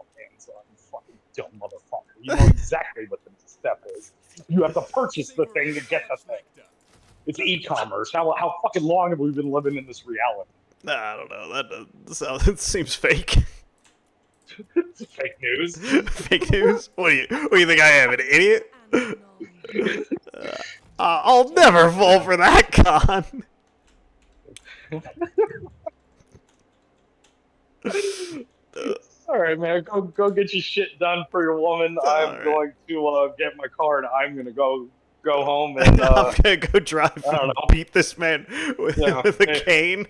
fucking dumb motherfucker. You know exactly what the step is. You have to purchase the thing to get the thing. It's e-commerce. How fucking long have we been living in this reality? Nah, I don't know. That seems fake. It's fake news. Fake news? What do you think I am, an idiot? And none. I'll never fall for that con. All right, man. Go get your shit done for your woman. I'm right. going to get my car and I'm gonna go home and I'm gonna go drive I don't and know. beat this man with, Yeah. with a cane.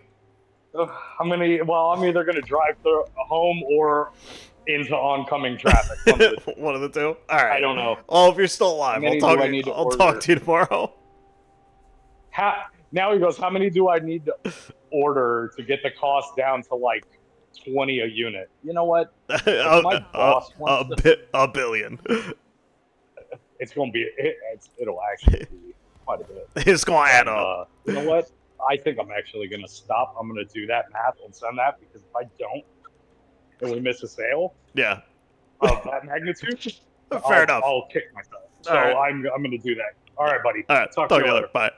I'm either gonna drive home or into oncoming traffic. One of the two. One of the two. All right. I don't know. Oh, if you're still How alive, many do I need to I'll order? talk to you tomorrow. Now he goes, how many do I need to order to get the cost down to like 20 a unit? You know what? If my boss wants to, A billion. it's gonna be it'll actually be quite a bit. It's gonna add up. You know what? I think I'm actually gonna stop. I'm gonna do that math and send that because if I don't, and we miss a sale Yeah. of that magnitude, Fair enough. I'll kick myself. So All right. I'm gonna do that. All right, buddy. All right. Talk to you later. Bye.